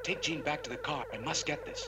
Take Jean back to the car. I must get this.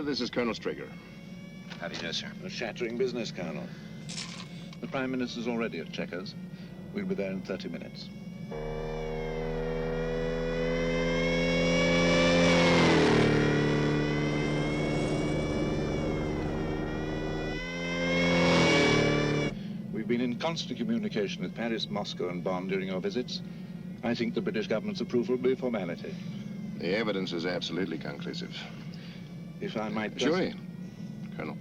This is Colonel Strigger. How do you do, sir? A shattering business, Colonel. The Prime Minister's already at Checkers. We'll be there in 30 minutes. We've been in constant communication with Paris, Moscow, and Bonn during our visits. I think the British government's approval will be a formality. The evidence is absolutely conclusive. If I might just... Sure, Colonel.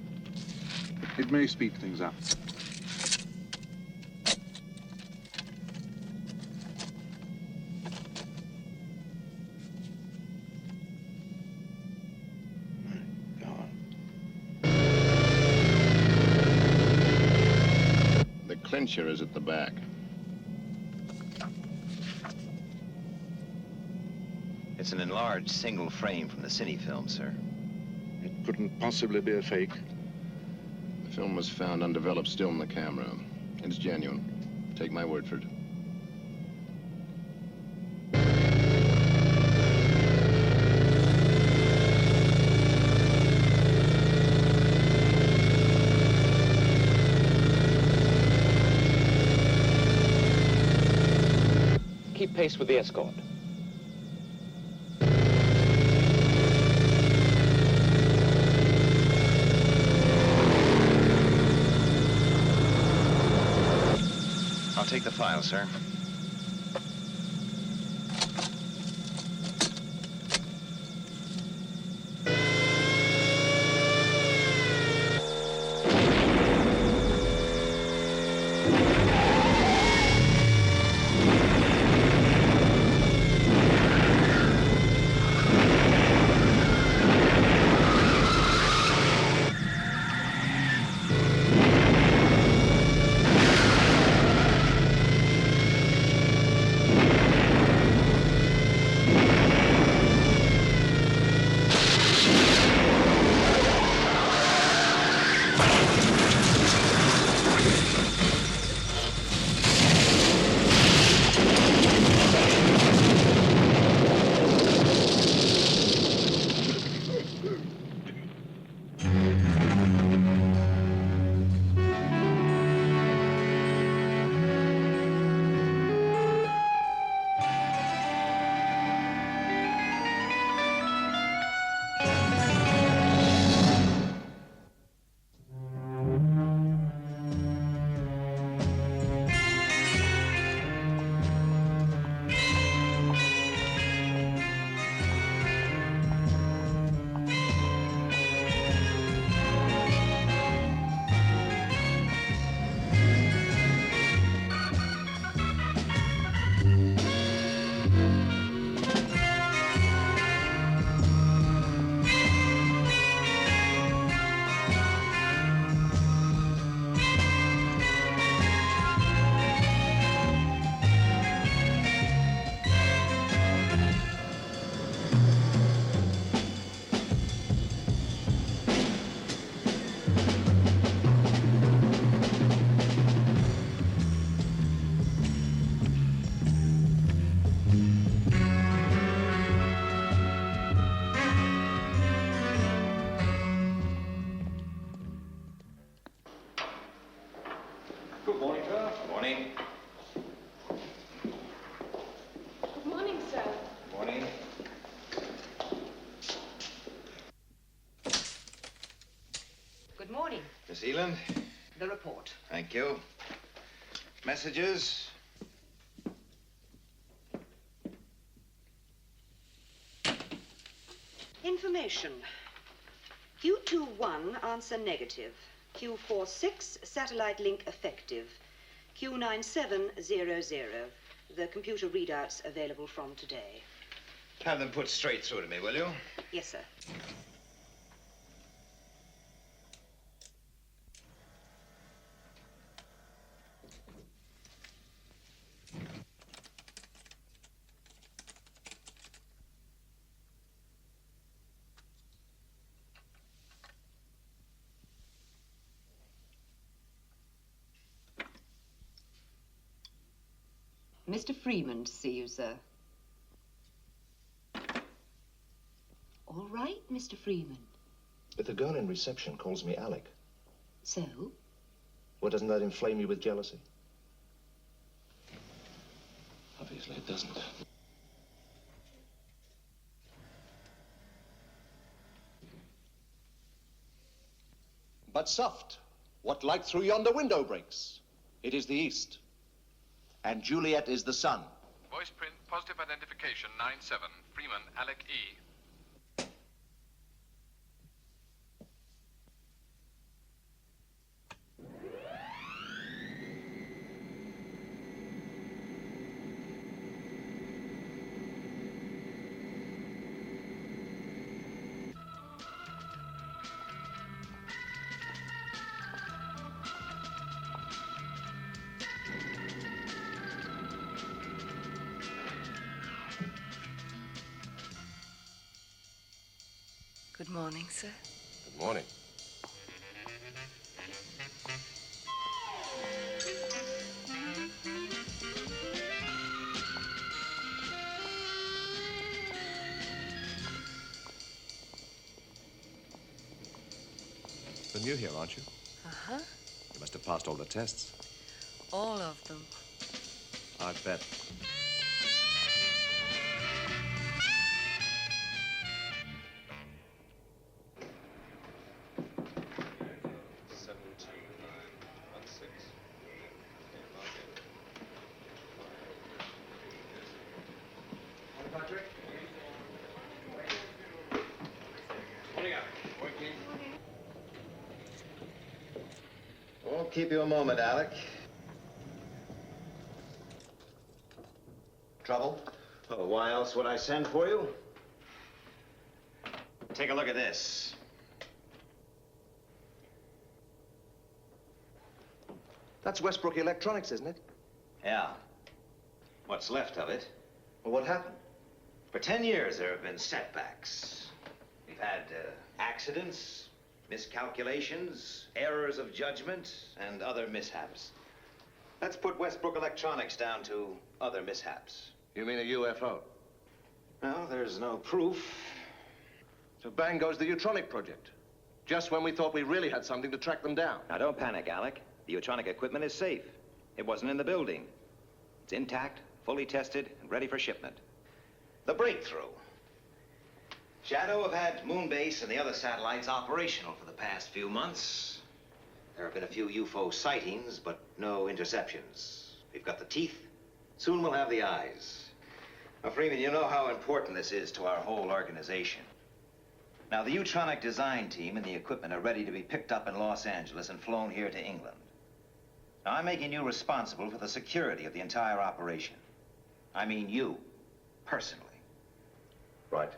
It may speed things up. Go on. The clincher is at the back. It's an enlarged single frame from the cine film, sir. It couldn't possibly be a fake. The film was found undeveloped still in the camera. It's genuine. Take my word for it. Keep pace with the escort. I'll take the file, sir. Sealand. The report. Thank you. Messages? Information. Q21, answer negative. Q46, satellite link effective. Q9700. The computer readouts available from today. Have them put straight through to me, will you? Yes, sir. Mr. Freeman to see you, sir. All right, Mr. Freeman. But the girl in reception calls me Alec. So? Well, doesn't that inflame you with jealousy? Obviously it doesn't. But soft, what light through yonder window breaks? It is the east. And Juliet is the sun. Voice print, positive identification, 9-7. Freeman, Alec E. Good morning, sir. Good morning. You're new here, aren't you? Uh-huh. You must have passed all the tests. All of them. I bet. Won't keep you a moment, Alec. Trouble? Oh, why else would I send for you? Take a look at this. That's Westbrook Electronics, isn't it? Yeah. What's left of it. Well, what happened? For 10 years, there have been setbacks. We've had accidents, miscalculations, errors of judgment, and other mishaps. Let's put Westbrook Electronics down to other mishaps. You mean a UFO? Well, there's no proof. So bang goes the Utronic project. Just when we thought we really had something to track them down. Now, don't panic, Alec. The Utronic equipment is safe. It wasn't in the building. It's intact, fully tested, and ready for shipment. The breakthrough. SHADO have had Moonbase and the other satellites operational for the past few months. There have been a few UFO sightings, but no interceptions. We've got the teeth. Soon we'll have the eyes. Now, Freeman, you know how important this is to our whole organization. Now, the Utronic design team and the equipment are ready to be picked up in Los Angeles and flown here to England. Now, I'm making you responsible for the security of the entire operation. I mean you, personally. Right.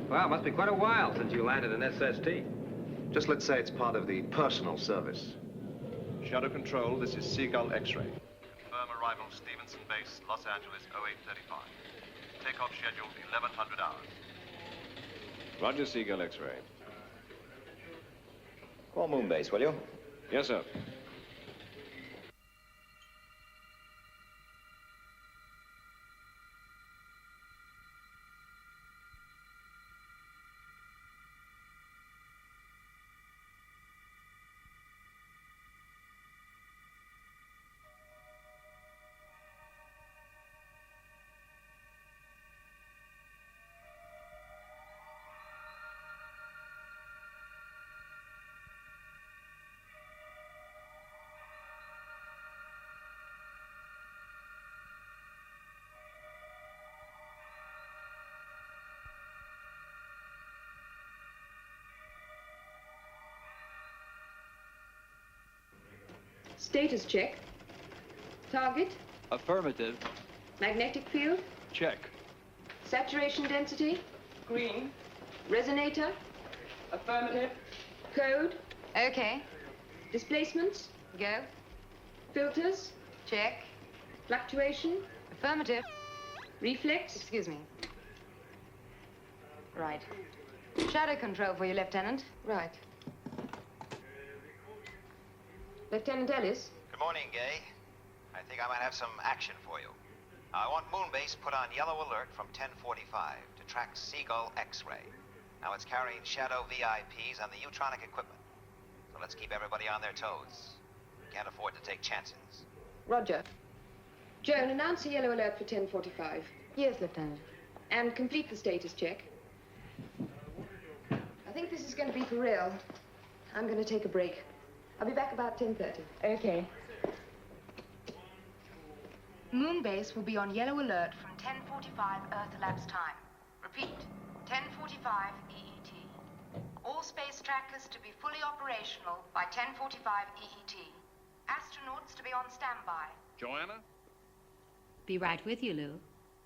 Well, it must be quite a while since you landed an SST. Just let's say it's part of the personal service. Shadow Control, this is Seagull X-ray. Confirm arrival Stevenson Base, Los Angeles, 0835. Takeoff scheduled 1100 hours. Roger, Seagull X-ray. Call Moonbase, will you? Yes, sir. Status check. Target. Affirmative. Magnetic field. Check. Saturation density. Green. Resonator. Affirmative. Code. Okay. Displacements. Go. Filters. Check. Fluctuation. Affirmative. Reflex. Excuse me. Right. Shadow control for you, Lieutenant. Right. Lieutenant Ellis. Good morning, Gay. I think I might have some action for you. I want Moonbase put on yellow alert from 1045 to track Seagull X-ray. Now it's carrying Shadow VIPs and the Utronic equipment. So let's keep everybody on their toes. We can't afford to take chances. Roger. Joan, announce a yellow alert for 1045. Yes, Lieutenant. And complete the status check. I think this is going to be for real. I'm going to take a break. I'll be back about 10:30. Okay. Moonbase will be on yellow alert from 10:45 Earth elapsed time. Repeat, 10:45 EET. All space trackers to be fully operational by 10:45 EET. Astronauts to be on standby. Joanna? Be right with you, Lou.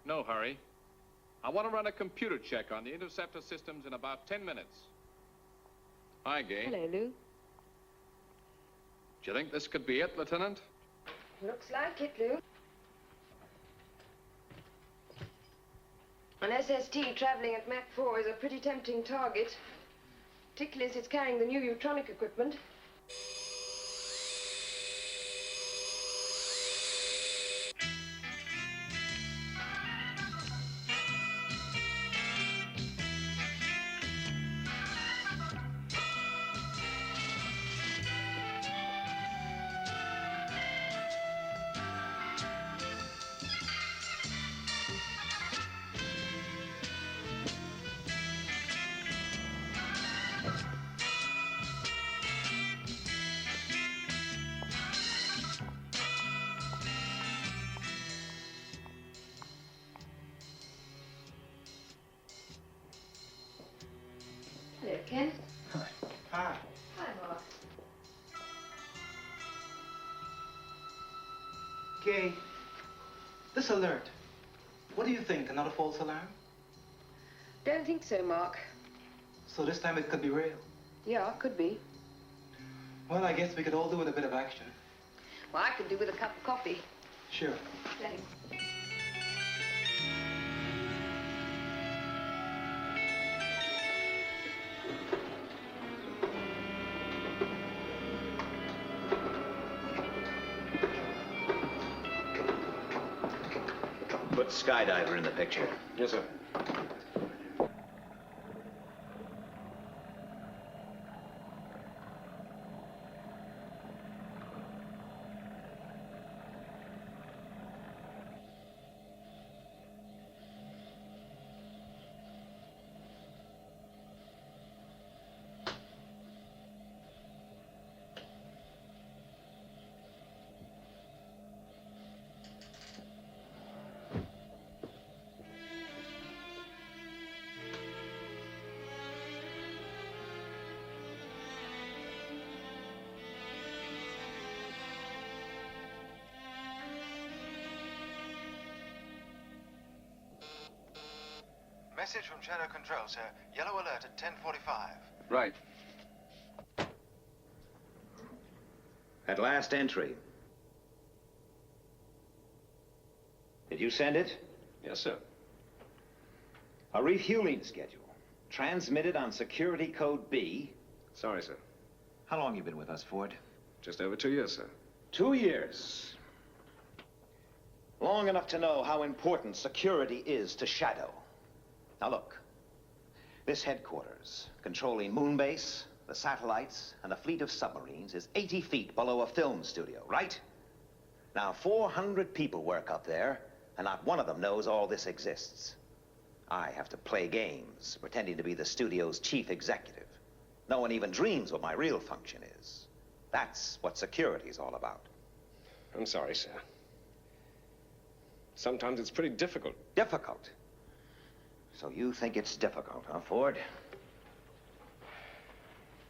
No hurry. I want to run a computer check on the interceptor systems in about 10 minutes. Hi, Gay. Hello, Lou. Do you think this could be it, Lieutenant? Looks like it, Lou. An SST traveling at Mach 4 is a pretty tempting target, particularly as it's carrying the new Utronic equipment. Hello, Ken. Hi. Hi, Mark. Gay, this alert. What do you think? Another false alarm? Don't think so, Mark. So this time it could be real. Yeah, could be. Well, I guess we could all do with a bit of action. Well, I could do with a cup of coffee. Sure. Thanks. Put Skydiver in the picture. Yes, sir. Message from Shadow Control, sir. Yellow alert at 10:45. Right. At last entry. Did you send it? Yes, sir. A refueling schedule. Transmitted on security code B. Sorry, sir. How long you been with us, Ford? Just over 2 years, sir. 2 years. Long enough to know how important security is to Shadow. Now look, this headquarters, controlling Moonbase, the satellites, and a fleet of submarines, is 80 feet below a film studio, right? Now, 400 people work up there, and not one of them knows all this exists. I have to play games, pretending to be the studio's chief executive. No one even dreams what my real function is. That's what security's all about. I'm sorry, sir. Sometimes it's pretty difficult. Difficult? So you think it's difficult, huh, Ford?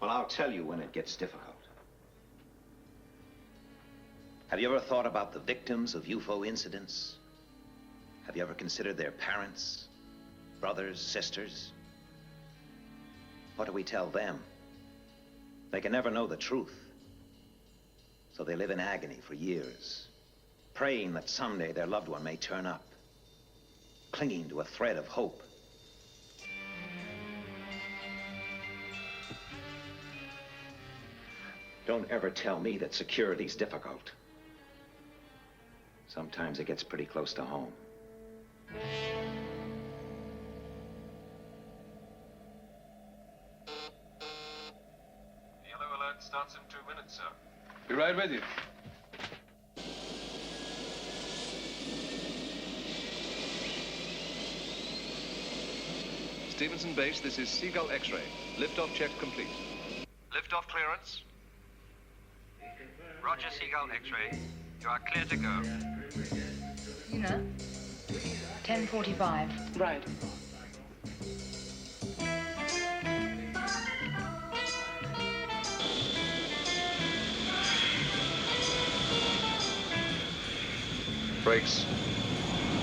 Well, I'll tell you when it gets difficult. Have you ever thought about the victims of UFO incidents? Have you ever considered their parents, brothers, sisters? What do we tell them? They can never know the truth. So they live in agony for years, praying that someday their loved one may turn up, clinging to a thread of hope. Don't ever tell me that security's difficult. Sometimes it gets pretty close to home. Yellow alert starts in 2 minutes, sir. Be right with you. Stevenson Base, this is Seagull X-ray. Liftoff check complete. Liftoff clearance. Roger, Seagull X-ray. You are clear to go. You know? 10:45. Right. Brakes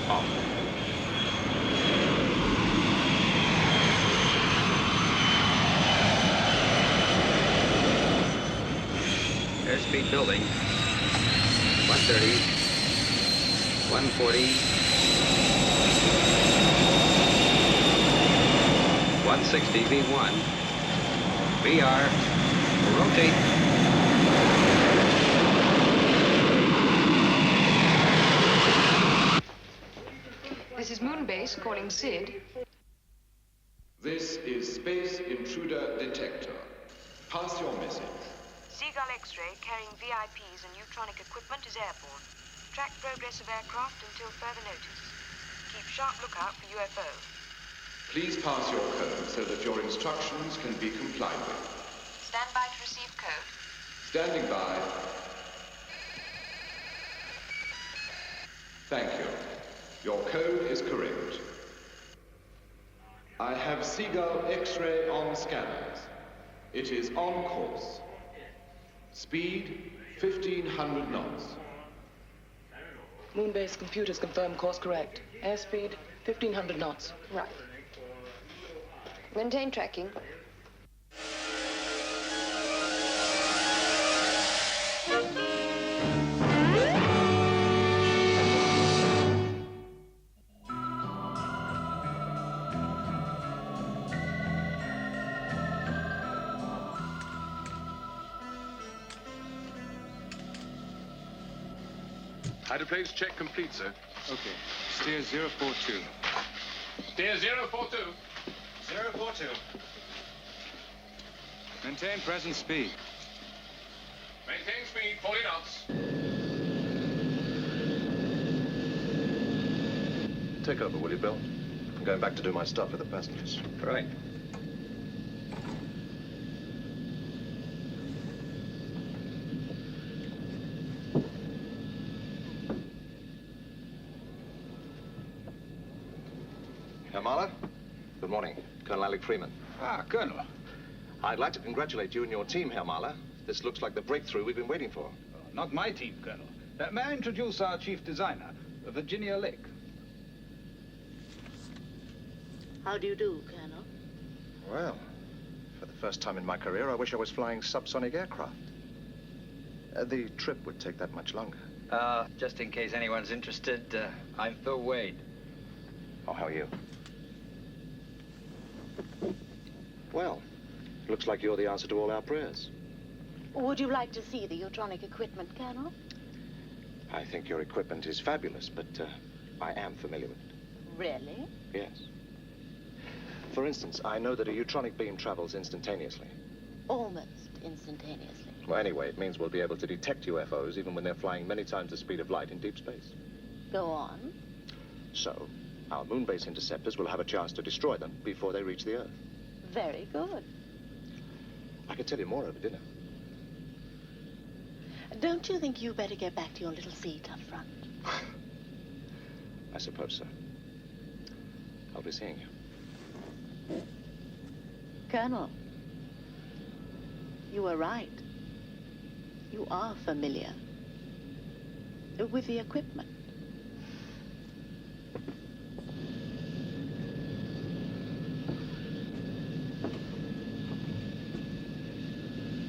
off. Airspeed building. 130. 140. 160 V1. VR. Rotate. This is Moonbase calling Sid. This is Space Intruder Detector. Pass your message. Seagull X-ray carrying VIPs and neutronic equipment is airborne. Track progress of aircraft until further notice. Keep sharp lookout for UFO. Please pass your code so that your instructions can be complied with. Stand by to receive code. Standing by. Thank you. Your code is correct. I have Seagull X-ray on scanners. It is on course. Speed 1,500 knots. Moonbase computers confirm course correct. Airspeed 1,500 knots. Right. Maintain tracking. Hydroplanes check complete, sir. Okay. Steer 042. Steer 042. 042. Maintain present speed. Maintain speed, 40 knots. Take over, will you, Bill? I'm going back to do my stuff with the passengers. Right. Herr Mahler? Good morning. Colonel Alec Freeman. Ah, Colonel. I'd like to congratulate you and your team, Herr Mahler. This looks like the breakthrough we've been waiting for. Not my team, Colonel. May I introduce our chief designer, Virginia Lake? How do you do, Colonel? Well, for the first time in my career, I wish I was flying subsonic aircraft. The trip would take that much longer. Just in case anyone's interested, I'm Phil Wade. Oh, how are you? Well, looks like you're the answer to all our prayers. Would you like to see the Utronic equipment, Colonel? I think your equipment is fabulous, but I am familiar with it. Really? Yes. For instance, I know that a Utronic beam travels instantaneously. Almost instantaneously. Well, anyway, it means we'll be able to detect UFOs even when they're flying many times the speed of light in deep space. Go on. So, our moon-based interceptors will have a chance to destroy them before they reach the Earth. Very good. I could tell you more over dinner. Don't you think you better get back to your little seat up front? I suppose so. I'll be seeing you. Colonel, you were right. You are familiar. with the equipment.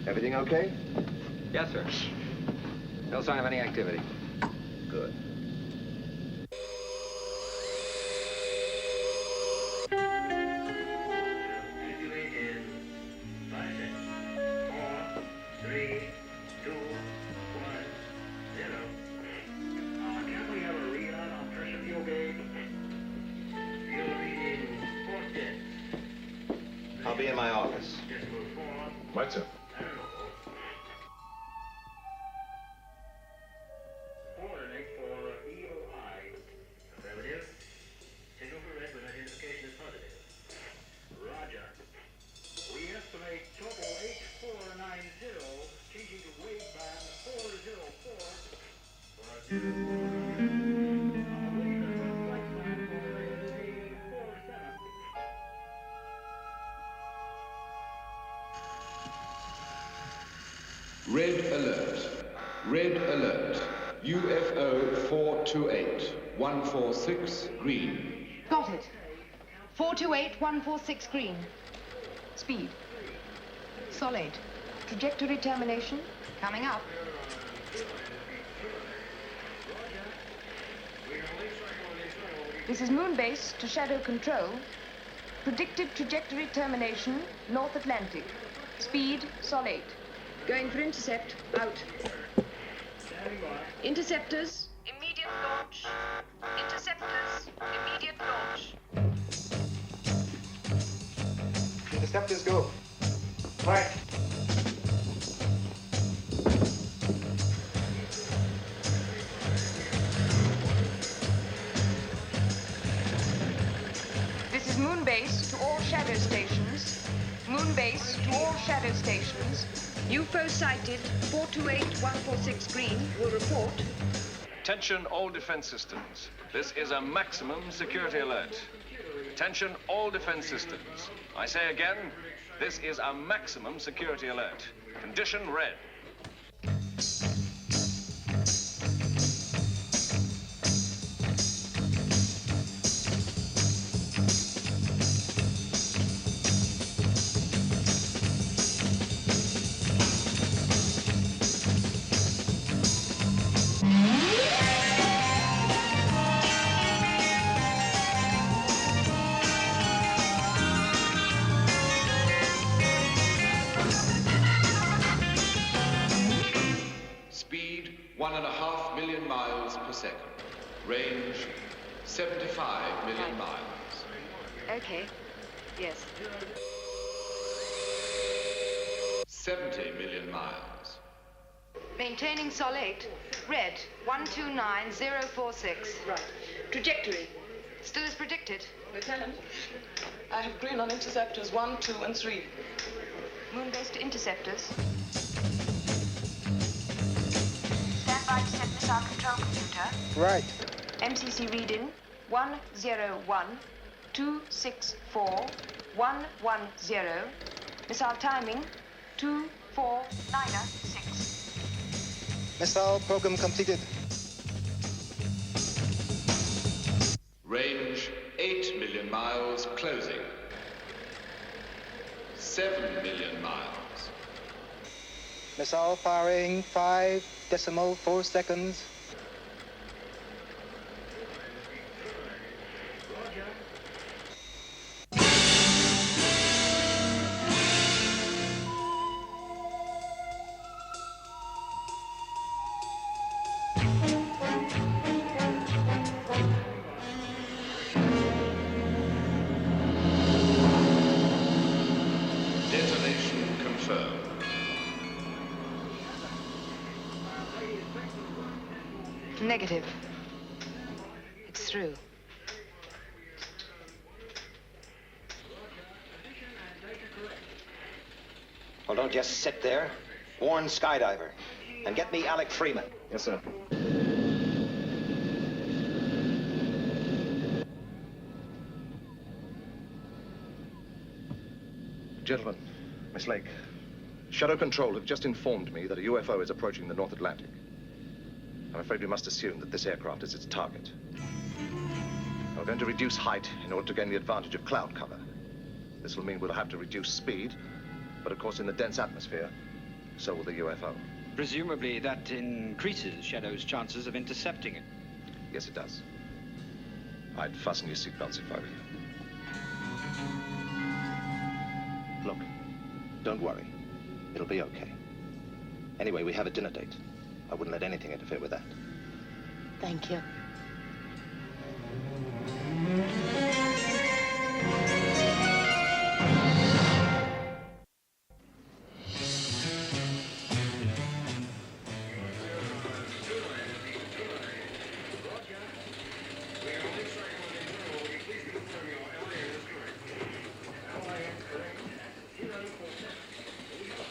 Everything okay? Yes, sir. No sign of any activity. Good. I'll be in my office. Right, sir. Red alert. Red alert. UFO 428 146 green. Got it. 428 146 green. Speed. Solid. Trajectory termination. Coming up. This is Moonbase to Shadow Control. Predicted trajectory termination, North Atlantic. Speed, solid. Going for intercept. Out. Interceptors. Immediate launch. Interceptors, immediate launch. Interceptors go. Right. This is Moonbase to all Shadow stations. Moonbase to all Shadow stations. UFO sighted. 428 146 green. Will report. Attention all defense systems. This is a maximum security alert. Attention all defense systems. I say again, this is a maximum security alert. Condition red. Speed 1.5 million miles per second. Range 75 million miles. Okay. Yes. 70 million miles. Maintaining solid. Red, 129046. Right. Trajectory. Still as predicted. Lieutenant, I have green on interceptors 1, 2, and 3. Moonbase to interceptors. Stand by to set missile control computer. Right. MCC reading 101-264-110. Missile timing 2496. Missile program completed. Range 8 million miles closing. 7 million miles. Missile firing 5.4 seconds. Detonation confirmed. Negative. It's through. Well, don't just sit there. Warn Skydiver. And get me Alec Freeman. Yes, sir. Gentlemen, Miss Lake, Shadow Control have just informed me that a UFO is approaching the North Atlantic. I'm afraid we must assume that this aircraft is its target. We're going to reduce height in order to gain the advantage of cloud cover. This will mean we'll have to reduce speed, but of course in the dense atmosphere, so will the UFO. Presumably that increases Shadow's chances of intercepting it. Yes, it does. I'd fasten your seatbelts if I were you. Look, don't worry. It'll be okay. Anyway, we have a dinner date. I wouldn't let anything interfere with that. Thank you.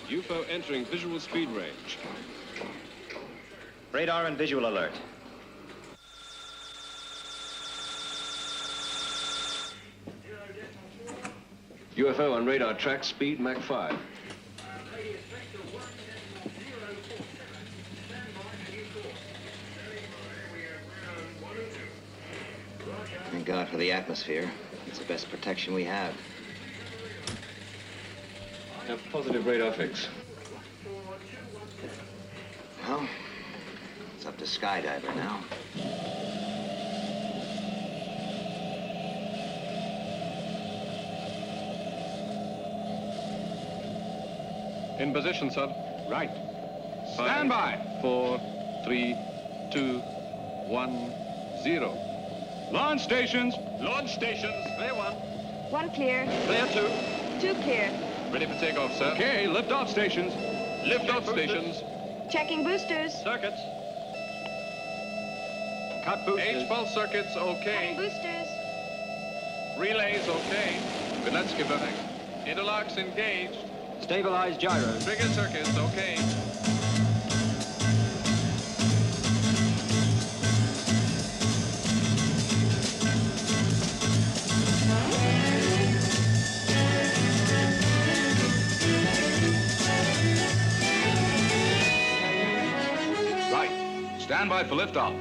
UFO entering visual speed range. Radar and visual alert. UFO on radar track, speed Mach 5. Thank God for the atmosphere. It's the best protection we have. Have positive radar fix. Well, it's up to skydiver now. In position, sub. Right. 5, Stand by. 4, 3, 2, 1, 0. Launch stations. Launch stations. Clear 1. 1 clear. Clear 2. 2 clear. Ready for takeoff, sir. Okay, lift-off stations. Lift-off stations. Checking boosters. Circuits. Cut boosters. H-pulse circuits, Cutting okay. boosters. Relays, okay. Good, let's give back. Interlocks engaged. Stabilize gyros. Trigger circuits, okay. Right. Stand by for liftoff.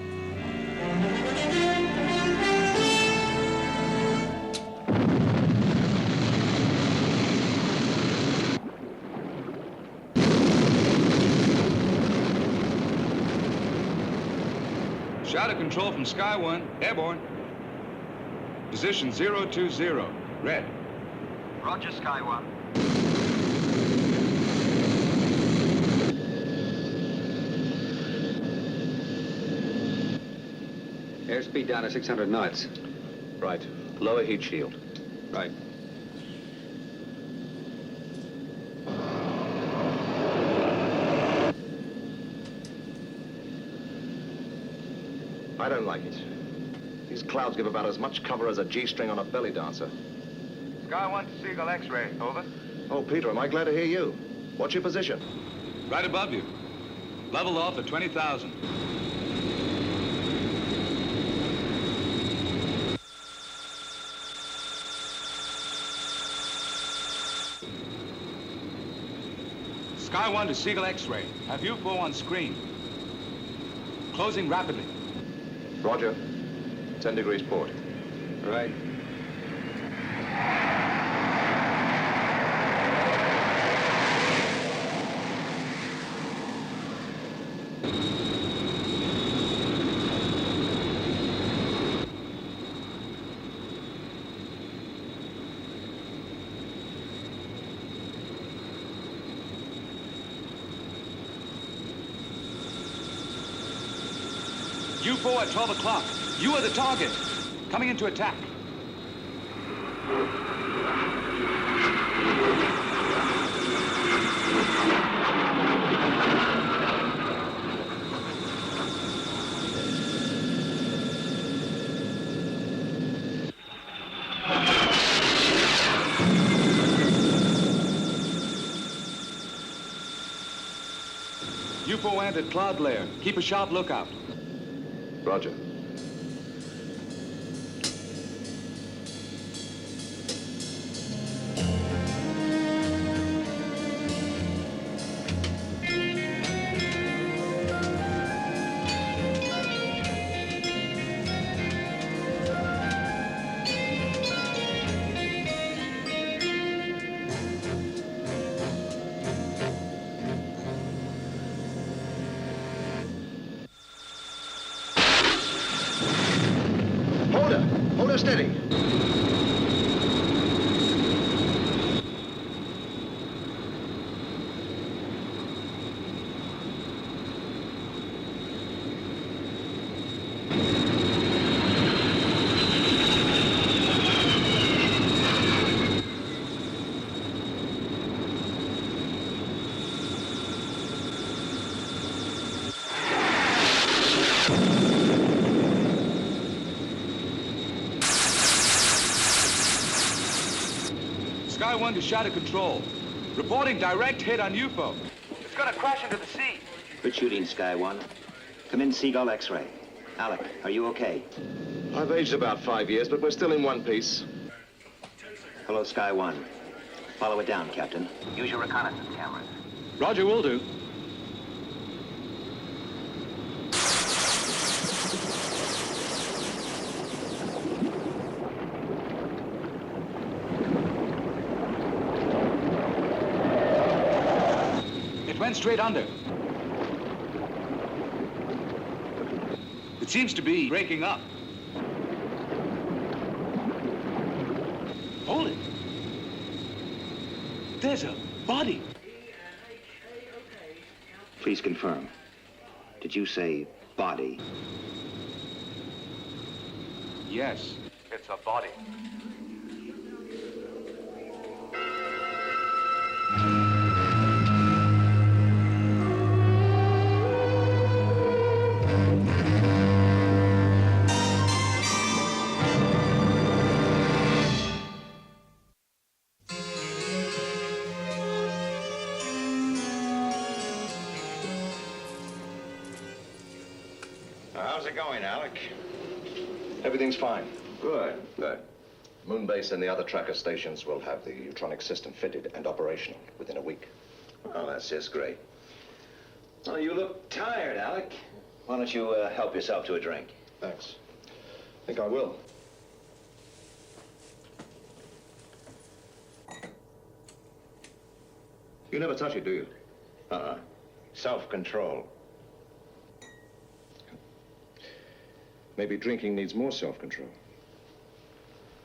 SHADO control from Sky 1, airborne. Position 020, red. Roger, Sky 1. Airspeed down to 600 knots. Right. Lower heat shield. Right. I don't like it. These clouds give about as much cover as a G-string on a belly dancer. Sky 1 to Seagull X-ray. Over. Oh, Peter, am I glad to hear you. What's your position? Right above you. Level off at 20,000. Sky 1 to Seagull X-ray. Have UFO on screen. Closing rapidly. Roger. 10 degrees port. Right. UFO at 12 o'clock. You are the target. Coming into attack. UFO entered cloud layer. Keep a sharp lookout. Roger. steady. Sky 1 to Shadow Control. Reporting direct hit on UFO. It's gonna crash into the sea. Good shooting, Sky 1. Come in, Seagull X-ray. Alec, are you okay? I've aged about 5 years, but we're still in one piece. Hello, Sky 1. Follow it down, Captain. Use your reconnaissance cameras. Roger, will do. Went straight under. It seems to be breaking up. Hold it. There's a body. Please confirm. Did you say body? Yes, it's a body. How's it going, Alec? Everything's fine. Good, good. Moonbase and the other tracker stations will have the Utronic system fitted and operational within a week. Oh, that's just great. Oh, you look tired, Alec. Why don't you help yourself to a drink? Thanks. I think I will. You never touch it, do you? Uh-uh. Self-control. Maybe drinking needs more self-control.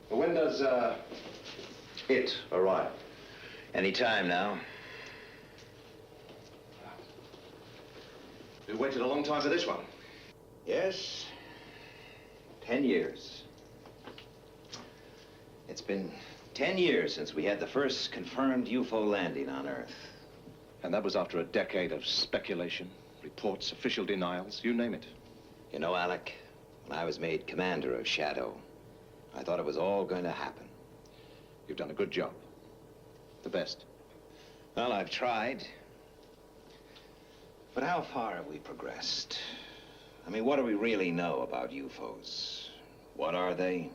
Well, when does, it arrive? Any time now. We waited a long time for this one. Yes. 10 years. It's been 10 years since we had the first confirmed UFO landing on Earth. And that was after a decade of speculation, reports, official denials, you name it. You know, Alec, when I was made commander of SHADO, I thought it was all going to happen. You've done a good job. The best. Well, I've tried. But how far have we progressed? I mean, what do we really know about UFOs? What are they?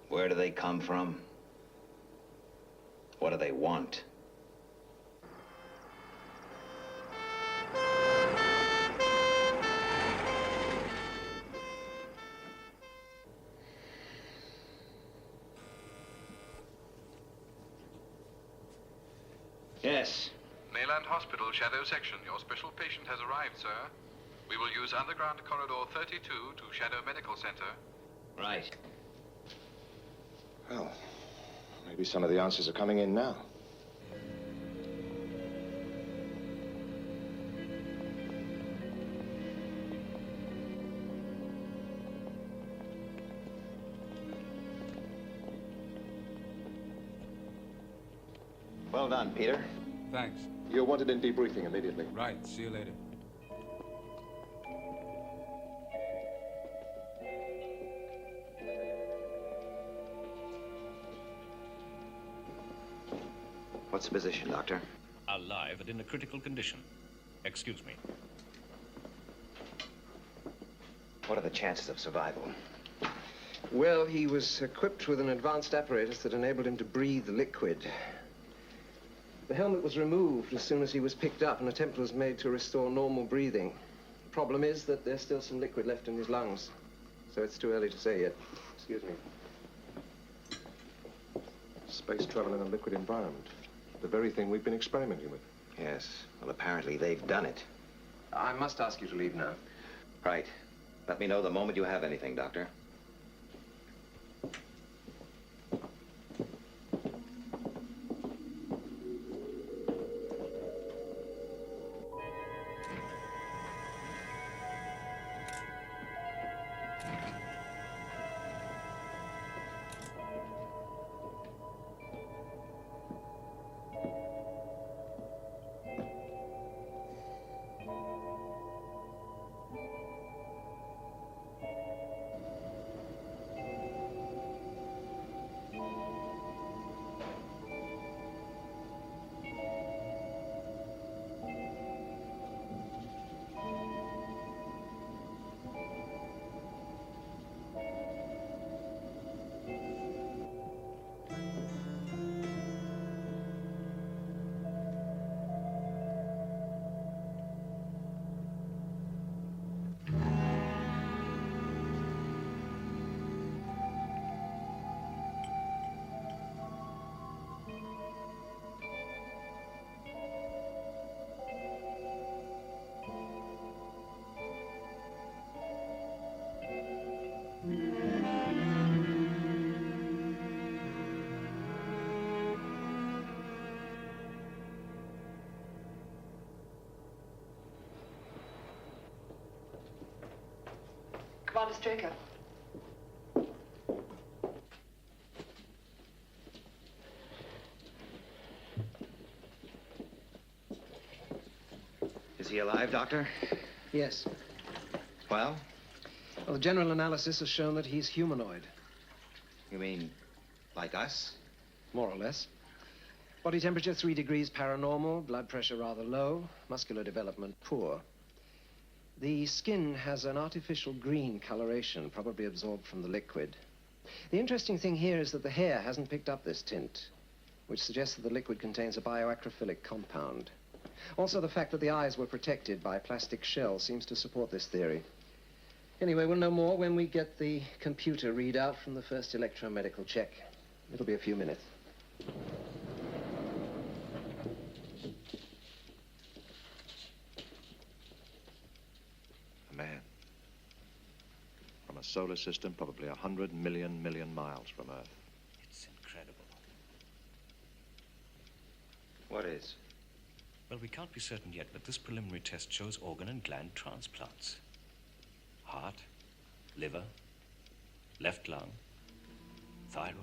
Where do they come from? What do they want? Yes. Mayland Hospital, Shadow Section. Your special patient has arrived, sir. We will use underground corridor 32 to Shadow Medical Center. Right. Well, maybe some of the answers are coming in now. Well done, Peter. Thanks. You're wanted in debriefing immediately. Right. See you later. What's the position, Doctor? Alive and in a critical condition. Excuse me. What are the chances of survival? Well, he was equipped with an advanced apparatus that enabled him to breathe liquid. The helmet was removed as soon as he was picked up, and an attempt was made to restore normal breathing. The problem is that there's still some liquid left in his lungs, so it's too early to say yet. Excuse me. Space travel in a liquid environment. The very thing we've been experimenting with. Yes. Well, apparently they've done it. I must ask you to leave now. Right. Let me know the moment you have anything, Doctor. Commander Straker. Is he alive, Doctor? Yes. Well? Well, the general analysis has shown that he's humanoid. You mean like us? More or less. Body temperature 3 degrees paranormal, blood pressure rather low, muscular development poor. The skin has an artificial green coloration, probably absorbed from the liquid. The interesting thing here is that the hair hasn't picked up this tint, which suggests that the liquid contains a bioacrophilic compound. Also, the fact that the eyes were protected by plastic shells seems to support this theory. Anyway, we'll know more when we get the computer readout from the first electromedical check. It'll be a few minutes. A man. From a solar system probably 100 million miles from Earth. It's incredible. What is? Well, we can't be certain yet, but this preliminary test shows organ and gland transplants. Heart, liver, left lung, thyroid.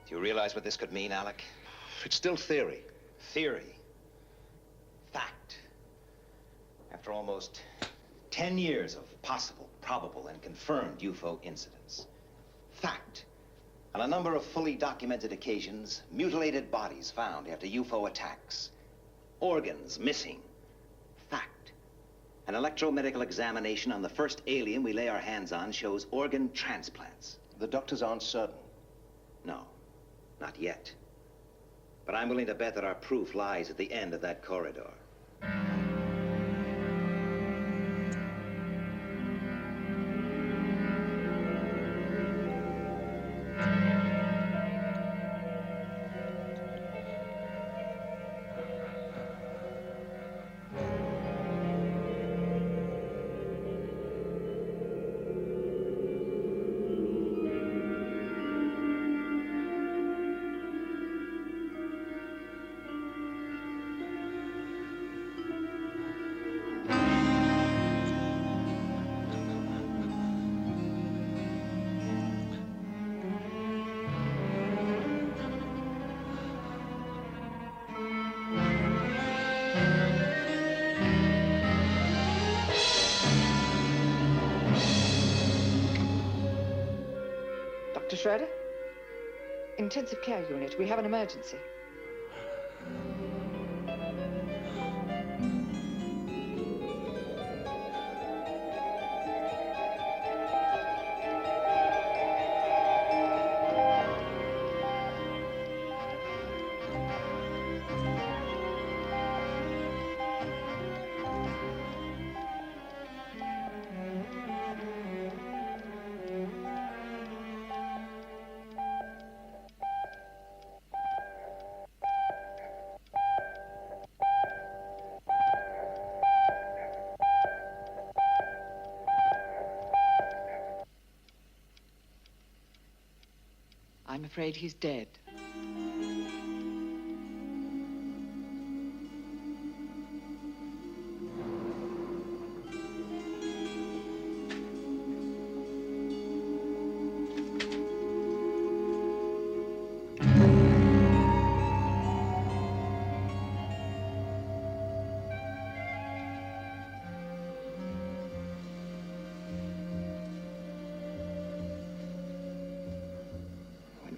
Do you realize what this could mean, Alec? It's still theory. Theory. Fact. After almost 10 years of possible, probable, and confirmed UFO incidents. Fact. On a number of fully documented occasions, mutilated bodies found after UFO attacks. Organs missing. Fact. An electromedical examination on the first alien we lay our hands on shows organ transplants. The doctors aren't certain. No, not yet. But I'm willing to bet that our proof lies at the end of that corridor. Dr. Schroeder? Intensive care unit. We have an emergency. I'm afraid he's dead.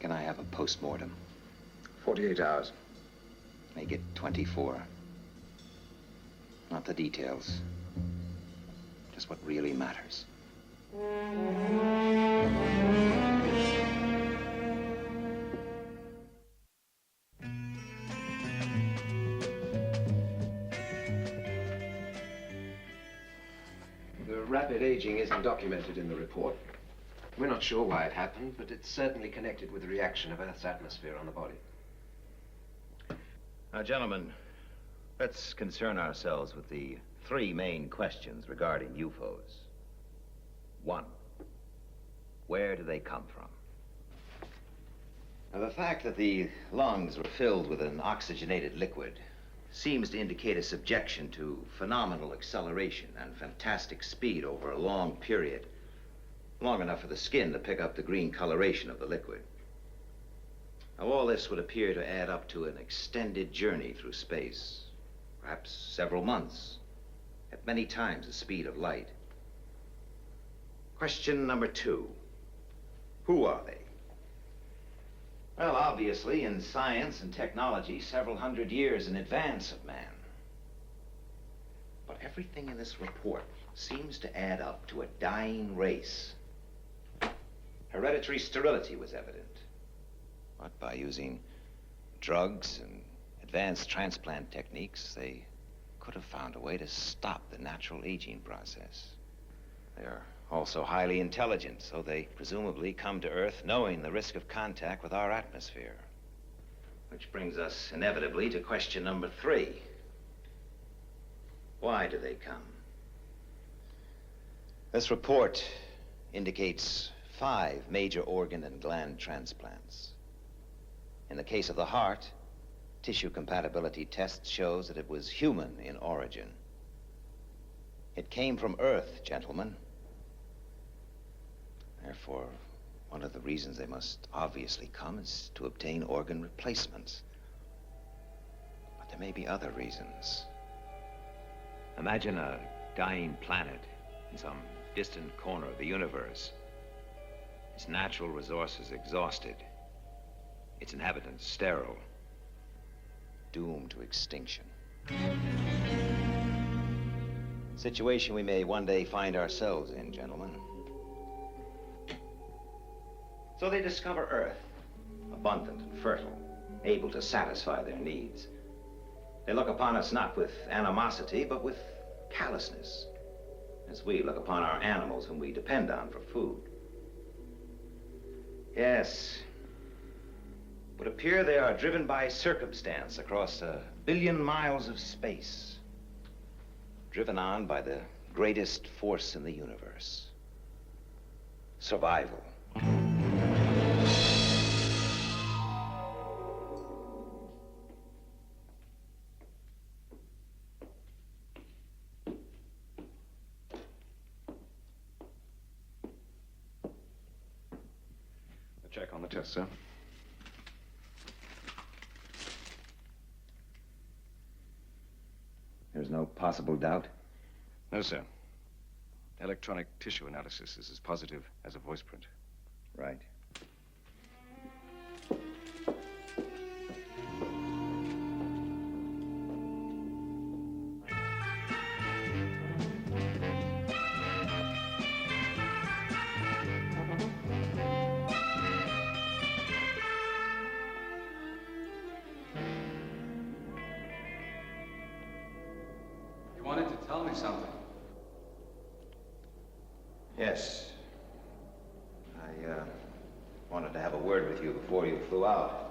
Can I have a post-mortem? 48 hours. Make it 24. Not the details. Just what really matters. The rapid aging isn't documented in the report. We're not sure why it happened, but it's certainly connected with the reaction of Earth's atmosphere on the body. Now, gentlemen, let's concern ourselves with the three main questions regarding UFOs. 1. Where do they come from? Now, the fact that the lungs were filled with an oxygenated liquid seems to indicate a subjection to phenomenal acceleration and fantastic speed over a long period, long enough for the skin to pick up the green coloration of the liquid. Now, all this would appear to add up to an extended journey through space, perhaps several months, at many times the speed of light. Question number 2. Who are they? Well, obviously, in science and technology, several hundred years in advance of man. But everything in this report seems to add up to a dying race. Hereditary sterility was evident. But by using drugs and advanced transplant techniques, they could have found a way to stop the natural aging process. They're also highly intelligent, so they presumably come to Earth knowing the risk of contact with our atmosphere. Which brings us inevitably to question number 3. Why do they come? This report indicates 5 major organ and gland transplants. In the case of the heart, tissue compatibility tests shows that it was human in origin. It came from Earth, gentlemen. Therefore, one of the reasons they must obviously come is to obtain organ replacements. But there may be other reasons. Imagine a dying planet in some distant corner of the universe. Its natural resources exhausted. Its inhabitants sterile. Doomed to extinction. Situation we may one day find ourselves in, gentlemen. So they discover Earth, abundant and fertile, able to satisfy their needs. They look upon us not with animosity, but with callousness, as we look upon our animals whom we depend on for food. Yes, it would appear they are driven by circumstance across 1 billion miles of space, driven on by the greatest force in the universe: survival. Check on the test, sir. There's no possible doubt? No, sir. Electronic tissue analysis is as positive as a voice print. Right. You wanted to tell me something. Yes. I wanted to have a word with you before you flew out.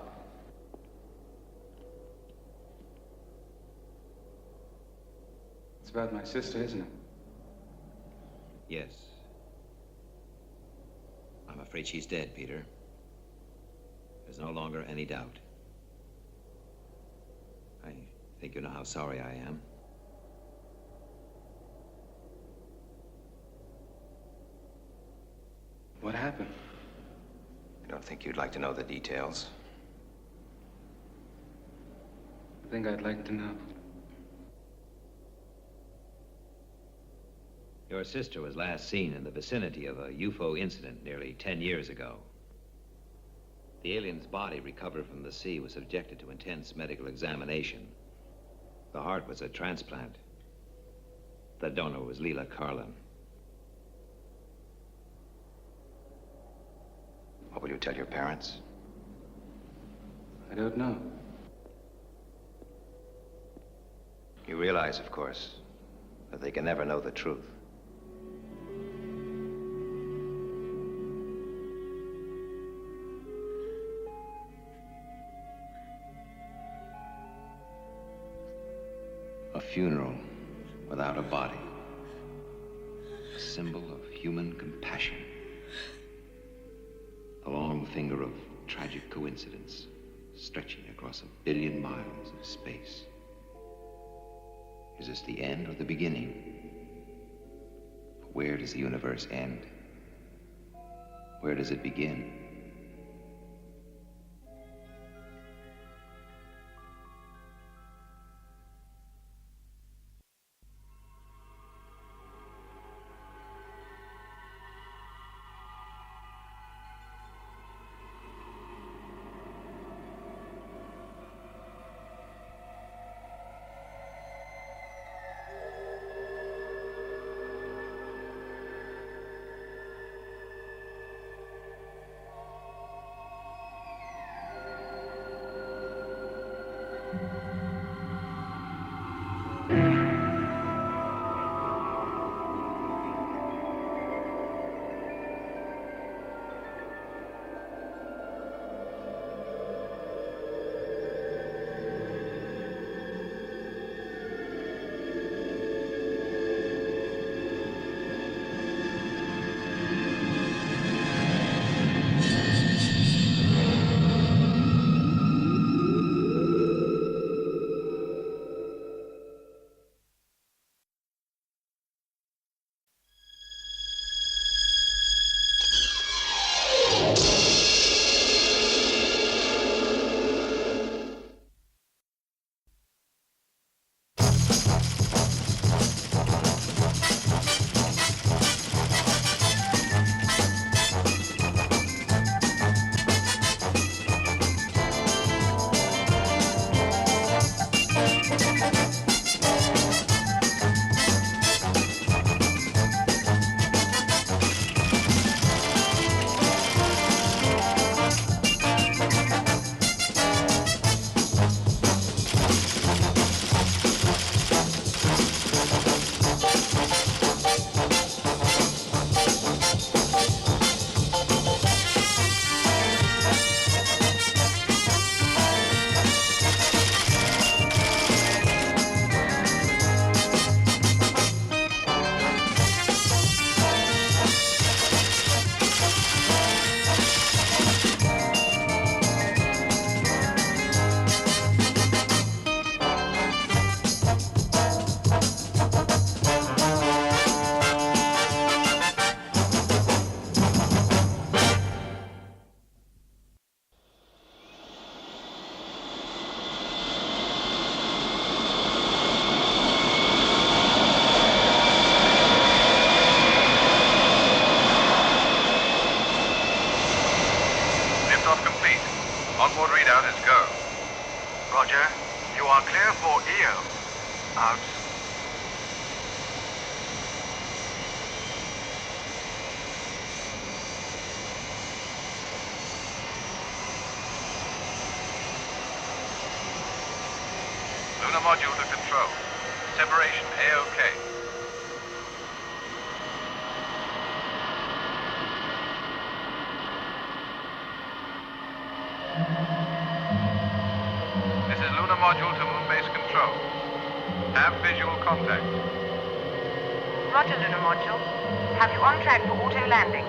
It's about my sister, isn't it? Yes. I'm afraid she's dead, Peter. There's no longer any doubt. I think you know how sorry I am. What happened? I don't think you'd like to know the details. I think I'd like to know. Your sister was last seen in the vicinity of a UFO incident nearly 10 years ago. The alien's body recovered from the sea was subjected to intense medical examination. The heart was a transplant. The donor was Leela Carlin. What will you tell your parents? I don't know. You realize, of course, that they can never know the truth. A funeral without a body. A symbol of human compassion. A long finger of tragic coincidence stretching across 1 billion miles of space. Is this the end or the beginning? Where does the universe end? Where does it begin? Onboard readout is go. Roger. You are clear for EO. Out. Lunar module to control. Separation A-OK. This is lunar module to moon base control. Have visual contact. Roger, lunar module. Have you on track for auto landing?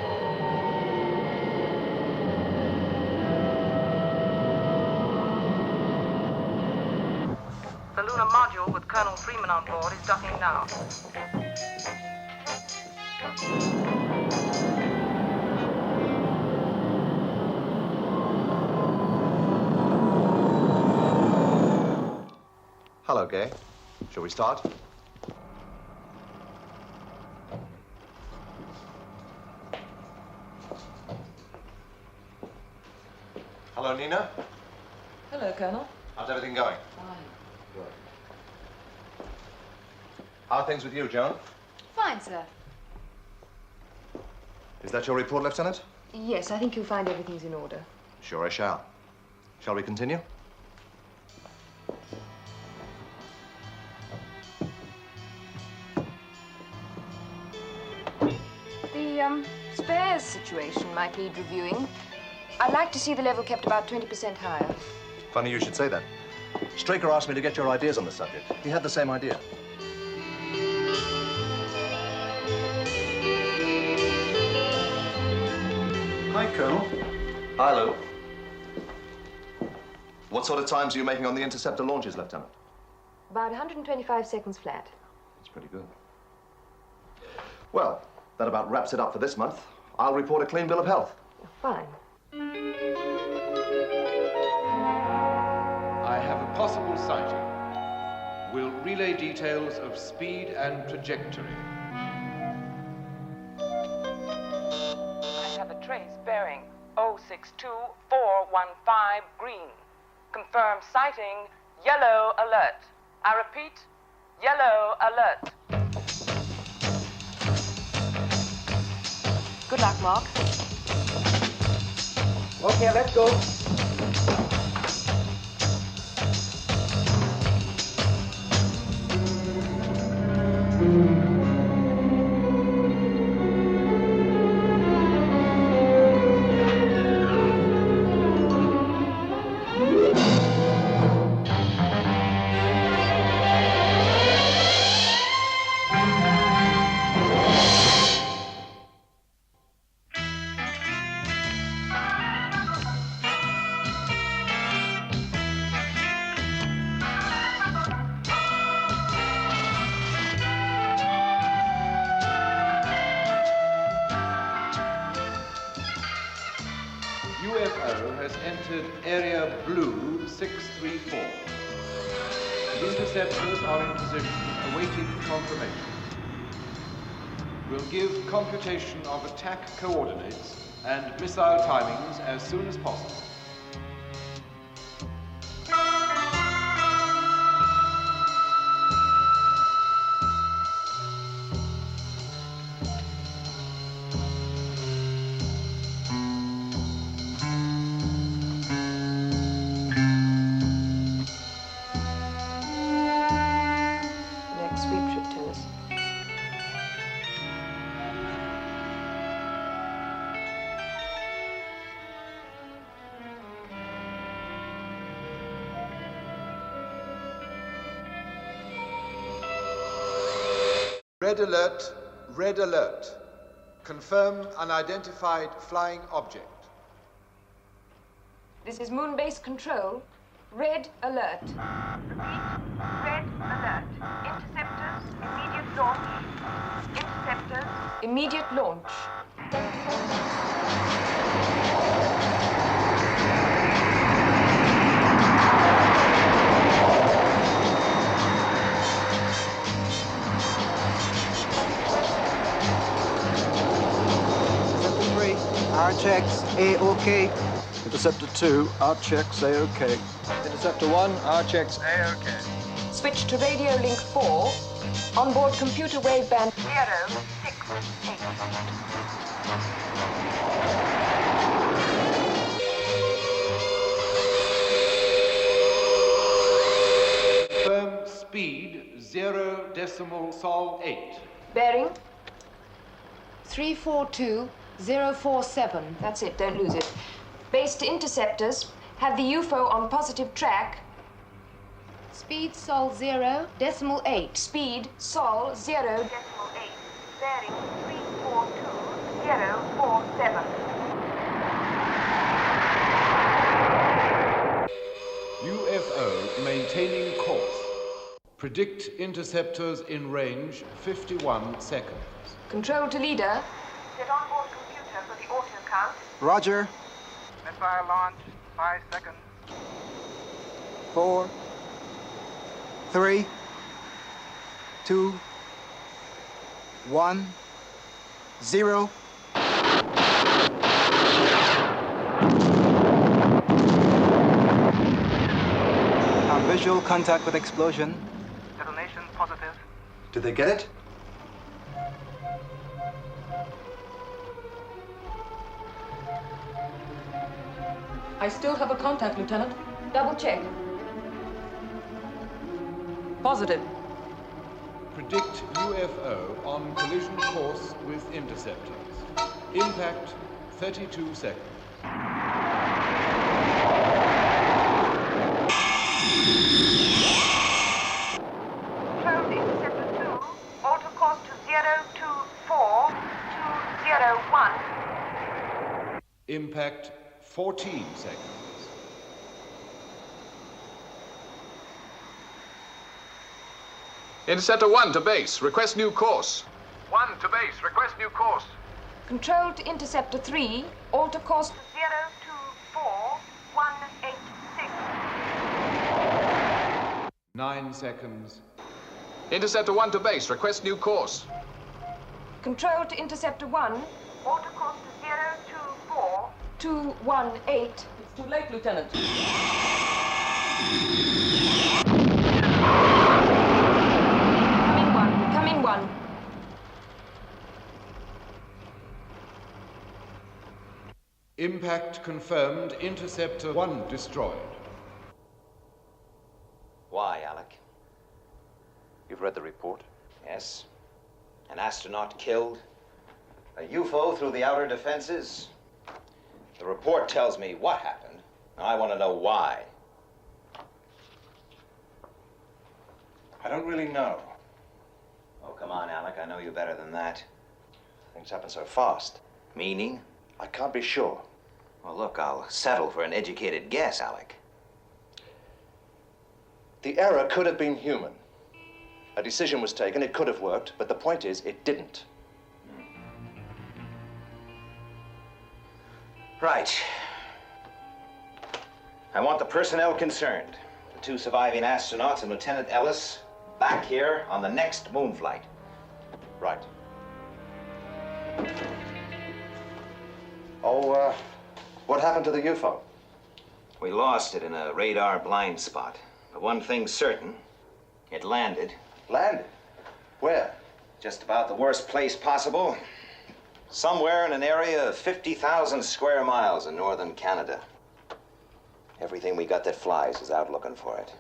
The lunar module with Colonel Freeman on board is docking now. Hello, Gay. Shall we start? Hello, Nina. Hello, Colonel. How's everything going? Fine. Good. How are things with you, Joan? Fine, sir. Is that your report, Lieutenant? Yes, I think you'll find everything's in order. Sure I shall. Shall we continue? The spares situation might need reviewing. I'd like to see the level kept about 20% higher. Funny you should say that. Straker asked me to get your ideas on the subject. He had the same idea. Hi, Colonel. Hi, Lou. What sort of times are you making on the interceptor launches, Lieutenant? About 125 seconds flat. That's pretty good. Well, that about wraps it up for this month. I'll report a clean bill of health. Fine. I have a possible sighting. Will relay details of speed and trajectory. I have a trace bearing 062415 green. Confirm sighting, yellow alert. I repeat, yellow alert. Good luck, Mark. Okay, let's go. UFO has entered area blue 634. Interceptors are in position, awaiting confirmation. We'll give computation of attack coordinates and missile timings as soon as possible. Next sweep should tell us. Red alert, red alert. Confirm unidentified flying object. This is Moon Base Control. Red alert. Red alert. Interceptors, immediate launch. Interceptors. Immediate launch. Our checks A-OK. Interceptor 2, our checks A-OK. Interceptor 1, our checks A-OK. Switch to radio link 4. Onboard computer wave band 068. Confirm speed 0.8. bearing 342047. That's it, don't lose it. Base to interceptors. Have the UFO on positive track. Speed Sol 0.8. Speed Sol 0.8. Bearing 342047. UFO maintaining course. Predict interceptors in range 51 seconds. Control to leader. Set onboard computer for the auto count. Roger. Missile launch, 5 seconds. 4, 3, 2, 1, 0. Our visual contact with explosion. Detonation positive. Did they get it? I still have a contact, Lieutenant. Double check. Positive. Predict UFO on collision course with interceptors. Impact 32 seconds. Control to Interceptor 2. Auto course to 024 201. Impact 14 seconds. Interceptor 1 to base. Request new course. 1 to base. Request new course. Control to Interceptor 3. Alter course to 024186. 9 seconds. Interceptor 1 to base. Request new course. Control to Interceptor 1. Alter course to 024218. It's too late, Lieutenant. Coming one. Impact confirmed. Interceptor 1 destroyed. Why, Alec? You've read the report? Yes. An astronaut killed. A UFO through the outer defenses. The report tells me what happened. I want to know why. I don't really know. Oh, come on, Alec. I know you better than that. Things happen so fast. Meaning? I can't be sure. Well, look, I'll settle for an educated guess, Alec. The error could have been human. A decision was taken, it could have worked, but the point is, it didn't. Right. I want the personnel concerned, the 2 surviving astronauts and Lieutenant Ellis, back here on the next moon flight. Right. Oh, what happened to the UFO? We lost it in a radar blind spot. But one thing's certain, it landed. Landed? Where? Just about the worst place possible. Somewhere in an area of 50,000 square miles in northern Canada. Everything we got that flies is out looking for it.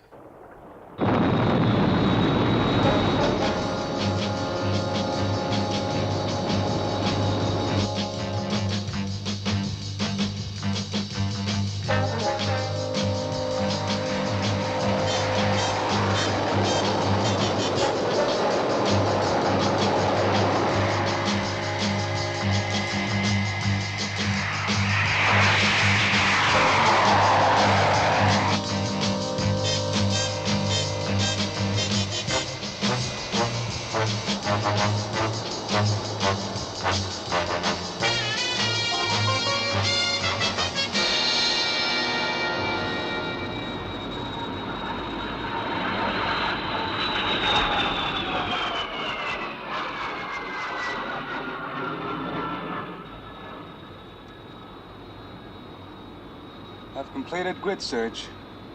I've completed grid search.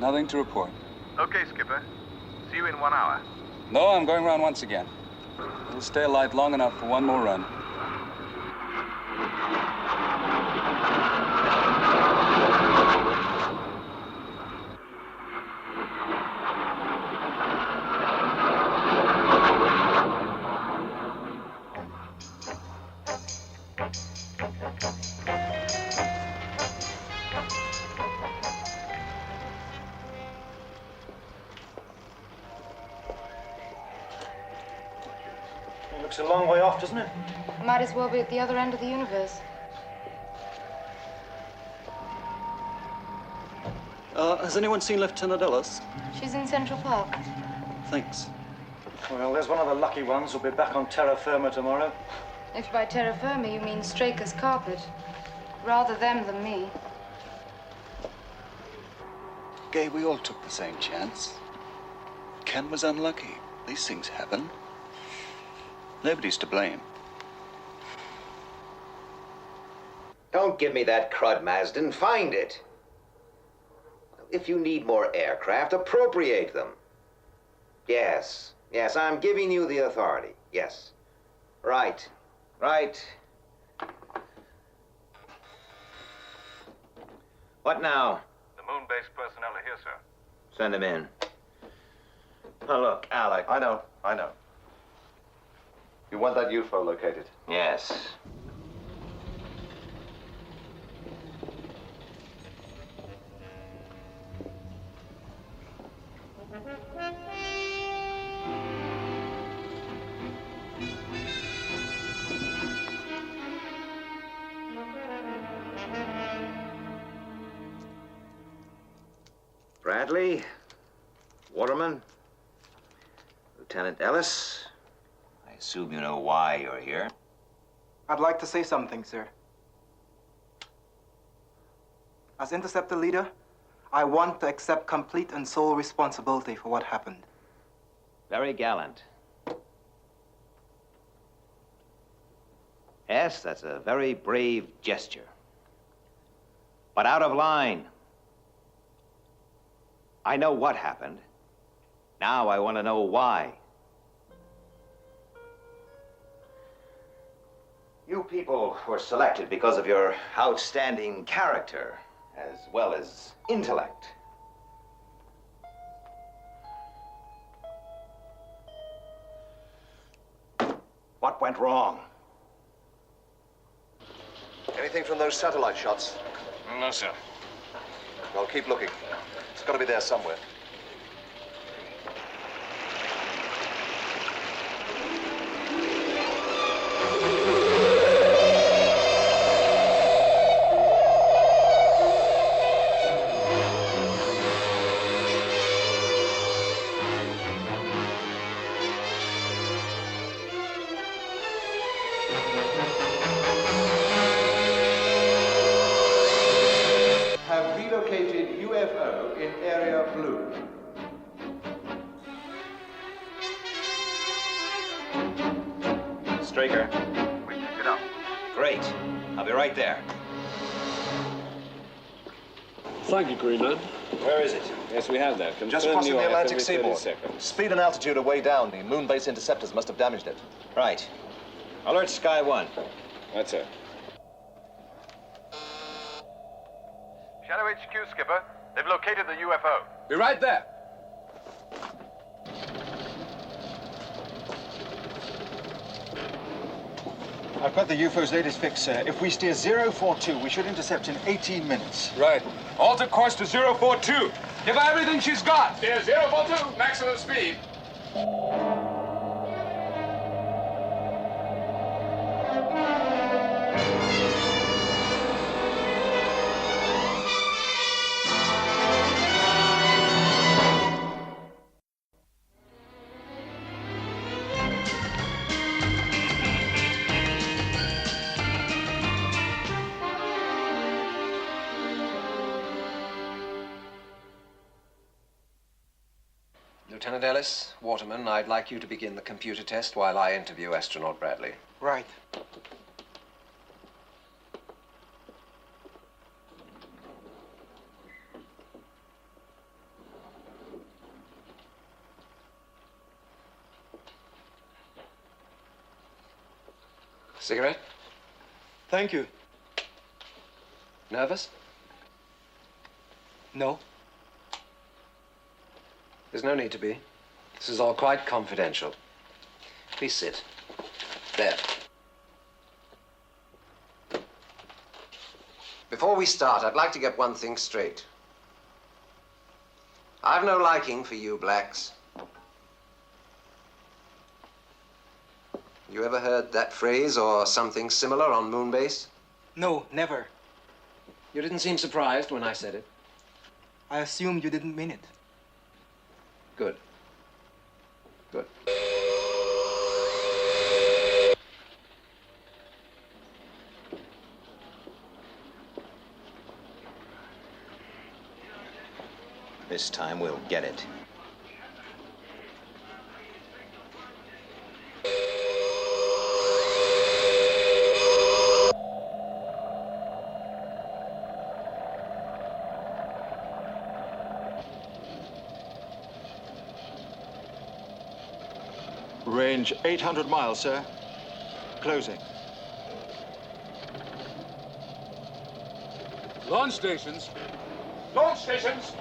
Nothing to report. Okay, Skipper. See you in 1 hour. No, I'm going around once again. We'll stay alight long enough for one more run. Looks a long way off, doesn't it? Might as well be at the other end of the universe. Has anyone seen Lieutenant Ellis? She's in Central Park. Thanks. Well, there's one of the lucky ones who'll be back on terra firma tomorrow. If by terra firma you mean Straker's carpet. Rather them than me. Gay, we all took the same chance. Ken was unlucky. These things happen. Nobody's to blame. Don't give me that crud, Marsden. Find it. If you need more aircraft, appropriate them. Yes, I'm giving you the authority. Yes. Right. What now? The moon-based personnel are here, sir. Send them in. Now look, Alec. I know. You want that UFO located? Yes. Bradley, Waterman, Lieutenant Ellis. I assume you know why you're here. I'd like to say something, sir. As Interceptor leader, I want to accept complete and sole responsibility for what happened. Very gallant. Yes, that's a very brave gesture. But out of line. I know what happened. Now I want to know why. You people were selected because of your outstanding character, as well as intellect. What went wrong? Anything from those satellite shots? No, sir. Well, keep looking. It's got to be there somewhere. Have relocated UFO in Area Blue. Straker. We picked it up. Great. I'll be right there. Thank you, Greenland. Where is it? Yes, we have that. Just Confirm crossing you the are Atlantic every 30 seaboard. seconds. Speed and altitude are way down. The moon base interceptors must have damaged it. Right. Alert Sky 1. That's it. Shadow HQ, Skipper. They've located the UFO. Be right there. I've got the UFO's latest fix, sir. If we steer 042, we should intercept in 18 minutes. Right. Alter course to 042. Give her everything she's got. There's 042, maximum speed. Lieutenant Ellis, Waterman, I'd like you to begin the computer test while I interview astronaut Bradley. Right. Cigarette? Thank you. Nervous? No. There's no need to be. This is all quite confidential. Please sit. There. Before we start, I'd like to get one thing straight. I've no liking for you blacks. You ever heard that phrase or something similar on Moonbase? No, never. You didn't seem surprised when I said it. I assumed you didn't mean it. Good. Good. This time we'll get it. Range 800 miles, sir. Closing. Launch stations. Launch stations.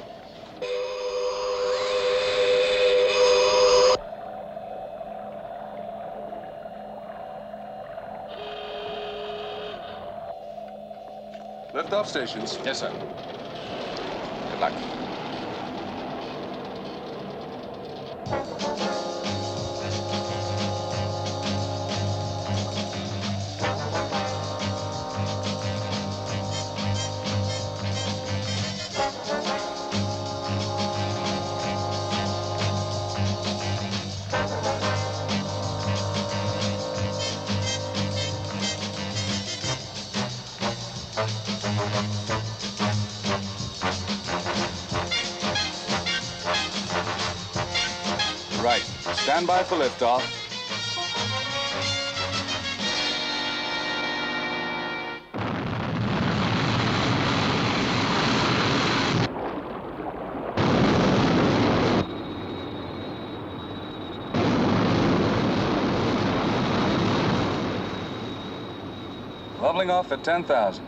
Lift-off stations. Yes, sir. Good luck. Stand by for liftoff. Leveling off at 10,000.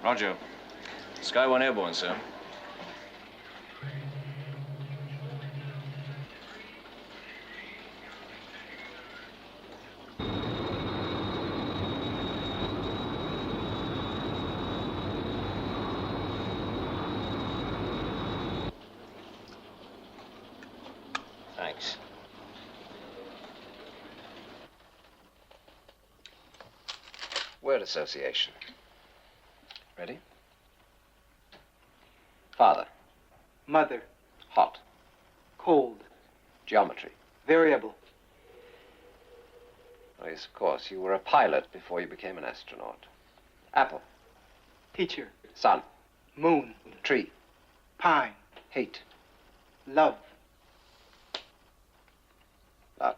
Roger. Sky 1 airborne, sir. Thanks. Word association. Ready? Father. Mother. Hot. Cold. Geometry. Variable. Oh, yes, of course. You were a pilot before you became an astronaut. Apple. Teacher. Sun. Moon. Tree. Pine. Hate. Love. Love.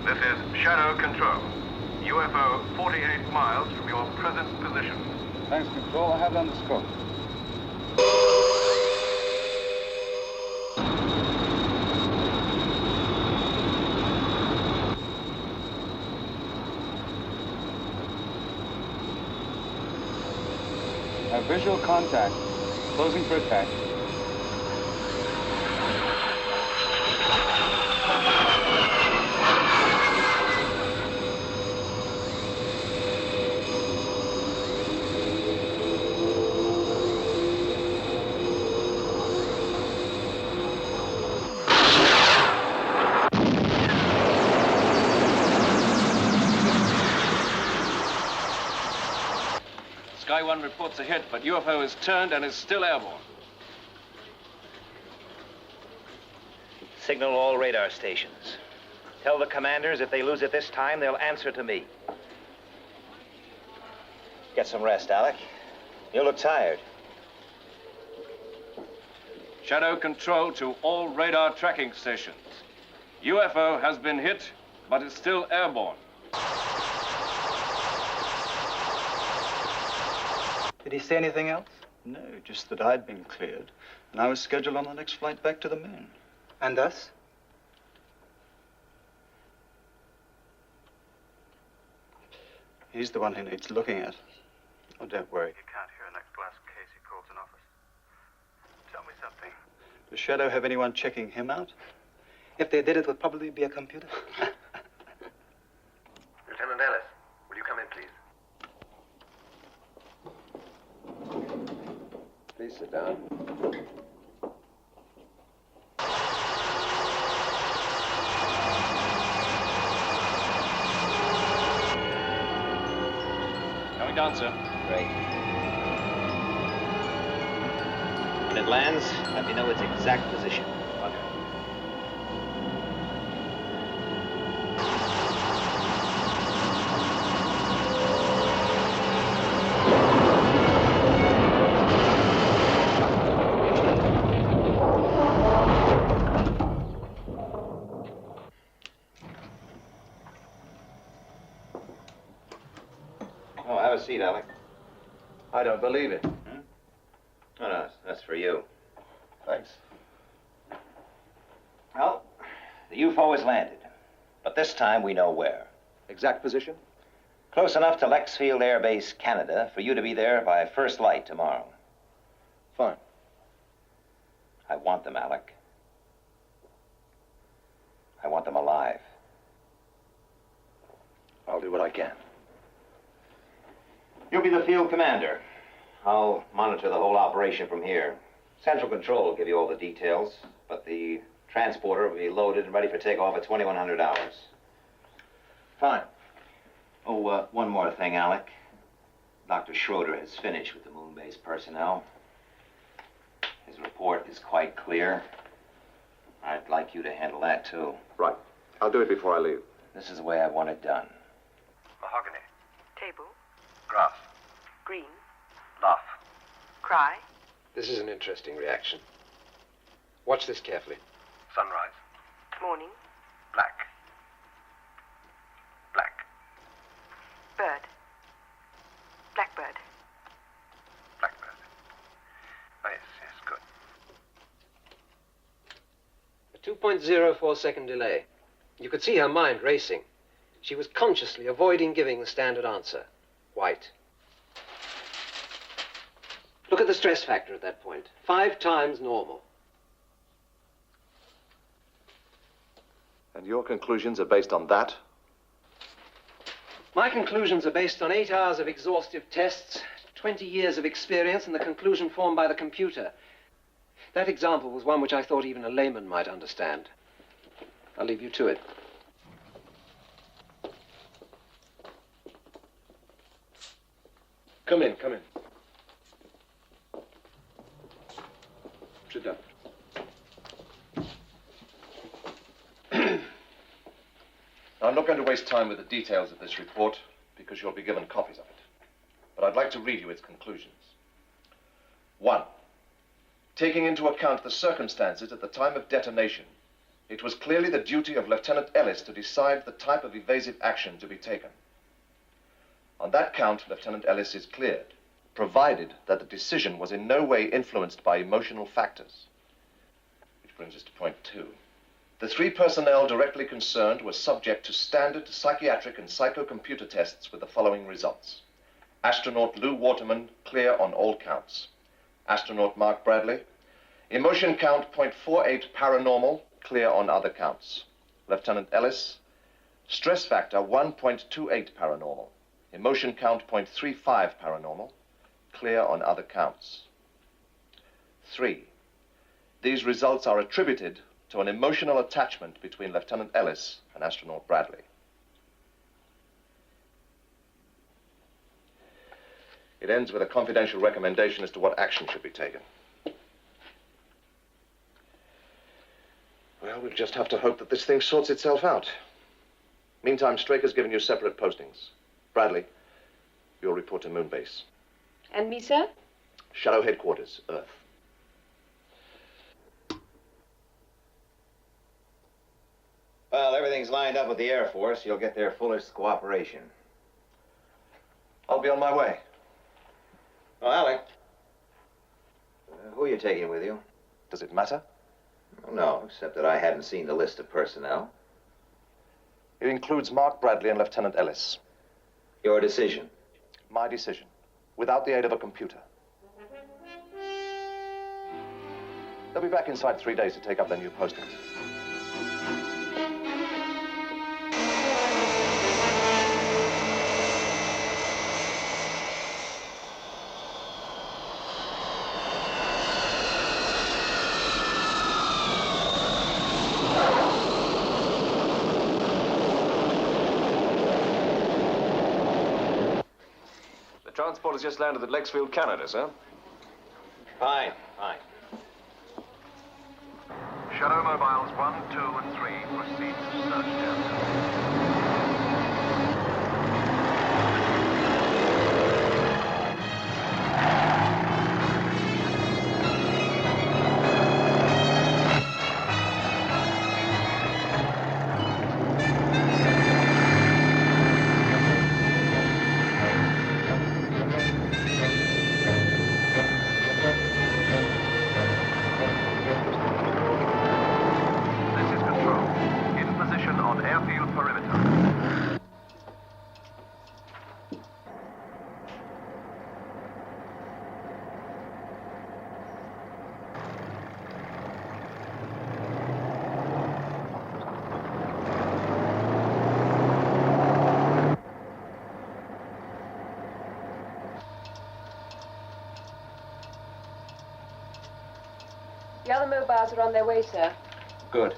This is Shadow Control. UFO 48 miles from your present position. Thanks, Control. I have it on the scope. Have visual contact. Closing for attack. Sky 1 reports a hit, but UFO is turned and is still airborne. Signal all radar stations. Tell the commanders if they lose it this time, they'll answer to me. Get some rest, Alec. You look tired. Shadow Control to all radar tracking stations. UFO has been hit, but is still airborne. Did he say anything else? No, just that I'd been cleared, and I was scheduled on the next flight back to the moon. And us? He's the one who needs looking at. Oh, don't worry. You can't hear an ex-glass case he calls an office. Tell me something. Does Shadow have anyone checking him out? If they did, it would probably be a computer. Lieutenant Ellis, will you come in, please? Please sit down. Coming down, sir. Great. When it lands, let me know its exact position. Roger. Oh, have a seat, Alec. I don't believe it. Oh, no, that's for you. Thanks. Well, the UFO has landed, but this time we know where. Exact position? Close enough to Lexfield Air Base, Canada, for you to be there by first light tomorrow. Fine. I want them, Alec. I want them alive. I'll do what I can. You'll be the field commander. I'll monitor the whole operation from here. Central Control will give you all the details, but the Transporter will be loaded and ready for takeoff at 2100 hours. Fine. Oh, one more thing, Alec. Dr. Schroeder has finished with the moon base personnel. His report is quite clear. I'd like you to handle that, too. Right. I'll do it before I leave. This is the way I want it done. Mahogany. Table. Grass. Green. Laugh. Cry. This is an interesting reaction. Watch this carefully. Sunrise. Morning. Black. Black. Bird. Blackbird. Blackbird. Oh, yes, good. A 2.04-second delay. You could see her mind racing. She was consciously avoiding giving the standard answer. White. Look at the stress factor at that point. 5 times normal. And your conclusions are based on that? My conclusions are based on 8 hours of exhaustive tests, 20 years of experience, and the conclusion formed by the computer. That example was one which I thought even a layman might understand. I'll leave you to it. Come in, come in. Sit down. I'm not going to waste time with the details of this report because you'll be given copies of it. But I'd like to read you its conclusions. 1. Taking into account the circumstances at the time of detonation, it was clearly the duty of Lieutenant Ellis to decide the type of evasive action to be taken. On that count, Lieutenant Ellis is cleared, provided that the decision was in no way influenced by emotional factors. Which brings us to point 2. The 3 personnel directly concerned were subject to standard psychiatric and psychocomputer tests with the following results. Astronaut Lou Waterman, clear on all counts. Astronaut Mark Bradley, emotion count 0.48 paranormal, clear on other counts. Lieutenant Ellis, stress factor 1.28 paranormal. Emotion count 0.35 paranormal, clear on other counts. 3. These results are attributed to an emotional attachment between Lieutenant Ellis and Astronaut Bradley. It ends with a confidential recommendation as to what action should be taken. Well, we'll just have to hope that this thing sorts itself out. Meantime, Straker's given you separate postings. Bradley, you'll report to Moonbase. And me, sir? Shadow Headquarters, Earth. Well, everything's lined up with the Air Force. You'll get their fullest cooperation. I'll be on my way. Oh, Alec. Who are you taking with you? Does it matter? Oh, no, except that I hadn't seen the list of personnel. It includes Mark Bradley and Lieutenant Ellis. Your decision? My decision, without the aid of a computer. They'll be back inside 3 days to take up their new postings. The transport has just landed at Lexfield, Canada, sir. Fine, fine. Shadow mobiles 1, 2, and 3 proceed to search area. The other mobiles are on their way, sir. Good.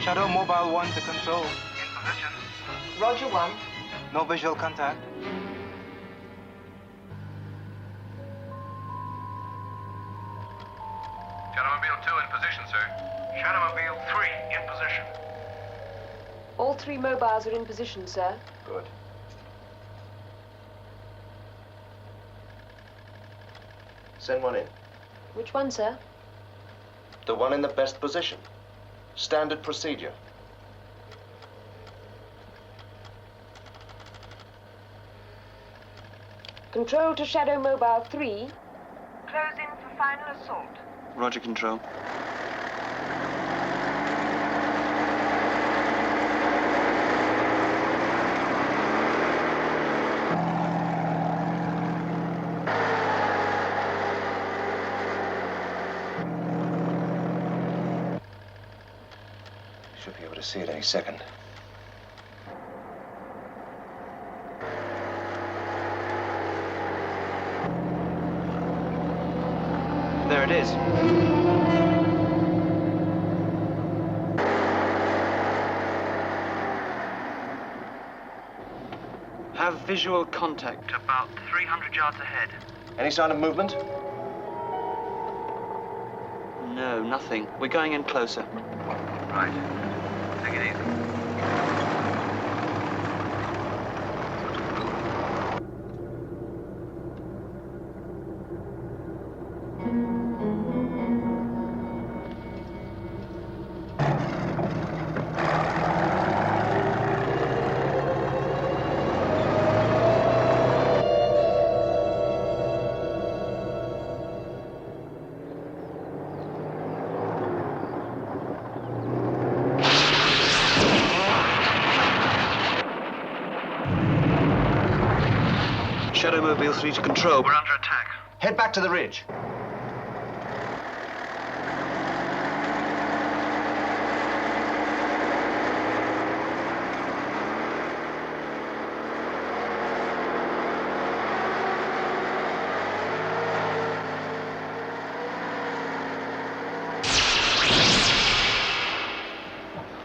Shadow Mobile 1 to control. In position. Roger 1. No visual contact. Shadowmobile 2 in position, sir. Shadowmobile 3 in position. All 3 mobiles are in position, sir. Good. Send one in. Which one, sir? The one in the best position. Standard procedure. Control to Shadow Mobile 3. Close in for final assault. Roger, Control. Should be able to see it any second. There it is. Have visual contact. About 300 yards ahead. Any sign of movement? No, nothing. We're going in closer. Right. Take it easy. Shadowmobile 3 to control. We're under attack. Head back to the ridge.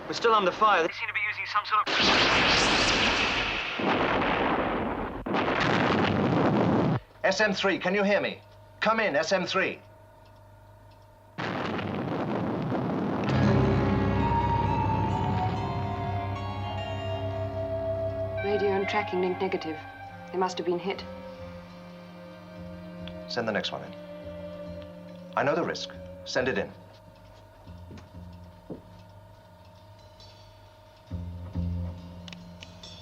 We're still under fire. They seem to be using some sort of... SM3, can you hear me? Come in, SM3. Radio and tracking link negative. They must have been hit. Send the next one in. I know the risk. Send it in.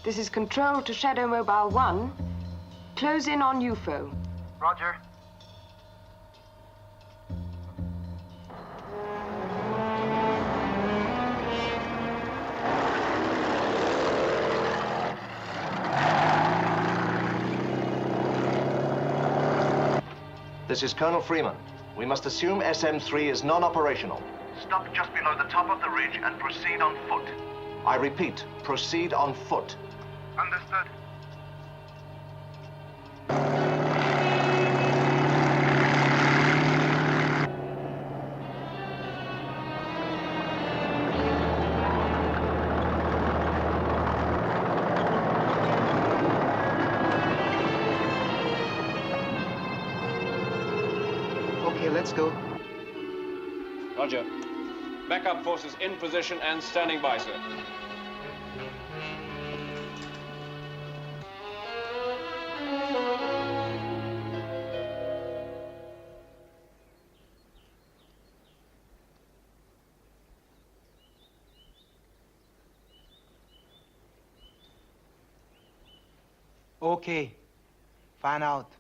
This is Control to Shadow Mobile 1. Close in on UFO. Roger. This is Colonel Freeman. We must assume SM3 is non-operational. Stop just below the top of the ridge and proceed on foot. I repeat, proceed on foot. Understood. Okay, let's go. Roger. Backup forces in position and standing by, sir. Okay. Find out.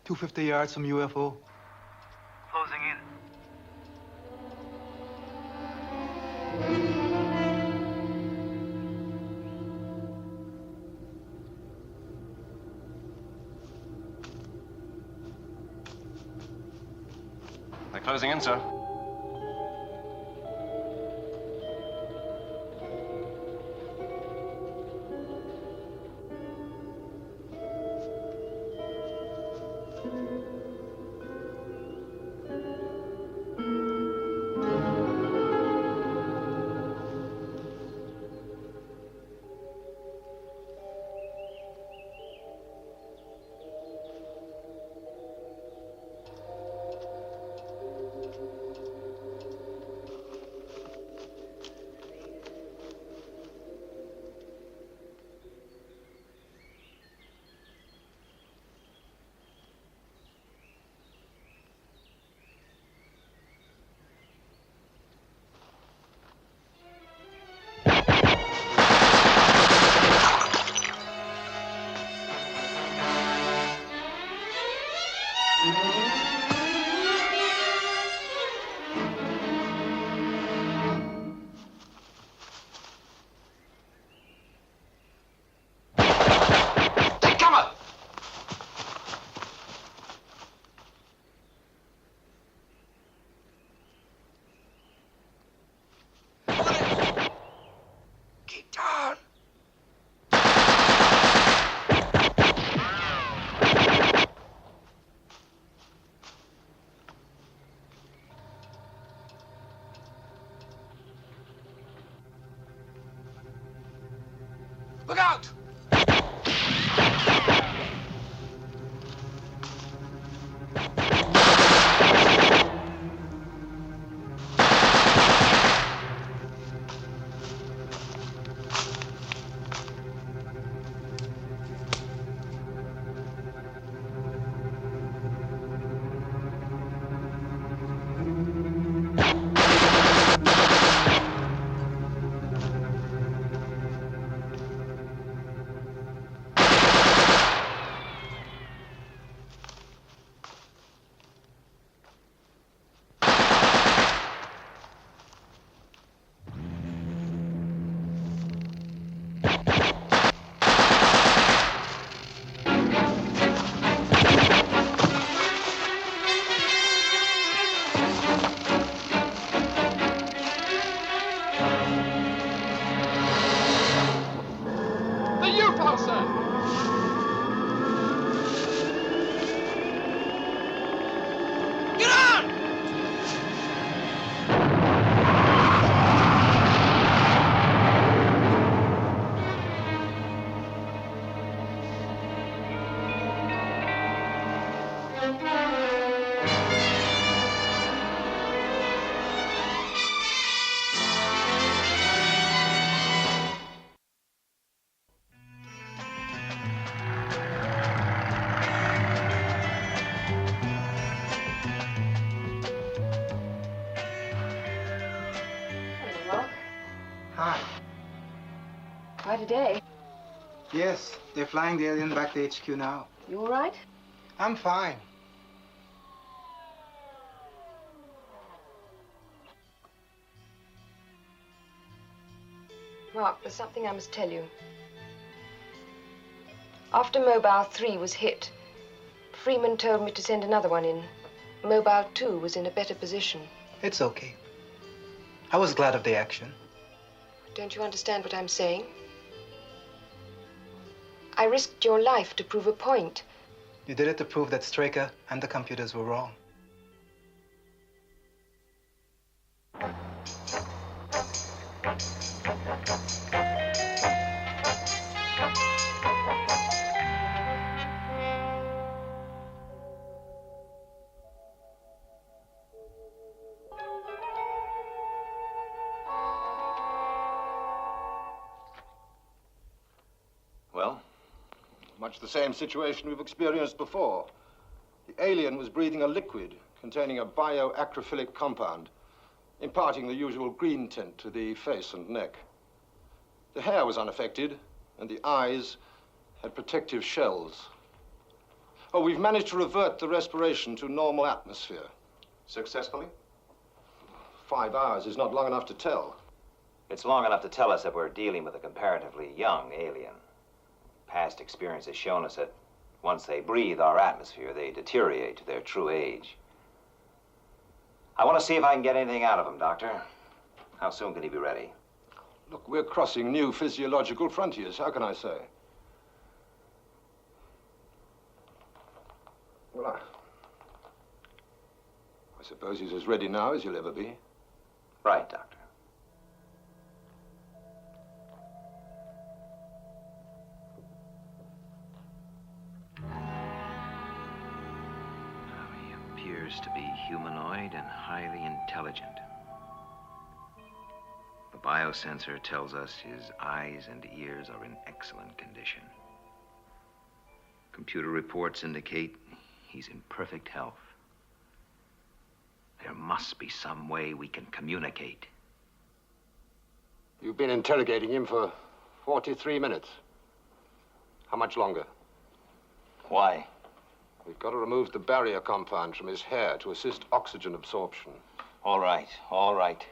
$250 yards from UFO. Closing in. They're closing in, sir. Look out! Hi. Why today? Yes, they're flying the alien back to HQ now. You all right? I'm fine. Mark, there's something I must tell you. After Mobile 3 was hit, Freeman told me to send another one in. Mobile 2 was in a better position. It's okay. I was glad of the action. Don't you understand what I'm saying? I risked your life to prove a point. You did it to prove that Straker and the computers were wrong. Well? Much the same situation we've experienced before. The alien was breathing a liquid containing a bioacrophilic compound, imparting the usual green tint to the face and neck. The hair was unaffected, and the eyes had protective shells. Oh, we've managed to revert the respiration to normal atmosphere. Successfully? 5 hours is not long enough to tell. It's long enough to tell us that we're dealing with a comparatively young alien. Past experience has shown us that once they breathe our atmosphere, they deteriorate to their true age. I want to see if I can get anything out of him, Doctor. How soon can he be ready? Look, we're crossing new physiological frontiers. How can I say? Well, I suppose he's as ready now as he'll ever be. Right, Doctor. He appears to be humanoid and highly intelligent. The biosensor tells us his eyes and ears are in excellent condition. Computer reports indicate he's in perfect health. There must be some way we can communicate. You've been interrogating him for 43 minutes. How much longer? Why? We've got to remove the barrier compound from his hair to assist oxygen absorption. All right, all right.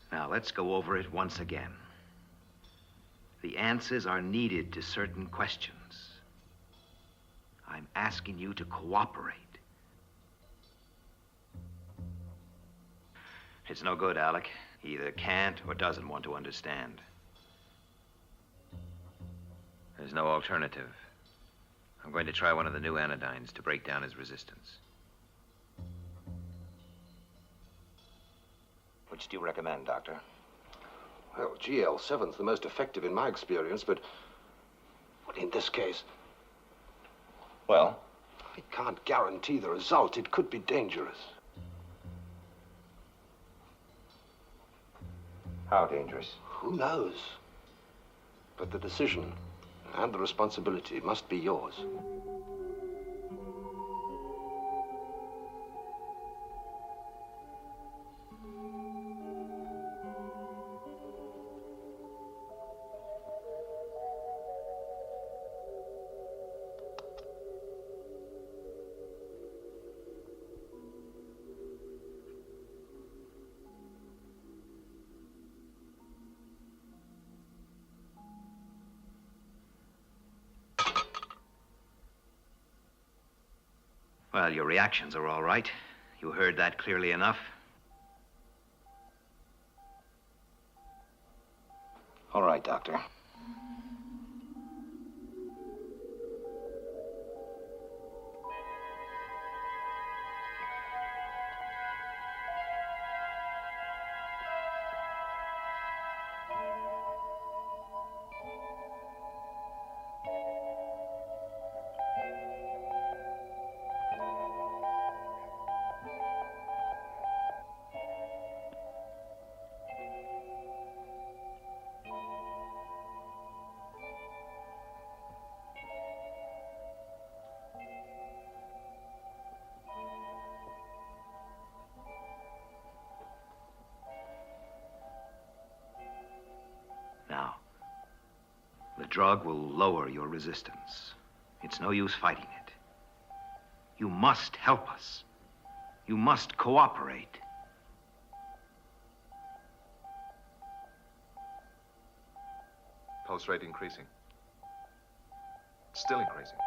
Now, let's go over it once again. The answers are needed to certain questions. I'm asking you to cooperate. It's no good, Alec. He either can't or doesn't want to understand. There's no alternative. I'm going to try one of the new anodynes to break down his resistance. Which do you recommend, Doctor? Well, GL7's the most effective in my experience, but in this case... Well? I can't guarantee the result. It could be dangerous. How dangerous? Who knows? But the decision and the responsibility must be yours. Well, your reactions are all right. You heard that clearly enough. All right, Doctor. Now, the drug will lower your resistance. It's no use fighting it. You must help us. You must cooperate. Pulse rate increasing. Still increasing.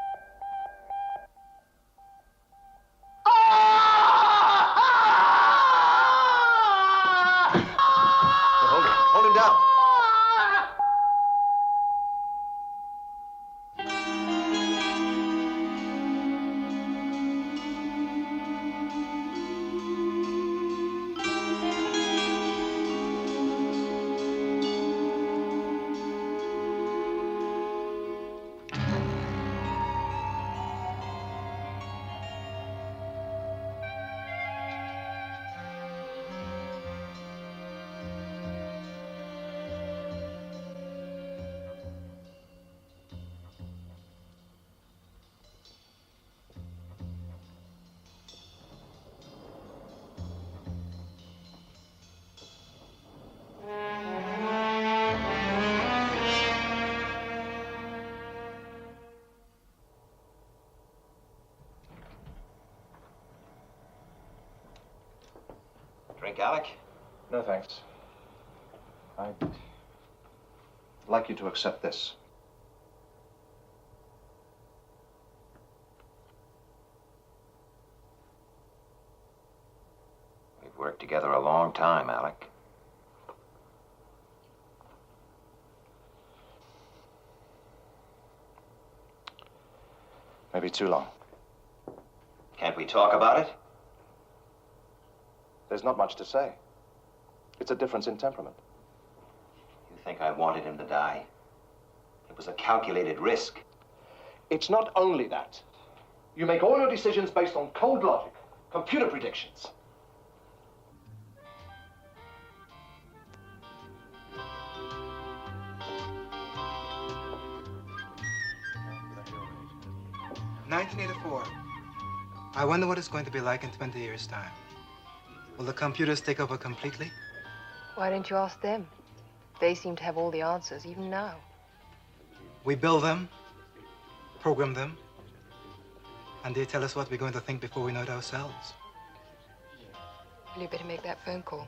drink, Alec? No, thanks. I'd like you to accept this. We've worked together a long time, Alec. Maybe too long. Can't we talk about it? There's not much to say. It's a difference in temperament. You think I wanted him to die? It was a calculated risk. It's not only that. You make all your decisions based on cold logic, computer predictions. "1984. I wonder what it's going to be like in 20 years' time. Will the computers take over completely? Why don't you ask them? They seem to have all the answers, even now. We build them, program them, and they tell us what we're going to think before we know it ourselves. Well, you better make that phone call.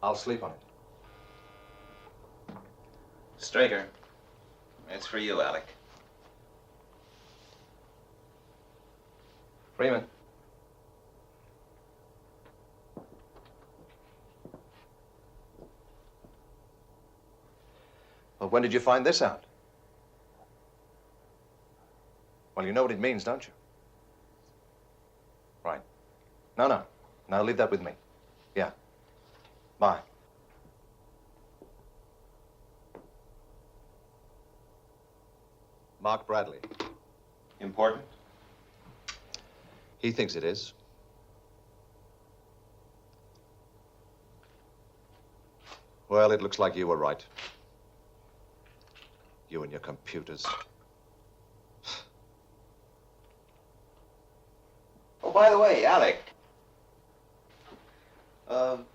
I'll sleep on it. Straker, it's for you, Alec. Freeman. Well, when did you find this out? Well, you know what it means, don't you? Right. No. Now leave that with me. Yeah. Bye. Mark Bradley. Important? He thinks it is. Well, it looks like you were right. You and your computers. Oh, by the way, Alec.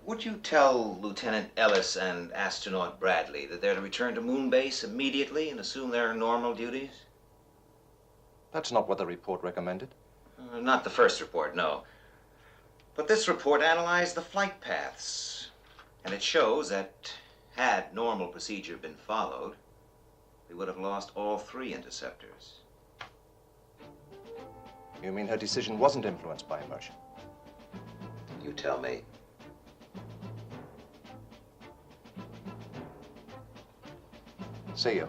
Would you tell Lieutenant Ellis and Astronaut Bradley that they're to return to Moon Base immediately and assume their normal duties? That's not what the report recommended. Not the first report, no. But this report analyzed the flight paths. And it shows that had normal procedure been followed, we would have lost all 3 interceptors. You mean her decision wasn't influenced by emotion? You tell me. See you.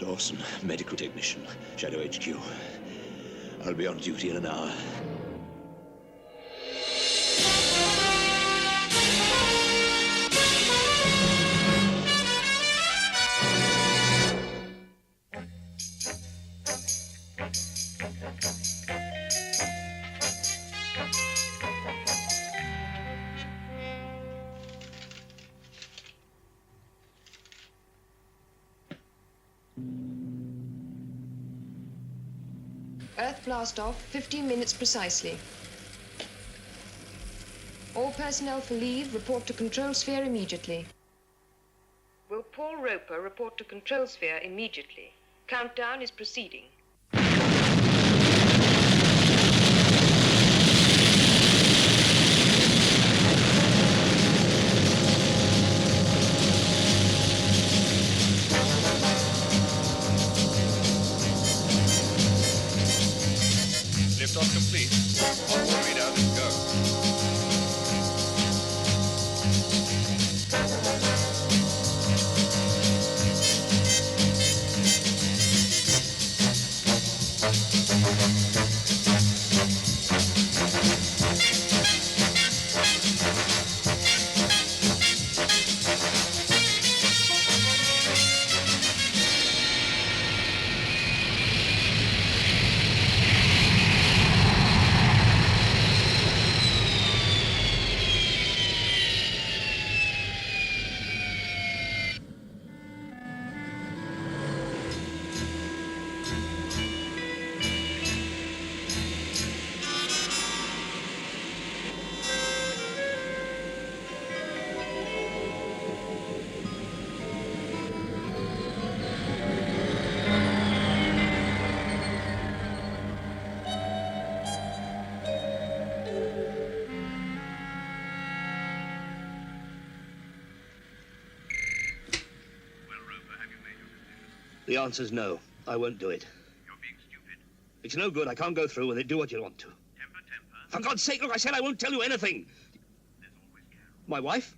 Dawson, medical technician, Shadow HQ. I'll be on duty in an hour. Earth blast off, 15 minutes precisely. All personnel for leave, report to control sphere immediately. Will Paul Roper report to control sphere immediately? Countdown is proceeding. Liftoff complete. Onboard readout is go. The answer's no. I won't do it. You're being stupid. It's no good. I can't go through with it. Do what you want to. Temper. For God's sake, look, I said I won't tell you anything. There's always Carol. My wife?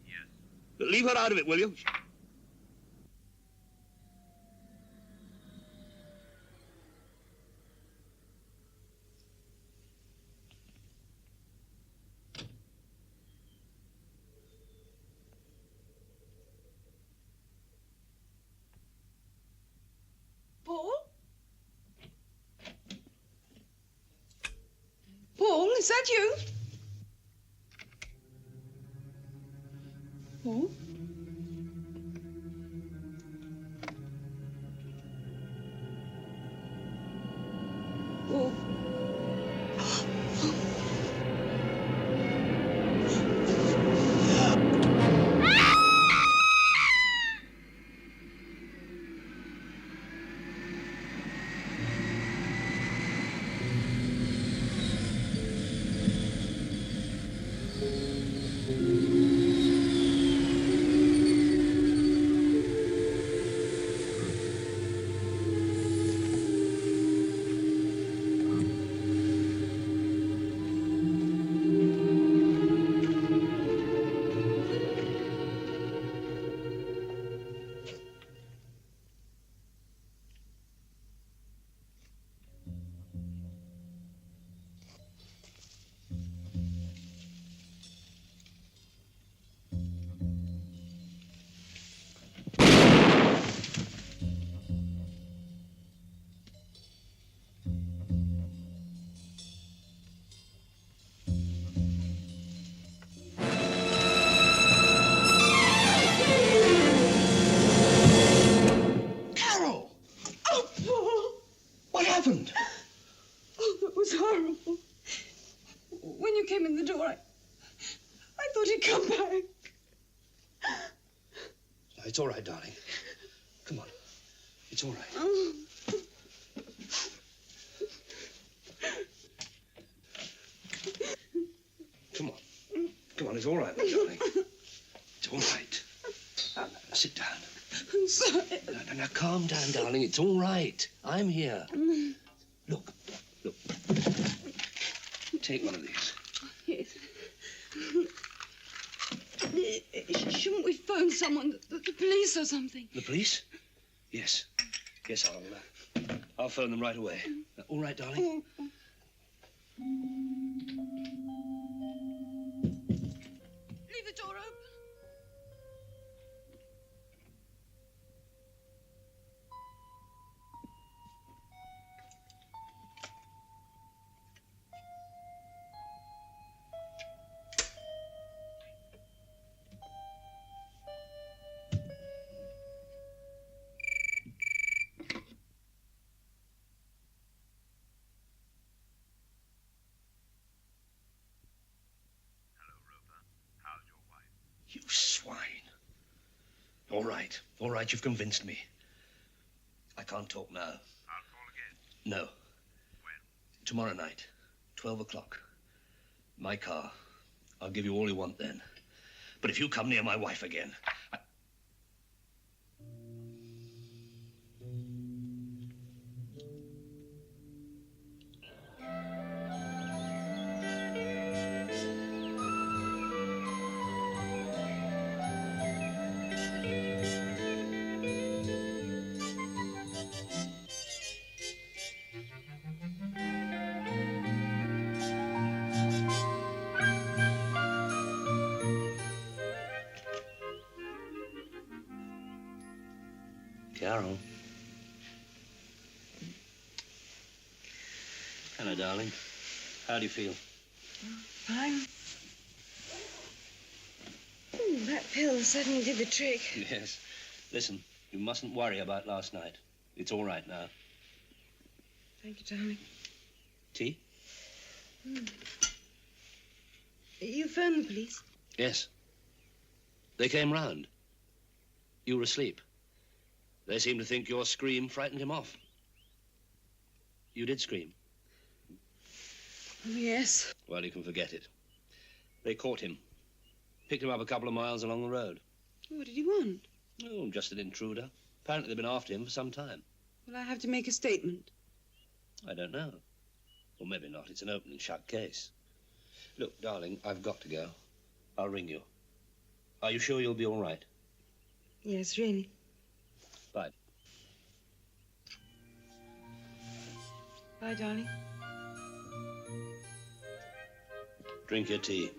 Yes. Leave her out of it, will you? Paul, is that you? Paul? Paul? Oh, that was horrible. When you came in the door, I thought he'd come back. It's all right, darling. Come on. It's all right. Oh. Come on. Come on, it's all right, my darling. It's all right. Sit down. I'm sorry. Now, calm down, darling. It's all right. I'm here. Look. Take one of these. Yes. Shouldn't we phone someone, the police or something? The police? Yes. Yes, I'll phone them right away. All right, darling? Leave the door open. You swine. All right, you've convinced me. I can't talk now. I'll call again. No. When? Tomorrow night, 12 o'clock. My car. I'll give you all you want then. But if you come near my wife again, Carol. Hello, darling. How do you feel? Fine. Ooh, that pill certainly did the trick. Yes. Listen, you mustn't worry about last night. It's all right now. Thank you, darling. Tea? You phoned the police? Yes. They came round. You were asleep. They seem to think your scream frightened him off. You did scream. Yes. Well, you can forget it. They caught him. Picked him up a couple of miles along the road. What did he want? Oh, just an intruder. Apparently they've been after him for some time. Will I have to make a statement? I don't know. Or maybe not. It's an open and shut case. Look, darling, I've got to go. I'll ring you. Are you sure you'll be all right? Yes, really. Bye. Bye, darling. Drink your tea.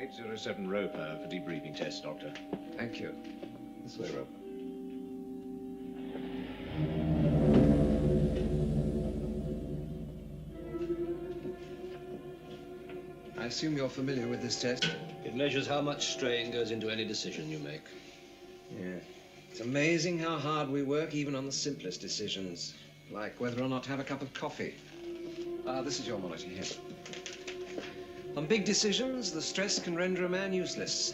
.807 Roper for debriefing test, Doctor. Thank you. This way, Roper. I assume you're familiar with this test? It measures how much strain goes into any decision you make. Yeah. It's amazing how hard we work even on the simplest decisions, like whether or not to have a cup of coffee. This is your monitor here. On big decisions, the stress can render a man useless.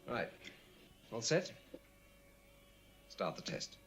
Right. All set? Start the test.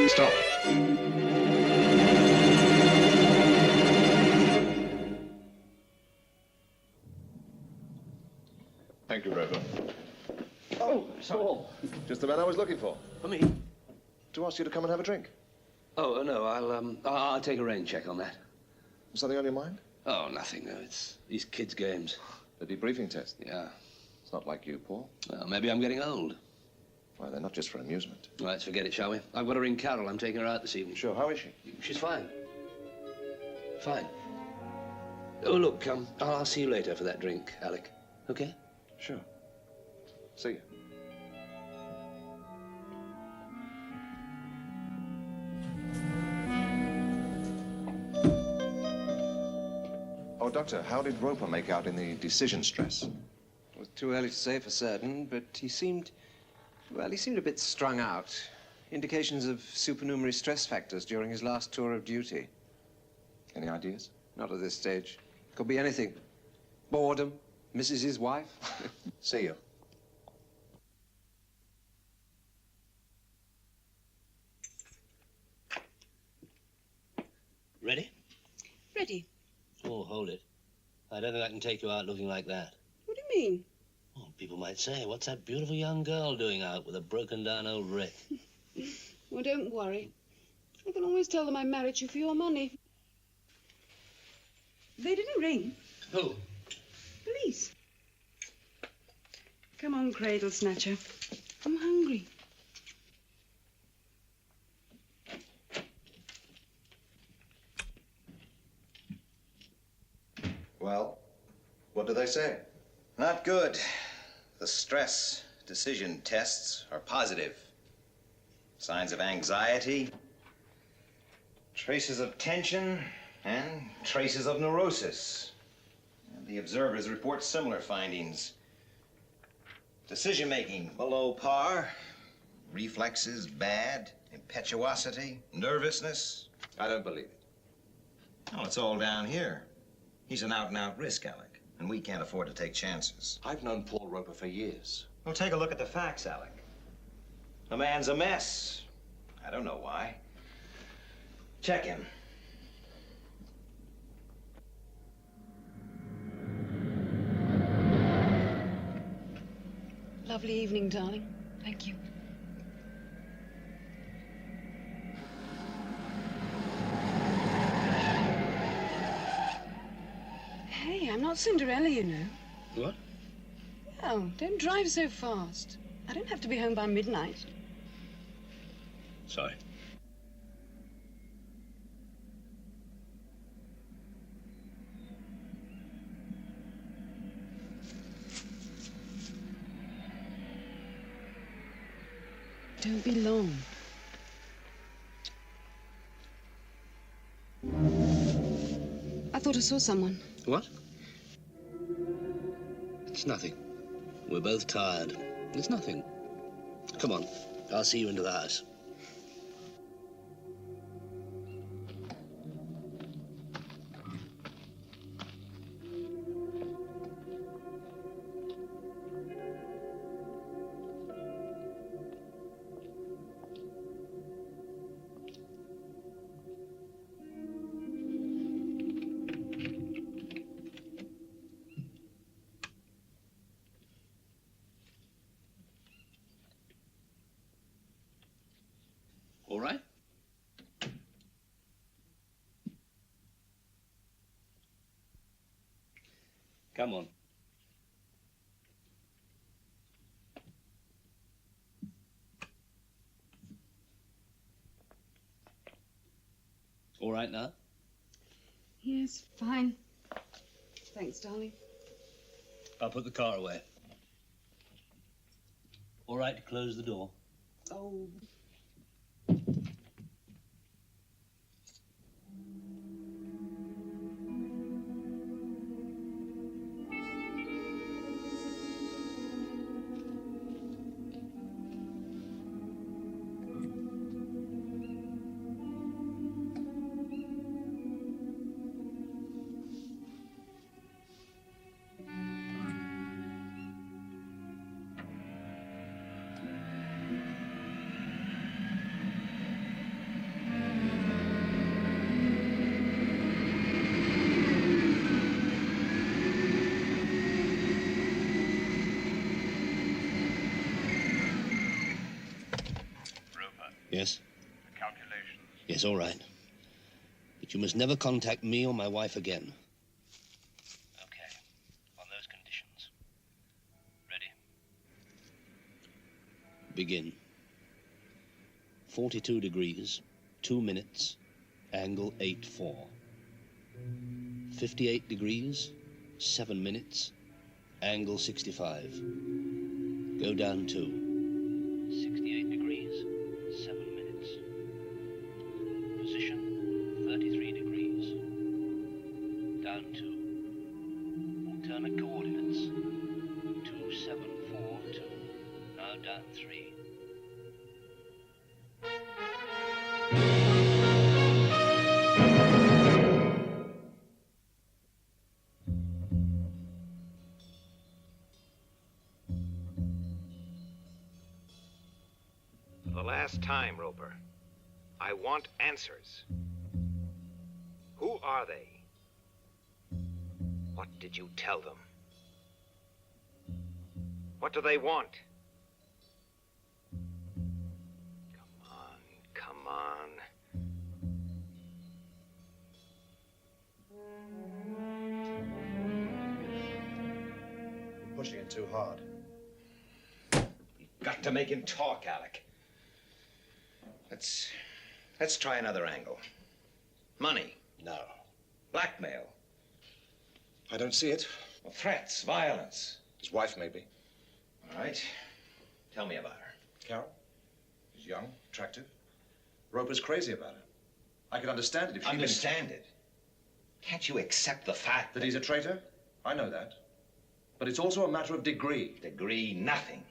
stop. Thank you, Rover. Oh, Saul. Just the man I was looking for. For me? To ask you to come and have a drink. Oh, no, I'll take a rain check on that. Something on your mind? Oh, nothing, no. It's these kids' games. The debriefing test? Yeah. It's not like you, Paul. Well, maybe I'm getting old. Well, they're not just for amusement. Well, let's forget it, shall we? I've got to ring Carol. I'm taking her out this evening. Sure. How is she? She's fine. Fine. Oh, look, I'll see you later for that drink, Alec. Okay? Sure. See you. Oh, Doctor, how did Roper make out in the decision stress? It was too early to say for certain, but he seemed a bit strung out. Indications of supernumerary stress factors during his last tour of duty. Any ideas? Not at this stage. Could be anything. Boredom, misses his wife. See you. Ready? Ready. Oh, hold it. I don't think I can take you out looking like that. What do you mean? Oh, people might say, what's that beautiful young girl doing out with a broken-down old wreck? Well, don't worry. I can always tell them I married you for your money. They didn't ring. Who? Police. Come on, Cradle Snatcher. I'm hungry. Well, what do they say? Not good. The stress decision tests are positive. Signs of anxiety, traces of tension, and traces of neurosis. And the observers report similar findings. Decision-making below par, reflexes bad, impetuosity, nervousness. I don't believe it. Oh, it's all down here. He's an out-and-out risk, Alec, and we can't afford to take chances. I've known Paul Roper for years. Well, take a look at the facts, Alec. The man's a mess. I don't know why. Check him. Lovely evening, darling. Thank you. Hey, I'm not Cinderella, you know. What? Oh, don't drive so fast. I don't have to be home by midnight. Sorry. Don't be long. I thought I saw someone. What? It's nothing. We're both tired. It's nothing. Come on. I'll see you into the house. All right? Come on. All right now? Yes, fine. Thanks, darling. I'll put the car away. All right to close the door? Oh. Yes? The calculations. Yes, all right. But you must never contact me or my wife again. Okay. On those conditions. Ready? Begin. 42 degrees, 2 minutes, angle 8-4. 58 degrees, 7 minutes, angle 65. Go down 2. 68 degrees, 7 minutes. Position, 33 degrees. Down 2. Alternate coordinates, 2742. Now down 3. For the last time, Roper, I want answers. Who are they? What did you tell them? What do they want? Come on. You're pushing it too hard. You've got to make him talk, Alec. Let's try another angle. Money. No. Blackmail. I don't see it. Well, threats, violence. His wife, maybe. All right. Tell me about her. Carol? She's young, attractive. Roper's crazy about her. I could understand it if she... Understand it? Can't you accept the fact that he's a traitor? I know that. But it's also a matter of degree. Degree, nothing.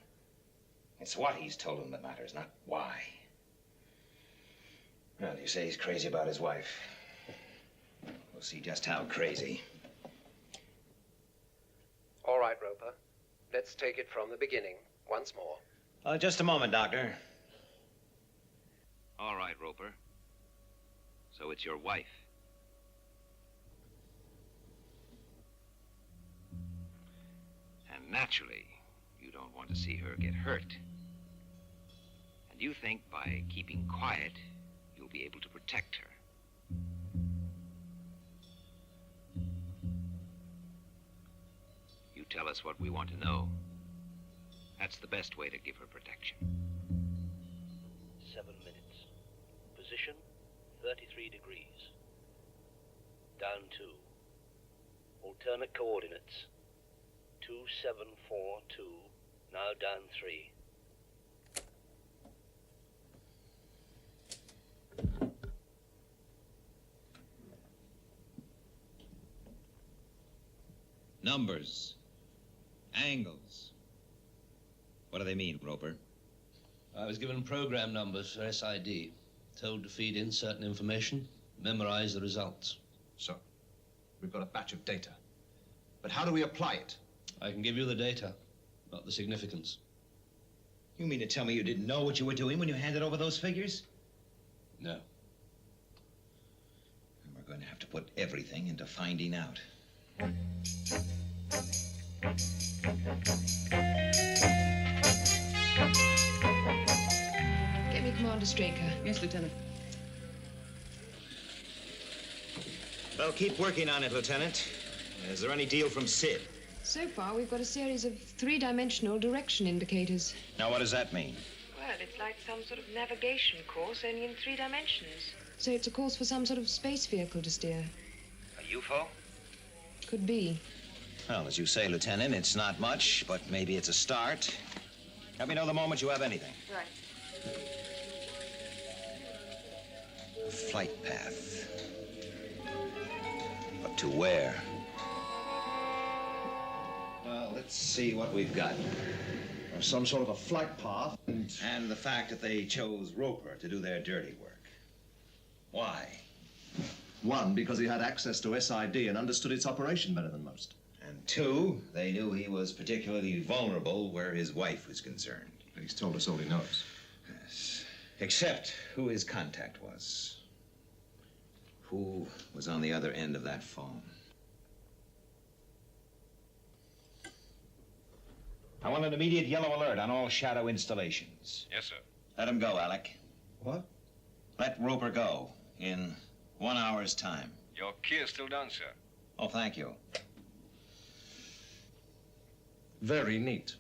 It's what he's told him that matters, not why. Well, you say he's crazy about his wife. We'll see just how crazy. All right, Roper. Let's take it from the beginning, once more. Just a moment, Doctor. All right, Roper. So it's your wife. And naturally, you don't want to see her get hurt. And you think by keeping quiet, you'll be able to protect her. You tell us what we want to know. That's the best way to give her protection. 7 minutes. Position, 33 degrees. Down 2. Alternate coordinates, 2742. Now down 3. Numbers. Angles. What do they mean, Roper? I was given program numbers for SID, told to feed in certain information, memorize the results. So, we've got a batch of data. But how do we apply it? I can give you the data, not the significance. You mean to tell me you didn't know what you were doing when you handed over those figures? No. And we're going to have to put everything into finding out. Get me Commander Straker. Yes, Lieutenant. Well, keep working on it, Lieutenant. Is there any deal from Sid? So far, we've got a series of three-dimensional direction indicators. Now, what does that mean? Well, it's like some sort of navigation course, only in 3 dimensions. So it's a course for some sort of space vehicle to steer. A UFO? Could be. Well, as you say, Lieutenant, it's not much, but maybe it's a start. Let me know the moment you have anything. Right. A flight path. But to where? Well, let's see what we've got. Some sort of a flight path And the fact that they chose Roper to do their dirty work. Why? One, because he had access to SID and understood its operation better than most. And 2, they knew he was particularly vulnerable where his wife was concerned. But he's told us all he knows. Yes. Except who his contact was. Who was on the other end of that phone. I want an immediate yellow alert on all SHADO installations. Yes, sir. Let him go, Alec. What? Let Roper go in 1 hour's time. Your key is still done, sir. Oh, thank you. Very neat.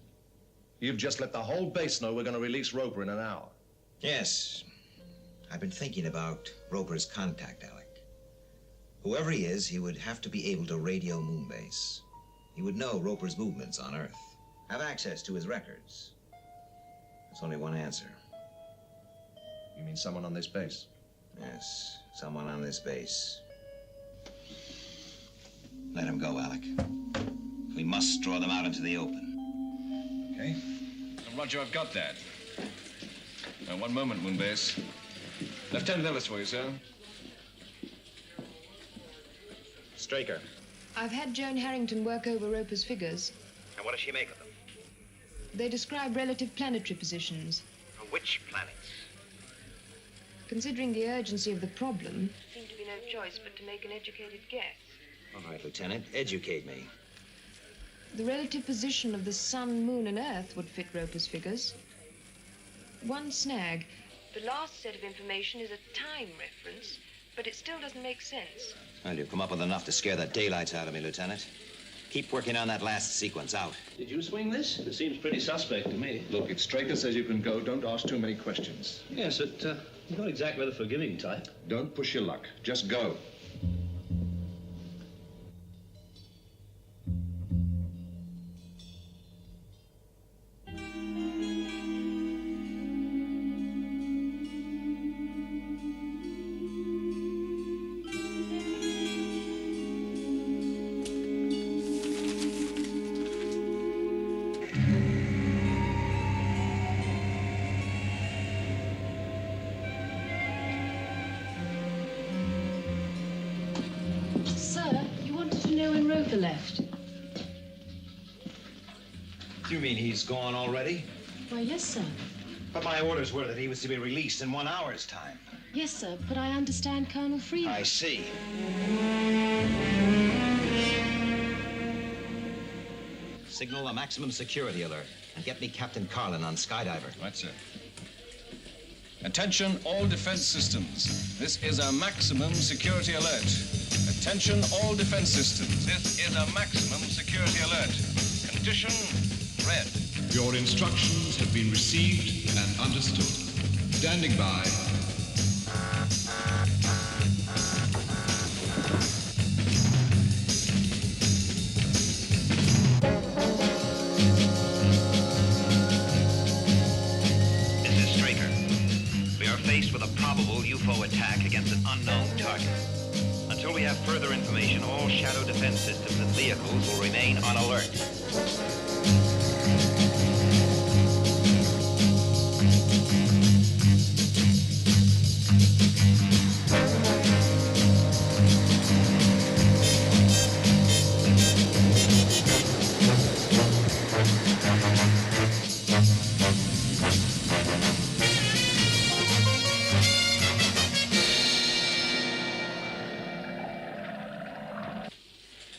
You've just let the whole base know we're going to release Roper in an hour. Yes. I've been thinking about Roper's contact, Alec. Whoever he is, he would have to be able to radio Moonbase. He would know Roper's movements on Earth, have access to his records. There's only one answer. You mean someone on this base? Yes, someone on this base. Let him go, Alec. We must draw them out into the open. Okay. Roger, I've got that. Now, one moment, Moonbase. Lieutenant Ellis for you, sir. Straker. I've had Joan Harrington work over Roper's figures. And what does she make of them? They describe relative planetary positions. Which planets? Considering the urgency of the problem, there seemed to be no choice but to make an educated guess. All right, Lieutenant, educate me. The relative position of the Sun, Moon, and Earth would fit Roper's figures. One snag. The last set of information is a time reference, but it still doesn't make sense. Well, you've come up with enough to scare the daylights out of me, Lieutenant. Keep working on that last sequence. Out. Did you swing this? It seems pretty suspect to me. Look, if Straker says you can go, don't ask too many questions. Yes, you're not exactly the forgiving type. Don't push your luck. Just go. Sir, you wanted to know when Roper left? Do you mean he's gone already? Why, yes, sir. But my orders were that he was to be released in 1 hour's time. Yes, sir, but I understand Colonel Freeman. I see. Signal a maximum security alert and get me Captain Carlin on Skydiver. Right, sir. Attention, all defense systems. This is a maximum security alert. Attention, all defense systems. This is a maximum security alert. Condition red. Your instructions have been received and understood. Standing by. This is Straker. We are faced with a probable UFO attack against an unknown target. Until we have further information, all Shadow defense systems and vehicles will remain on alert.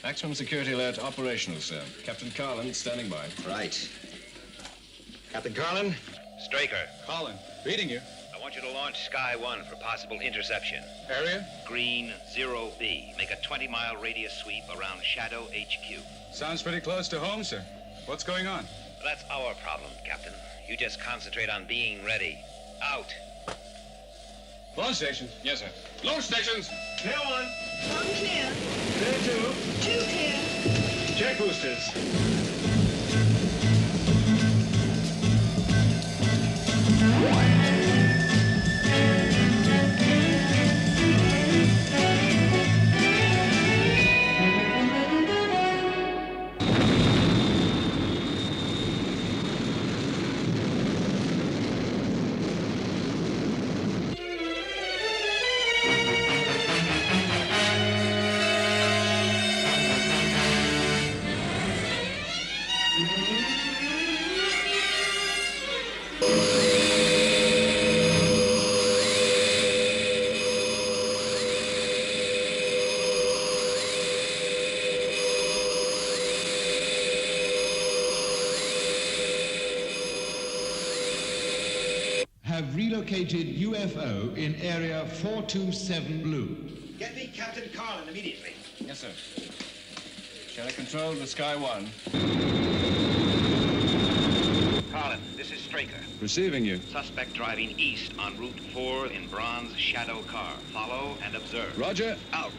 Maximum security alert operational, sir. Captain Carlin standing by. Right. Captain Carlin? Straker. Colin, reading you. I want you to launch Sky 1 for possible interception. Area? Green 0B. Make a 20-mile radius sweep around Shadow HQ. Sounds pretty close to home, sir. What's going on? That's our problem, Captain. You just concentrate on being ready. Out. Launch stations. Yes, sir. Launch stations. Clear one. One clear. Clear two. Two clear. Check boosters. dislocated UFO in area 427 Blue. Get me Captain Carlin immediately. Yes, sir. Shadow Control to Sky 1. Carlin, this is Straker. Receiving you. Suspect driving east on Route 4 in bronze Shadow car. Follow and observe. Roger. Out.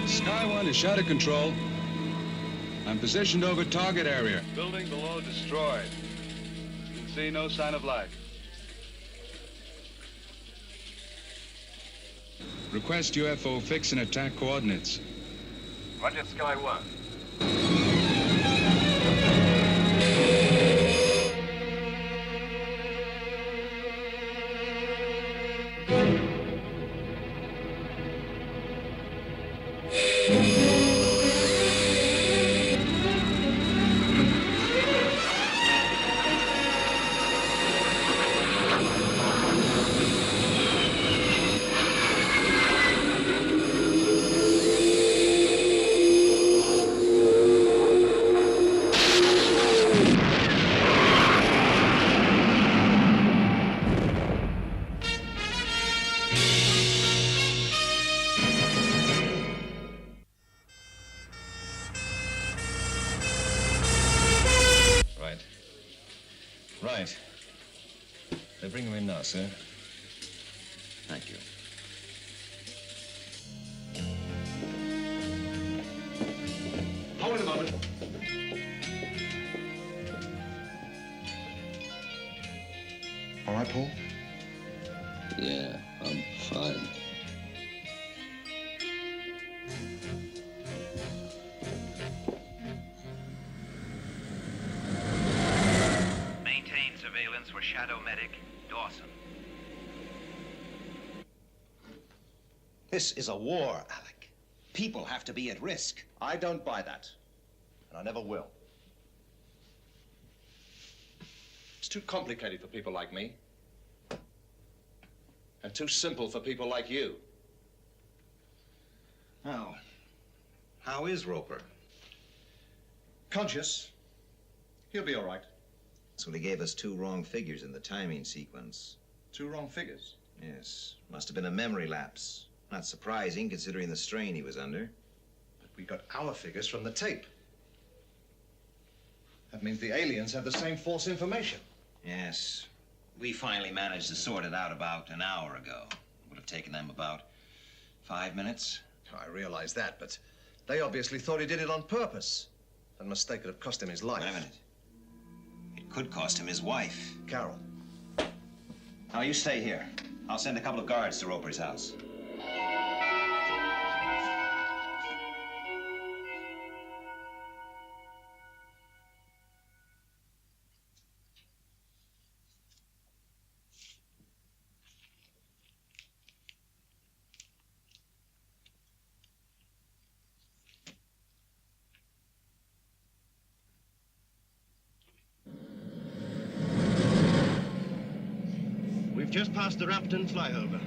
Sky 1 is Shadow Control. I'm positioned over target area. Building below destroyed. You can see no sign of life. Request UFO fix and attack coordinates. Roger, Sky 1. Right. They bring him in now, sir. Thank you. Hold it a moment. All right, Paul? Yeah, I'm fine. Maintain surveillance for Shadow Medic Dawson. This is a war, Alec. People have to be at risk. I don't buy that. And I never will. It's too complicated for people like me. And too simple for people like you. Now, how is Roper? Conscious. He'll be all right. So he gave us 2 wrong figures in the timing sequence. 2 wrong figures. Yes, must have been a memory lapse. Not surprising, considering the strain he was under. But we got our figures from the tape. That means the aliens have the same false information. Yes. We finally managed to sort it out about an hour ago. It would have taken them about 5 minutes. I realize that, but they obviously thought he did it on purpose. That mistake could have cost him his life. Wait a minute. It could cost him his wife. Carol. Now, you stay here. I'll send a couple of guards to Roper's house. We've just passed the Rapton flyover.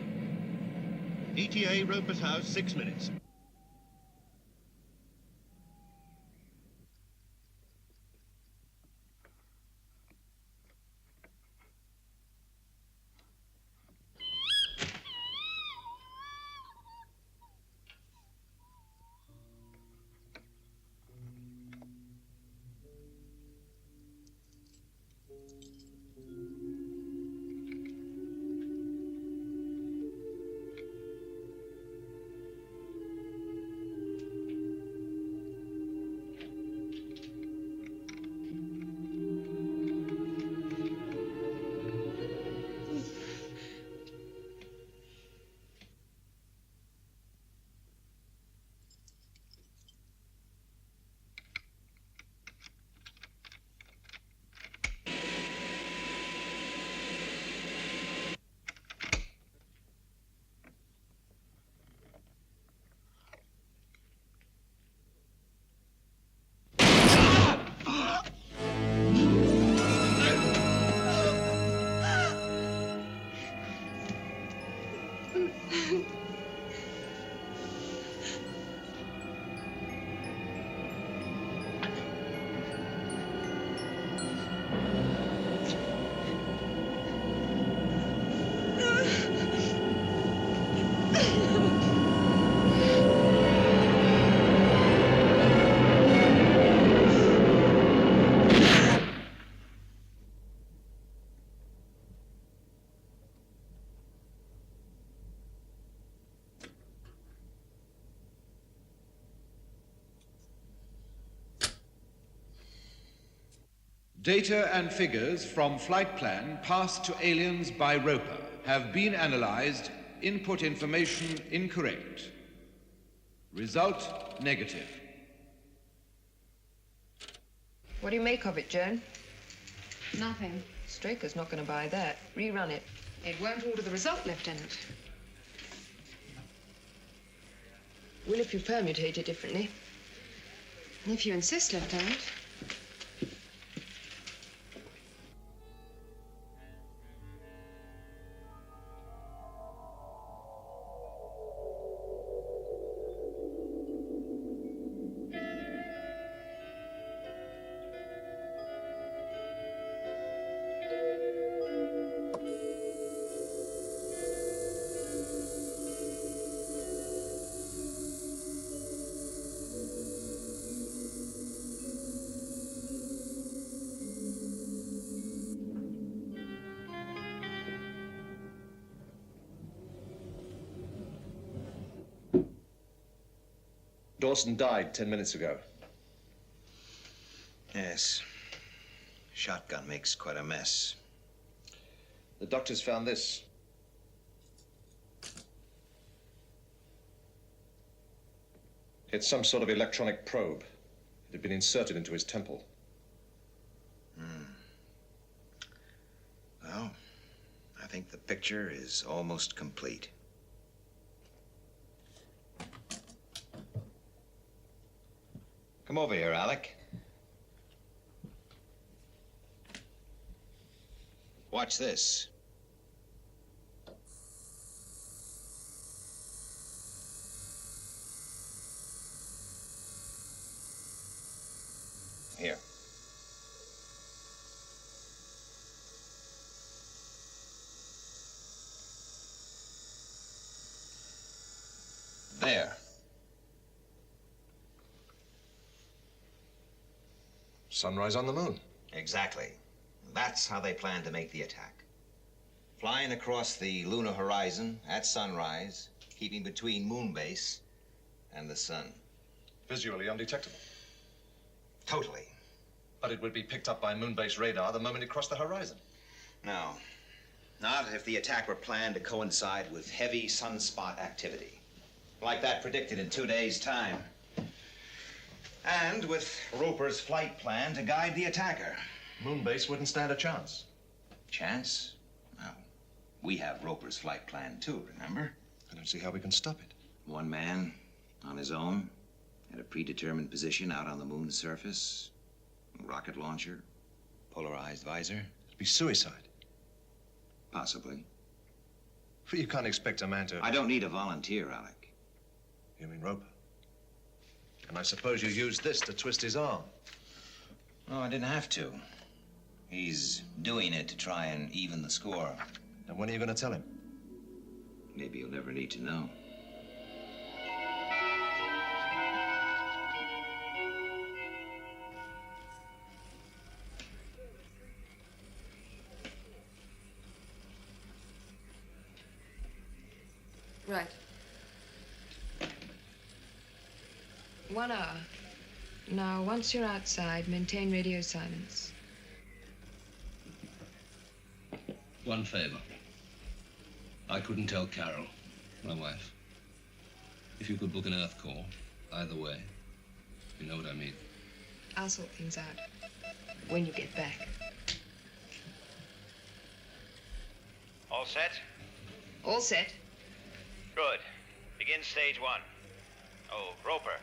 ETA Roper's house, 6 minutes. Data and figures from flight plan passed to aliens by Roper have been analyzed. Input information incorrect. Result negative. What do you make of it, Joan? Nothing. Straker's not going to buy that. Rerun it. It won't alter the result, Lieutenant. Will if you permutate it differently. If you insist, Lieutenant. Dawson died 10 minutes ago. Yes. Shotgun makes quite a mess. The doctors found this. It's some sort of electronic probe. It had been inserted into his temple. Well, I think the picture is almost complete. Come over here, Alec. Watch this. Here. There. Sunrise on the moon. Exactly. That's how they plan to make the attack. Flying across the lunar horizon at sunrise, keeping between moon base and the sun. Visually undetectable. Totally. But it would be picked up by moon-based radar the moment it crossed the horizon. No. Not if the attack were planned to coincide with heavy sunspot activity. Like that predicted in 2 days' time. And with Roper's flight plan to guide the attacker. Moonbase wouldn't stand a chance. Chance? Well, we have Roper's flight plan too, remember? I don't see how we can stop it. One man, on his own, at a predetermined position out on the moon's surface. Rocket launcher, polarized visor. It'd be suicide. Possibly. But you can't expect a man to... I don't need a volunteer, Alec. You mean Roper? And I suppose you used this to twist his arm. No, I didn't have to. He's doing it to try and even the score. And when are you going to tell him? Maybe you'll never need to know. Right. 1 hour. Now, once you're outside, maintain radio silence. One favor. I couldn't tell Carol, my wife. If you could book an Earth call, either way. You know what I mean. I'll sort things out when you get back. All set? All set. Good. Begin stage 1. Oh, Roper.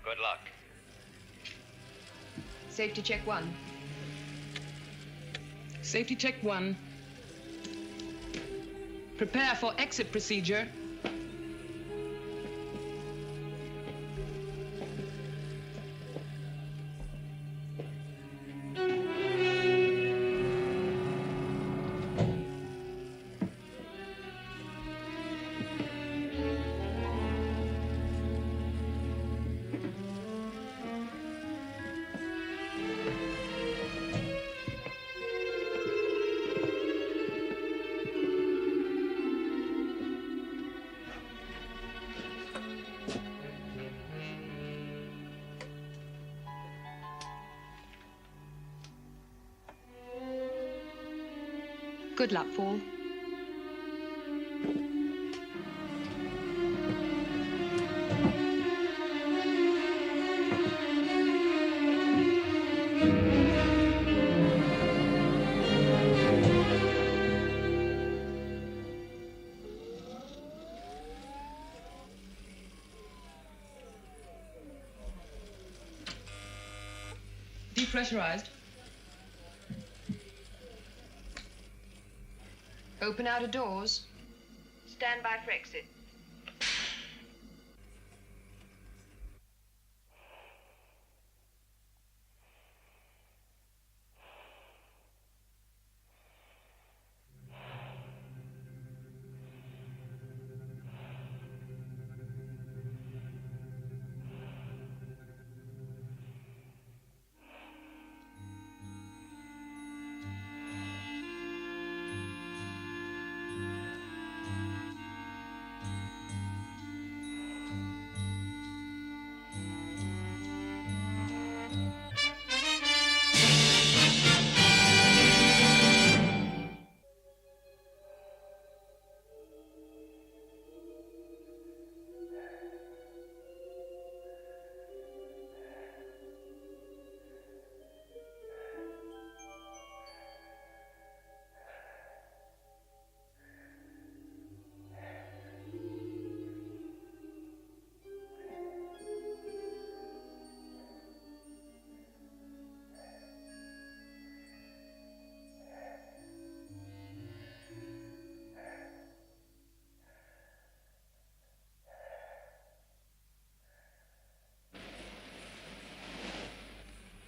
Good luck. Safety check 1. Safety check 1. Prepare for exit procedure. Good luck, Paul. Depressurized. Open outer doors. Stand by for exit.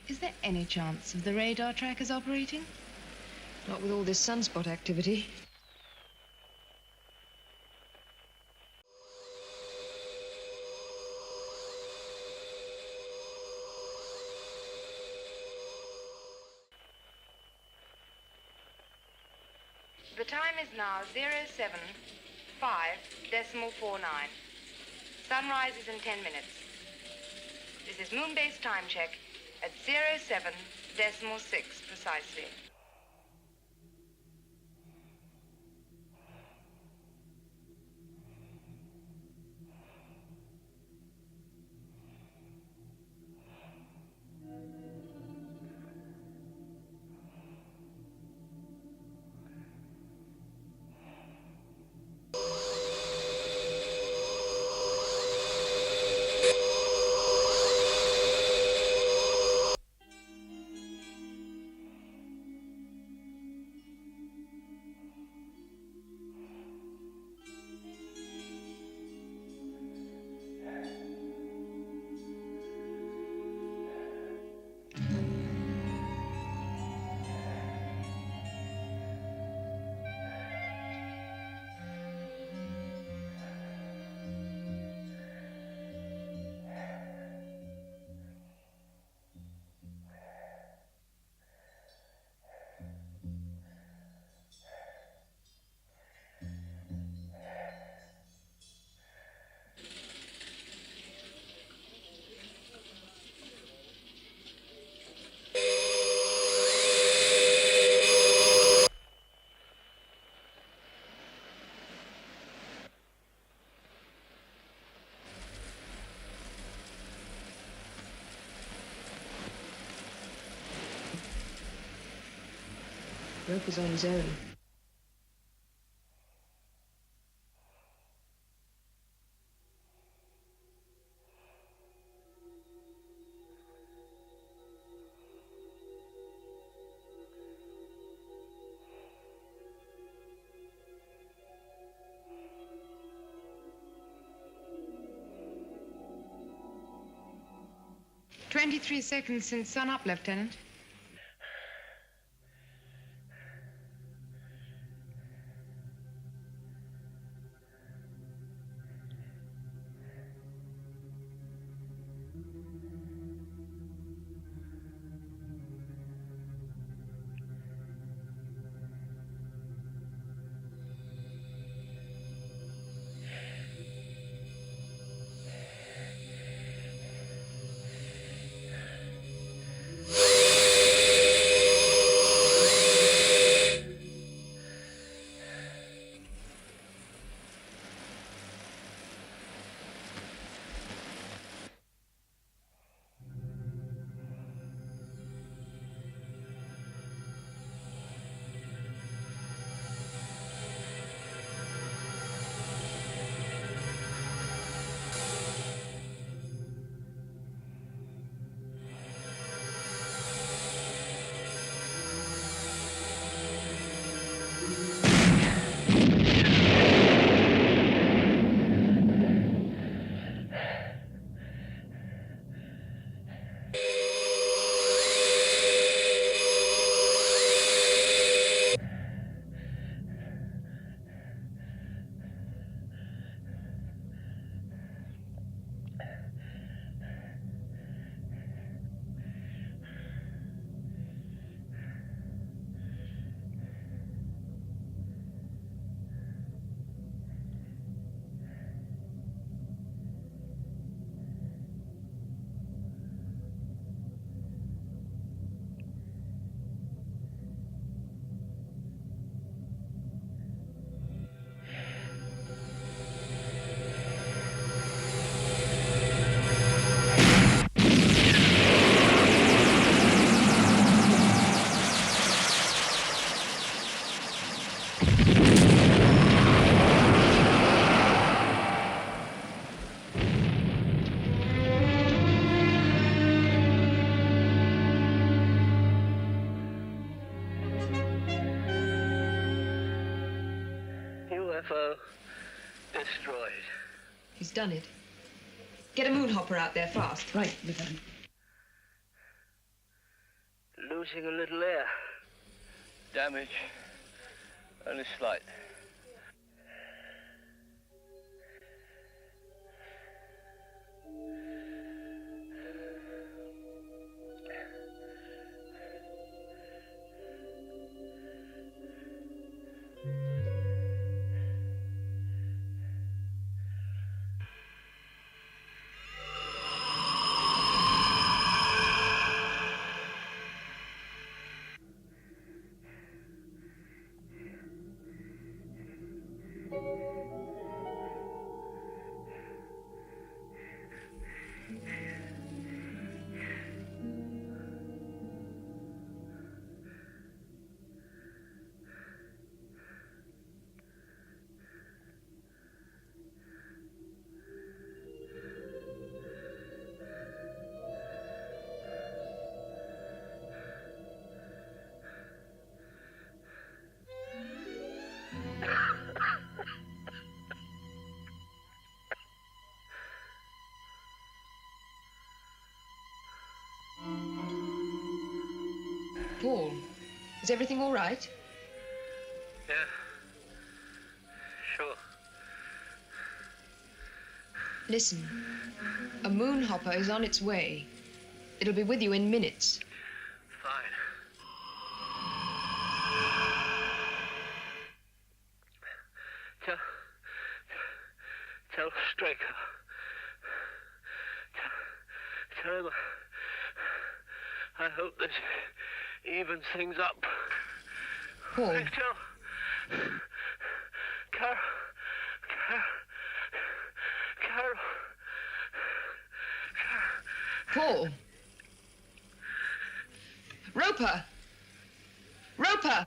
Is there any chance of the radar trackers operating? Not with all this sunspot activity. The time is now 07:5.49. Sunrise is in 10 minutes. This is moon-based time check at 07.6 precisely. Roper's on his own. "23 seconds since sun-up, Lieutenant." UFO destroyed. He's done it. Get a moon hopper out there fast. Right, Lieutenant. Losing a little air. Damage only slight. Paul, is everything all right? Yeah. Sure. Listen, a moon hopper is on its way. It'll be with you in minutes. Fine. Tell Straker. Tell him I hope this evens things up. Paul. Tell Carol. Paul. Roper. Roper.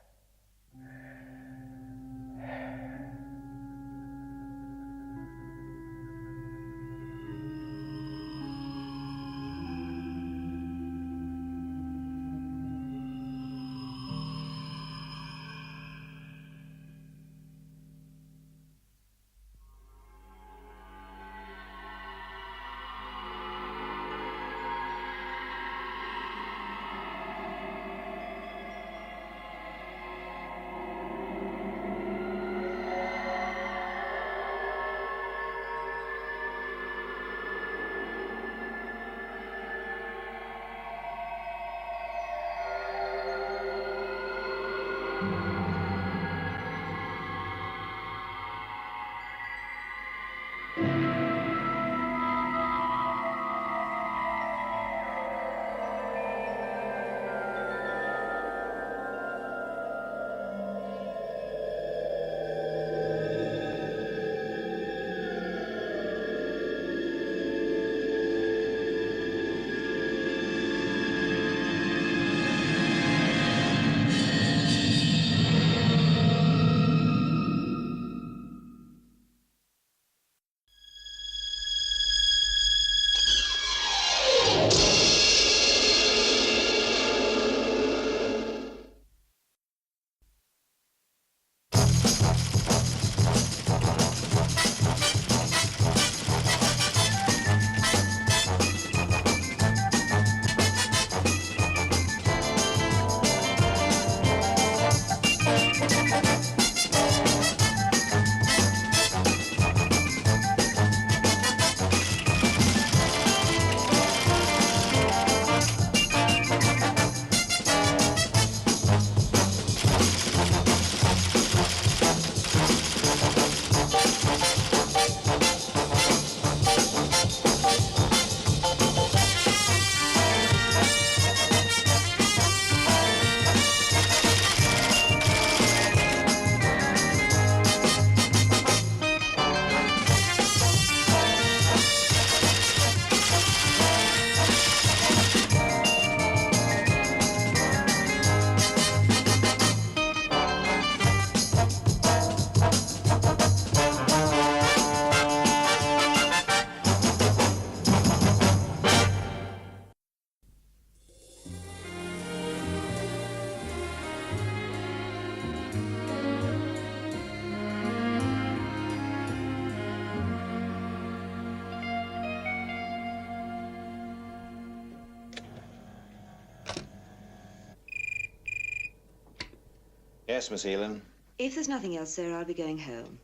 Yes, Miss Heelan. If there's nothing else, sir, I'll be going home.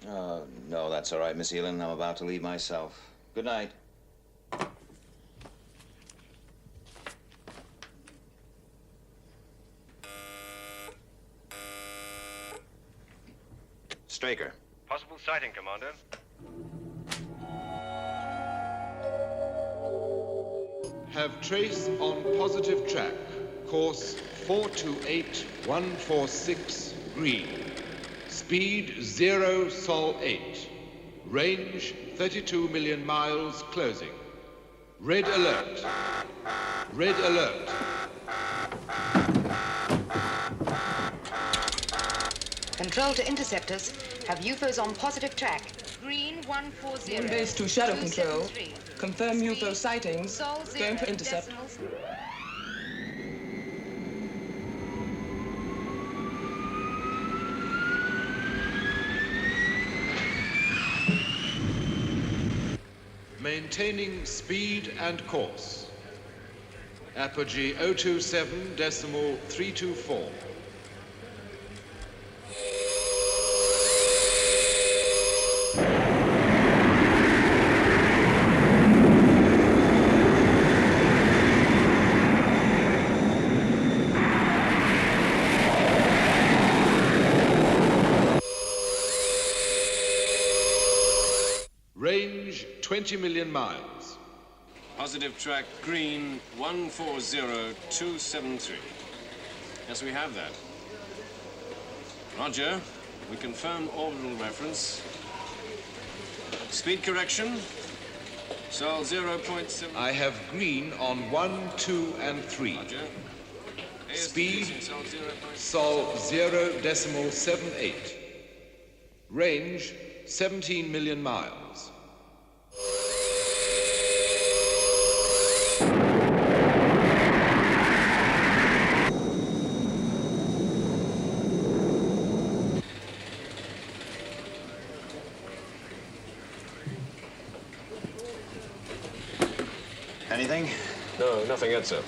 Oh, no, that's all right, Miss Heelan. I'm about to leave myself. Good night. Straker. Possible sighting, Commander. Have trace on positive track. Course 428146 green. Speed 0 Sol 8. Range 32 million miles closing. Red alert. Red alert. Control to interceptors. Have UFOs on positive track. Green 140. Moon base to shadow control. Confirm UFO sightings. Going for intercept. Maintaining speed and course. Apogee 027.324. Range 20 million miles. Positive track green 140273. Yes, we have that. Roger. We confirm orbital reference. Speed correction. Sol 0.7. I have green on 1, 2, and 3. Roger. Speed Sol 0.78. Range 17 million miles. Anything? No, nothing yet, sir.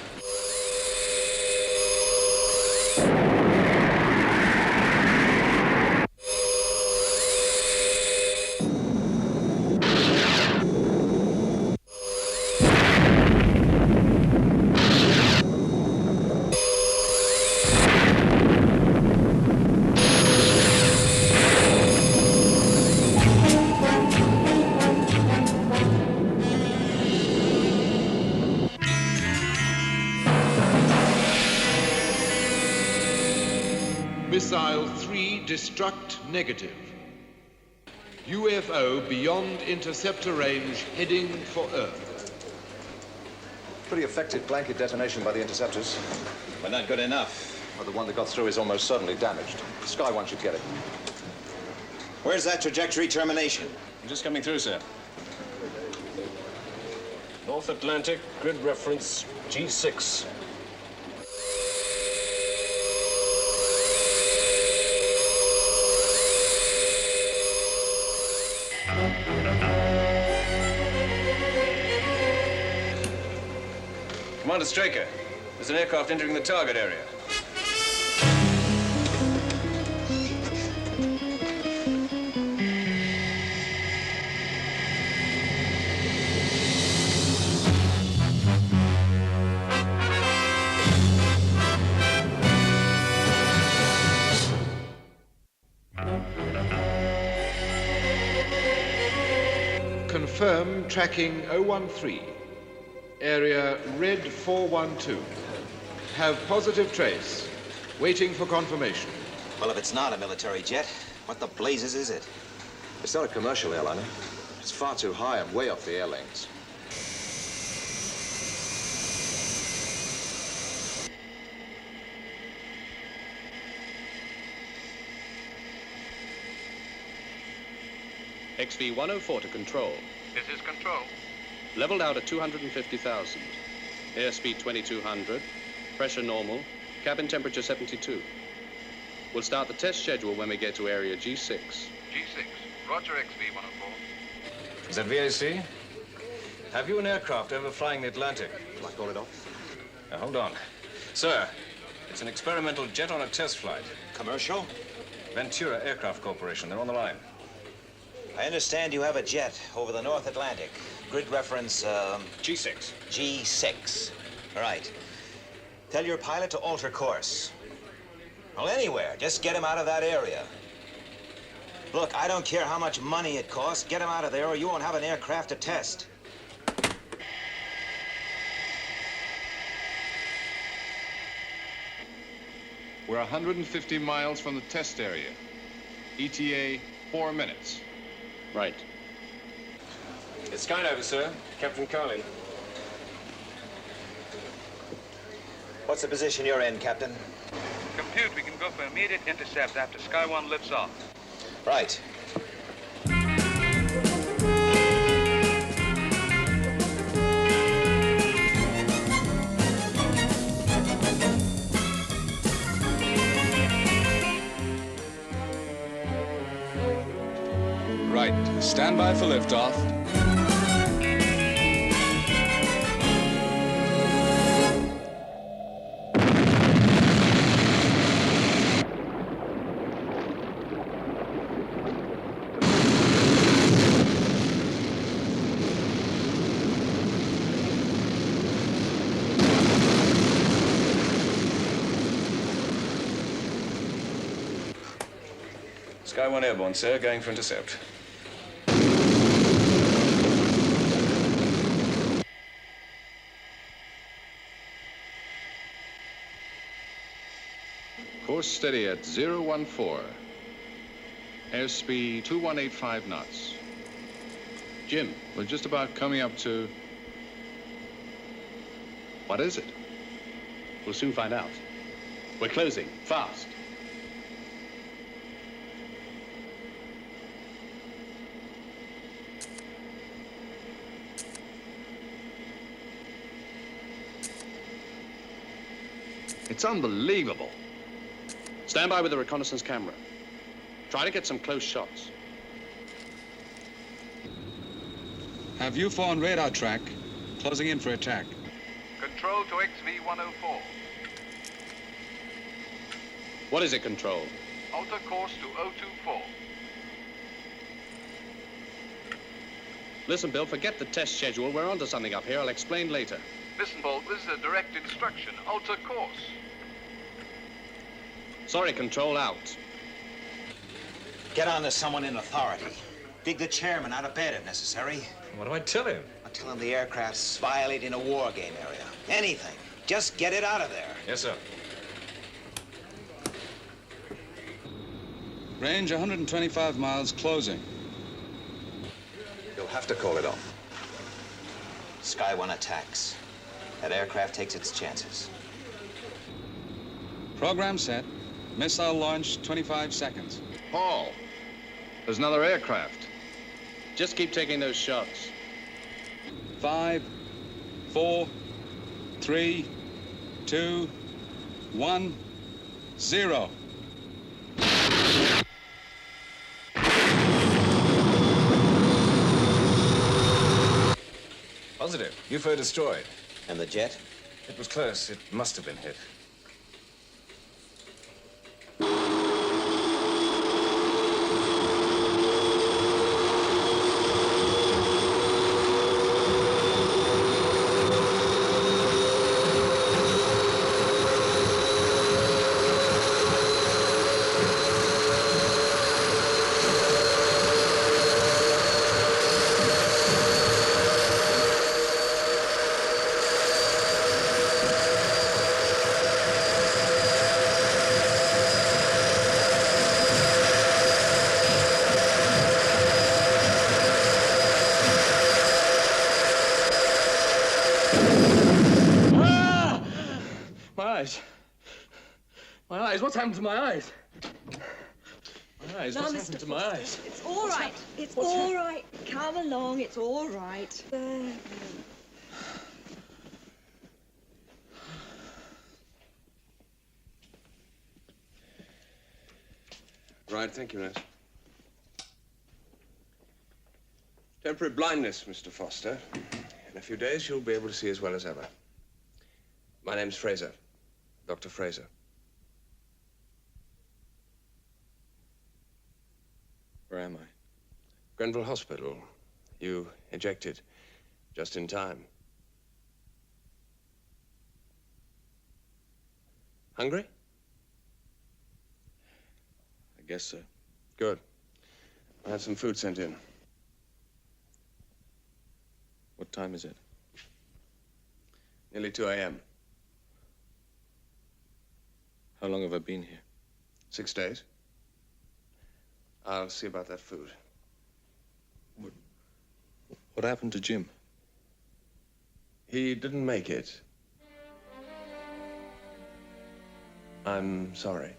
Missile 3 destruct negative. UFO beyond interceptor range heading for Earth. Pretty effective blanket detonation by the interceptors. But not good enough. Well, the one that got through is almost certainly damaged. Sky One should get it. Where's that trajectory termination? I'm just coming through, sir. North Atlantic, grid reference G6. Commander Straker, there's an aircraft entering the target area. Confirm tracking 013. Area red 412. Have positive trace. Waiting for confirmation. Well, if it's not a military jet, what the blazes is it? It's not a commercial airliner. It's far too high and way off the air lanes. XV-104 to control. This is control. Leveled out at 250,000. Airspeed 2200. Pressure normal. Cabin temperature 72. We'll start the test schedule when we get to area G6. G6. Roger, XV-104. Is that VAC? Have you an aircraft overflying the Atlantic? Shall I call it off? Now, hold on. Sir, it's an experimental jet on a test flight. Commercial? Ventura Aircraft Corporation. They're on the line. I understand you have a jet over the North Atlantic. Grid reference, G6. G6. All right. Tell your pilot to alter course. Well, anywhere. Just get him out of that area. Look, I don't care how much money it costs. Get him out of there or you won't have an aircraft to test. We're 150 miles from the test area. ETA, 4 minutes. Right. It's SkyNova, sir. Captain Carlin. What's the position you're in, Captain? Compute, we can go for immediate intercept after Sky One lifts off. Right. Right. Stand by for liftoff. Sky One airborne, sir. Going for intercept. Course steady at 014. Airspeed 2185 knots. Jim. We're just about coming up to... What is it? We'll soon find out. We're closing. Fast. It's unbelievable. Stand by with the reconnaissance camera. Try to get some close shots. Have UFO on radar track. Closing in for attack. Control to XV-104. What is it, Control? Alter course to 024. Listen, Bill, forget the test schedule. We're onto something up here. I'll explain later. Listen, Bolt, this is a direct instruction. Alter course. Sorry, Control, out. Get on to someone in authority. Dig the chairman out of bed if necessary. What do I tell him? I'll tell him the aircraft's violating a war game area. Anything. Just get it out of there. Yes, sir. Range 125 miles, closing. You'll have to call it off. Sky One attacks. That aircraft takes its chances. Program set. Missile launch, 25 seconds. Paul, there's another aircraft. Just keep taking those shots. 5, 4, 3, 2, 1, 0. Positive. UFO destroyed. And the jet? It was close. It must have been hit. My eyes, what's happened to my eyes? My eyes, what's happened to my eyes? It's all right. It's all right. Come along, it's all right. Right, thank you, nurse. Temporary blindness, Mr. Foster. In a few days, you'll be able to see as well as ever. My name's Fraser. Dr. Fraser. Where am I? Grenville Hospital. You ejected just in time. Hungry? I guess so. Good. I'll have some food sent in. What time is it? Nearly 2 a.m. How long have I been here? 6 days. I'll see about that food. What happened to Jim? He didn't make it. I'm sorry.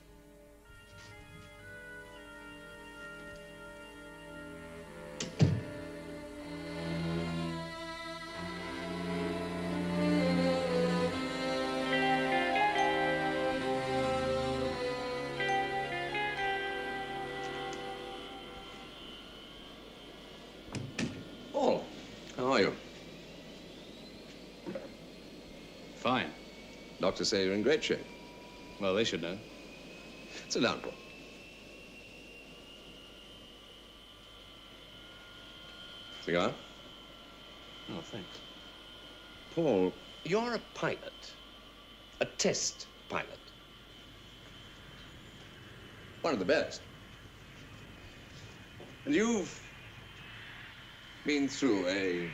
Paul, how are you? Fine. Doctors say you're in great shape. Well, they should know. Sit down, Paul. Cigar? Oh, thanks. Paul, you're a pilot. A test pilot. One of the best. And you've been through a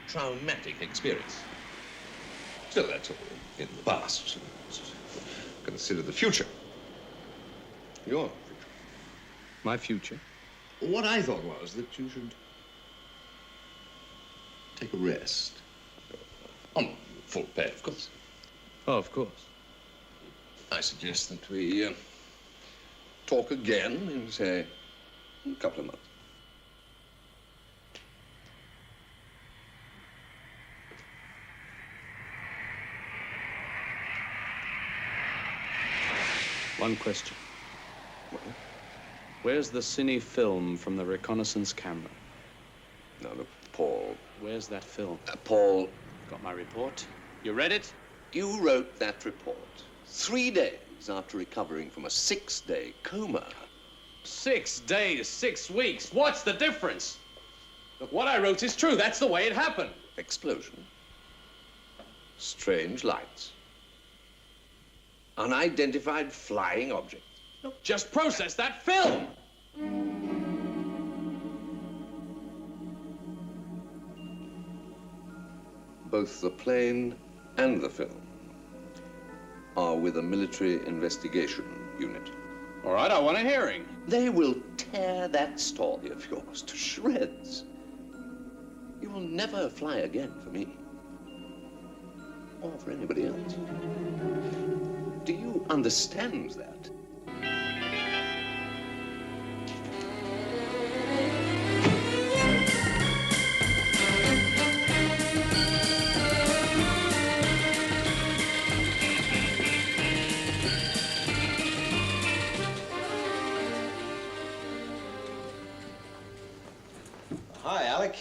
traumatic experience. Still, that's all in the past. Consider the future. Your future. My future? What I thought was that you should take a rest. On full pay, of course. Oh, of course. I suggest that we talk again in, say, a couple of months. One question. Where's the cine film from the reconnaissance camera? Now, look, Paul. Where's that film? Paul. Got my report? You read it? You wrote that report 3 days after recovering from a 6-day coma. 6 days, 6 weeks. What's the difference? Look, what I wrote is true. That's the way it happened. Explosion. Strange lights. Unidentified flying objects. Look, just process that film. Both the plane and the film are with a military investigation unit. All right, I want a hearing. They will tear that story of yours to shreds. You will never fly again for me. Or for anybody else. Do you understand that? Hi, Alec.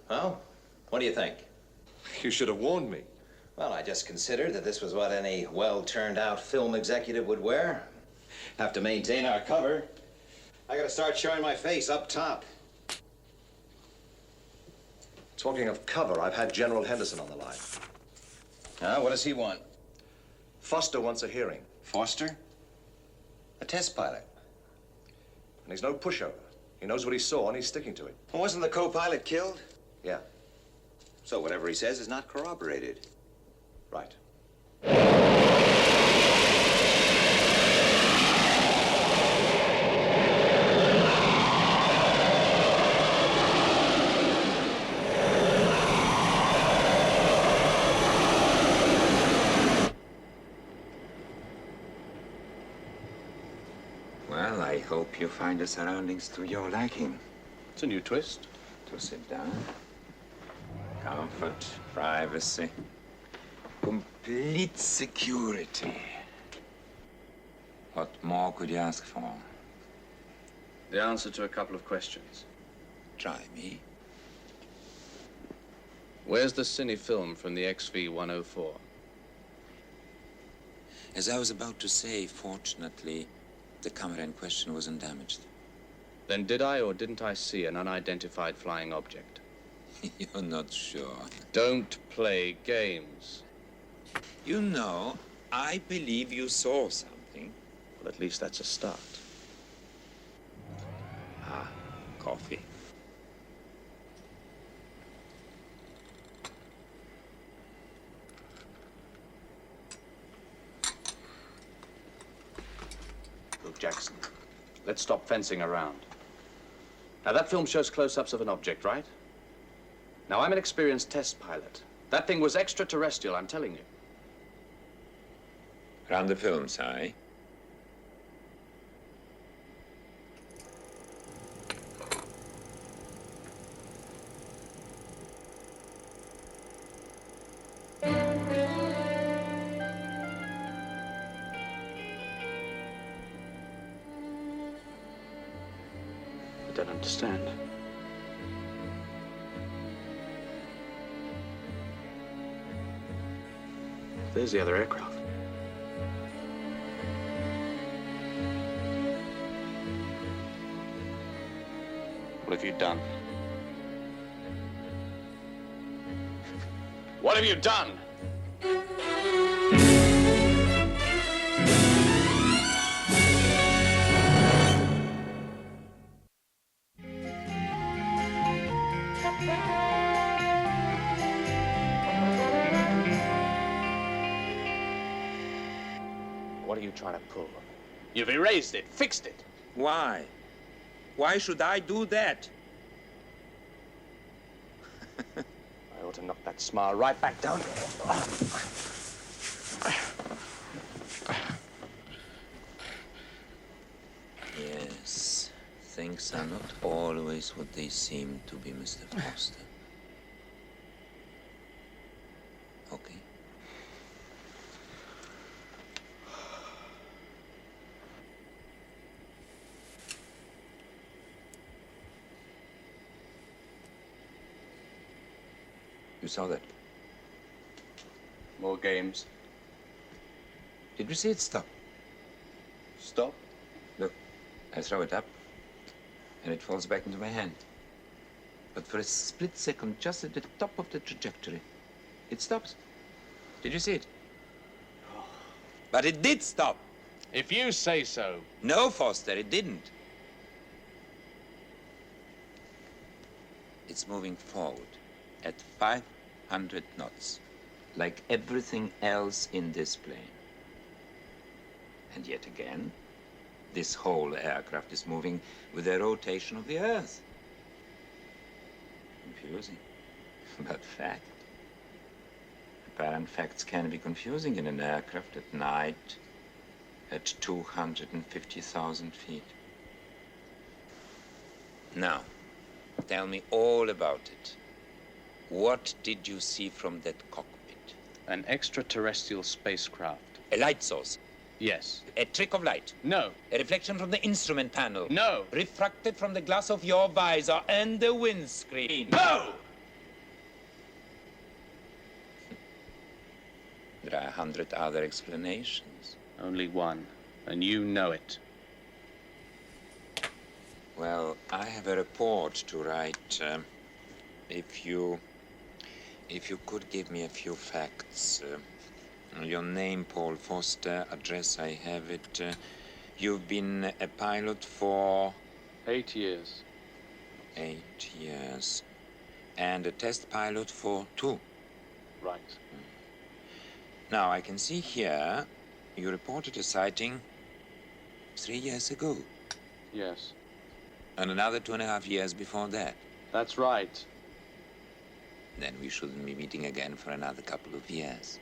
Well, what do you think? You should have warned me. Well, I just considered that this was what any well-turned-out film executive would wear. Have to maintain our cover. I gotta start showing my face up top. Talking of cover, I've had General Henderson on the line. What does he want? Foster wants a hearing. Foster? A test pilot. And he's no pushover. He knows what he saw and he's sticking to it. Well, wasn't the co-pilot killed? Yeah. So whatever he says is not corroborated. Right. Well, I hope you find the surroundings to your liking. It's a new twist. To sit down. Comfort, privacy, complete security. What more could you ask for? The answer to a couple of questions. Try me. Where's the cine film from the XV-104? As I was about to say, fortunately, the camera in question wasn't damaged. Then did I or didn't I see an unidentified flying object? You're not sure. Don't play games. You know, I believe you saw something. Well, at least that's a start. Ah, coffee. Look, Jackson, let's stop fencing around. Now, that film shows close-ups of an object, right? Now, I'm an experienced test pilot. That thing was extraterrestrial, I'm telling you. Run the film, Si. I don't understand. There's the other aircraft. What have you done? What have you done? What are you trying to pull? You've erased it, fixed it. Why? Why should I do that? I ought to knock that smile right back down. Yes, things are not always what they seem to be, Mr. Foster. Okay. You saw that? More games. Did you see it stop? Stop? Look, I throw it up, and it falls back into my hand. But for a split second, just at the top of the trajectory, it stops. Did you see it? But it did stop. If you say so. No, Foster, it didn't. It's moving forward at 500 knots, like everything else in this plane. And yet again, this whole aircraft is moving with the rotation of the Earth. Confusing, but fact. Apparent facts can be confusing in an aircraft at night at 250,000 feet. Now, tell me all about it. What did you see from that cockpit? An extraterrestrial spacecraft. A light source? Yes. A trick of light? No. A reflection from the instrument panel? No. Refracted from the glass of your visor and the windscreen? No! There are 100 other explanations. Only one, and you know it. Well, I have a report to write. If you could give me a few facts. Your name, Paul Foster. Address, I have it. You've been a pilot for... 8 years. 8 years. And a test pilot for 2. Right. Now, I can see here you reported a sighting 3 years ago. Yes. And another 2.5 years before that. That's right. Then we shouldn't be meeting again for another couple of years.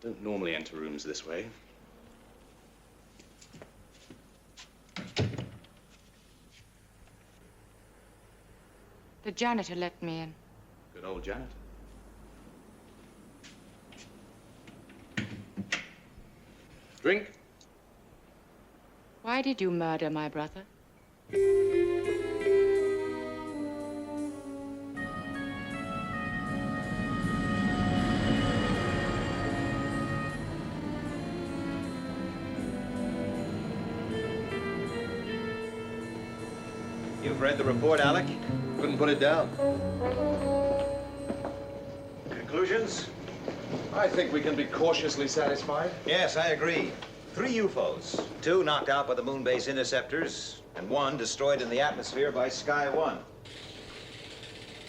Don't normally enter rooms this way. The janitor let me in. Good old janitor. Drink? Why did you murder my brother? You've read the report, Alec? Couldn't put it down. Conclusions? I think we can be cautiously satisfied. Yes, I agree. 3 UFOs. 2 knocked out by the moon base interceptors, and 1 destroyed in the atmosphere by Sky 1.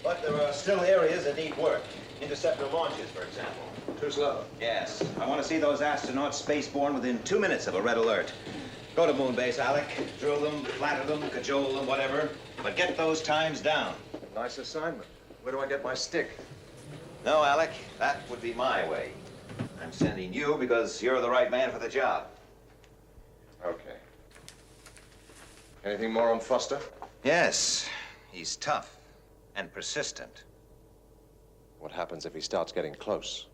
But there are still areas that need work. Interceptor launches, for example. Too slow. Yes. I want to see those astronauts spaceborne within 2 minutes of a red alert. Go to moon base, Alec. Drill them, flatter them, cajole them, whatever. But get those times down. Nice assignment. Where do I get my stick? No, Alec, that would be my way. I'm sending you because you're the right man for the job. Okay. Anything more on Foster? Yes. He's tough and persistent. What happens if he starts getting close?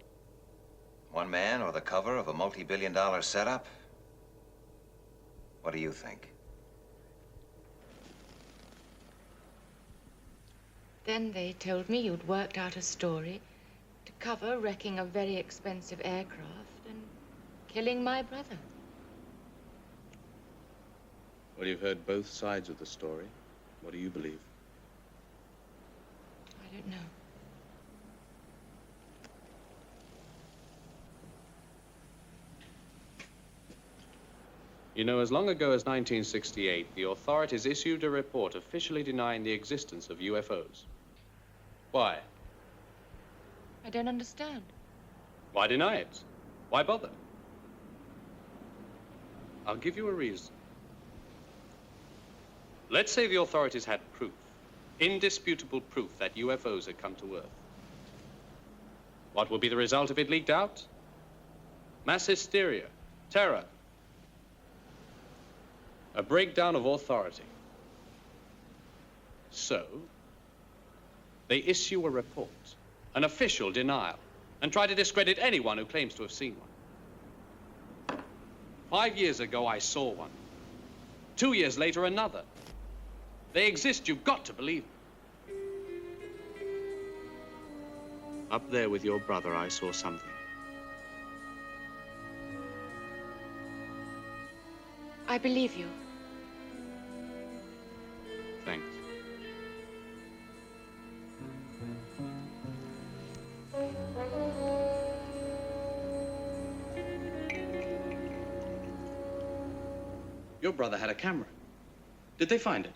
One man or the cover of a multi-billion-dollar setup? What do you think? Then they told me you'd worked out a story to cover wrecking a very expensive aircraft and killing my brother. Well, you've heard both sides of the story. What do you believe? I don't know. You know, as long ago as 1968, the authorities issued a report officially denying the existence of UFOs. Why? I don't understand. Why deny it? Why bother? I'll give you a reason. Let's say the authorities had proof, indisputable proof that UFOs had come to Earth. What would be the result if it leaked out? Mass hysteria, terror, a breakdown of authority. So, they issue a report, an official denial, and try to discredit anyone who claims to have seen one. 5 years ago, I saw one. 2 years later, another. They exist, you've got to believe them. Up there with your brother, I saw something. I believe you. Thanks. Your brother had a camera. Did they find it?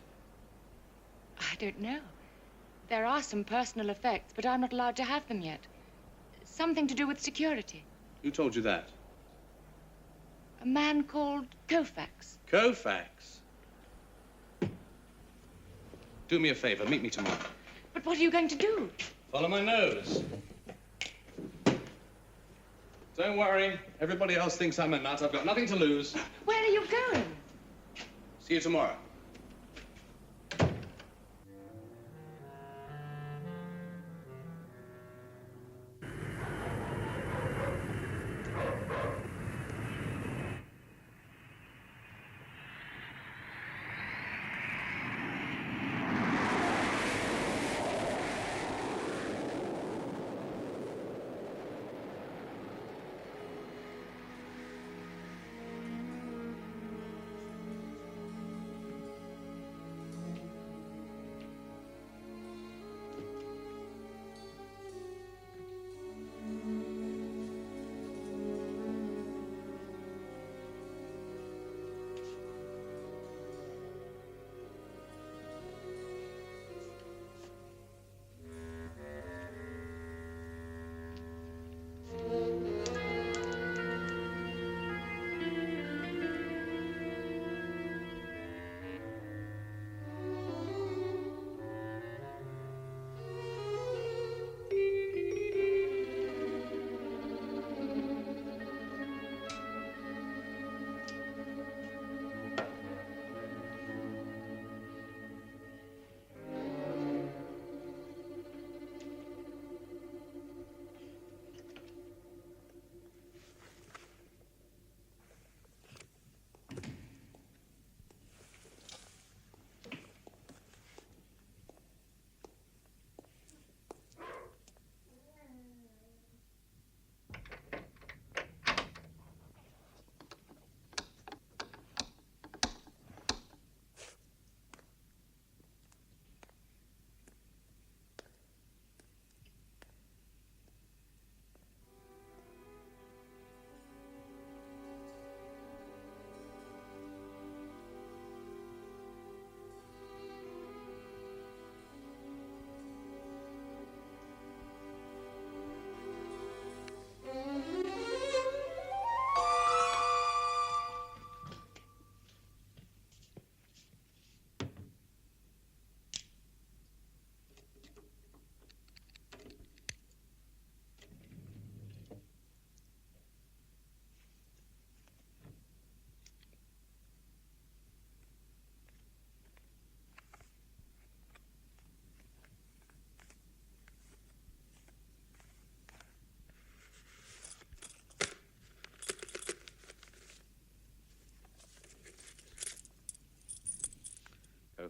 I don't know. There are some personal effects, but I'm not allowed to have them yet. Something to do with security. Who told you that? A man called Koufax. Koufax? Do me a favor, meet me tomorrow. But what are you going to do? Follow my nose. Don't worry. Everybody else thinks I'm a nut. I've got nothing to lose. Where are you going? See you tomorrow.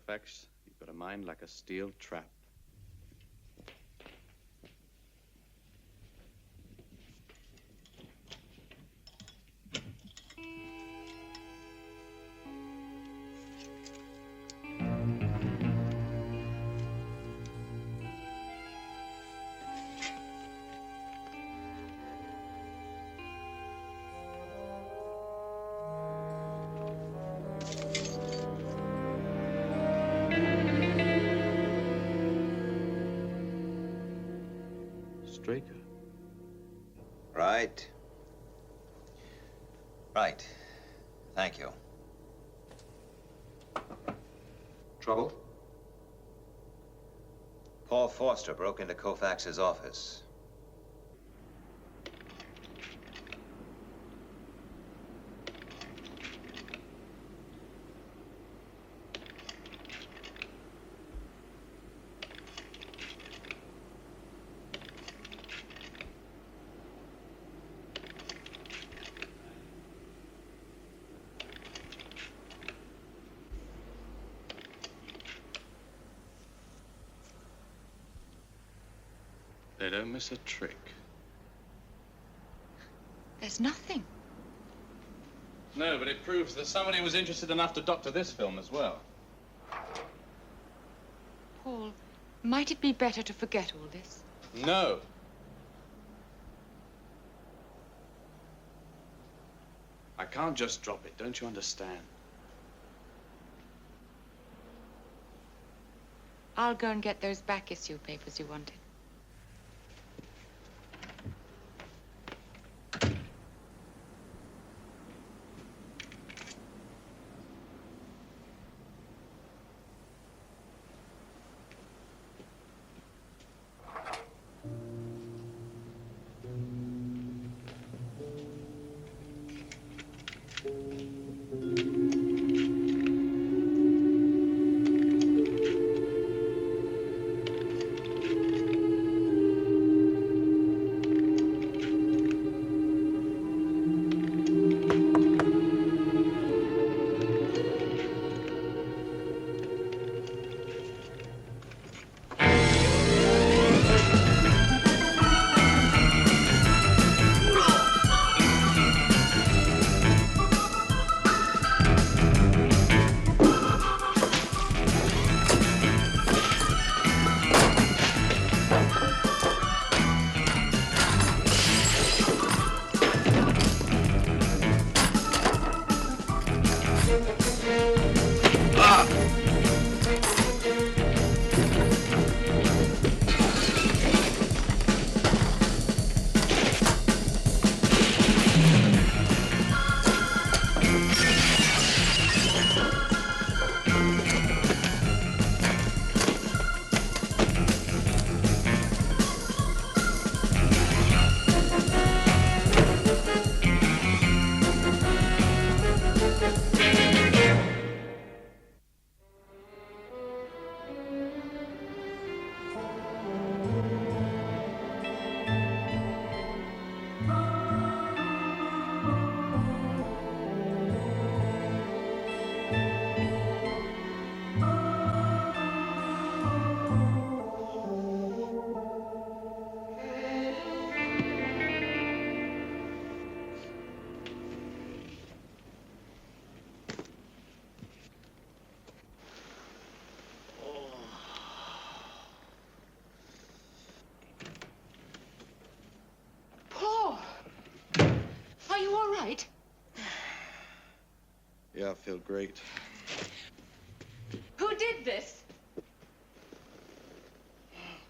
Koufax. You've got a mind like a steel trap. Straker. Right. Right. Thank you. Trouble? Paul Forster broke into Koufax's office. They don't miss a trick. There's nothing. No, but it proves that somebody was interested enough to doctor this film as well. Paul, might it be better to forget all this? No. I can't just drop it, don't you understand? I'll go and get those back issue papers you wanted. Yeah, I feel great. Who did this?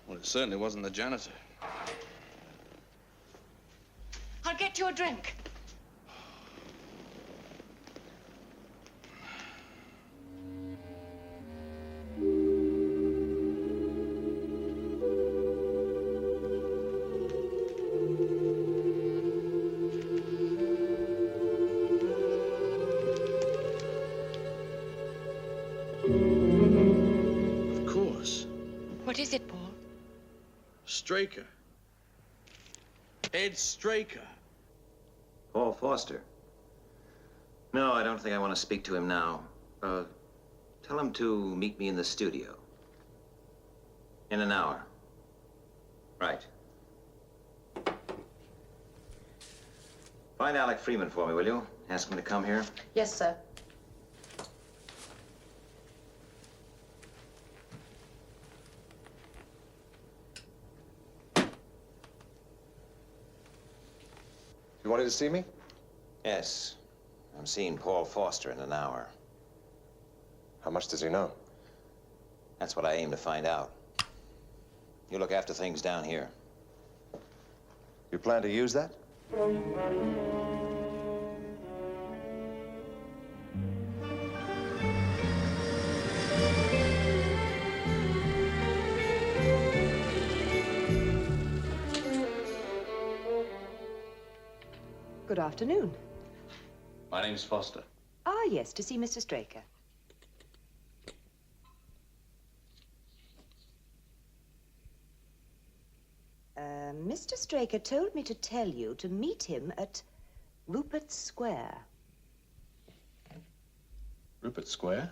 Well, it certainly wasn't the janitor. I'll get you a drink. Of course. What is it, Paul? Straker. Ed Straker. Paul Forster. No, I don't think I want to speak to him now. Tell him to meet me in the studio. In an hour. Right. Find Alec Freeman for me, will you? Ask him to come here. Yes, sir. You wanted to see me? Yes. I'm seeing Paul Foster in an hour. How much does he know? That's what I aim to find out. You look after things down here. You plan to use that? Good afternoon. My name's Foster. Ah, yes, to see Mr. Straker. Mr. Straker told me to tell you to meet him at Rupert Square. Rupert Square?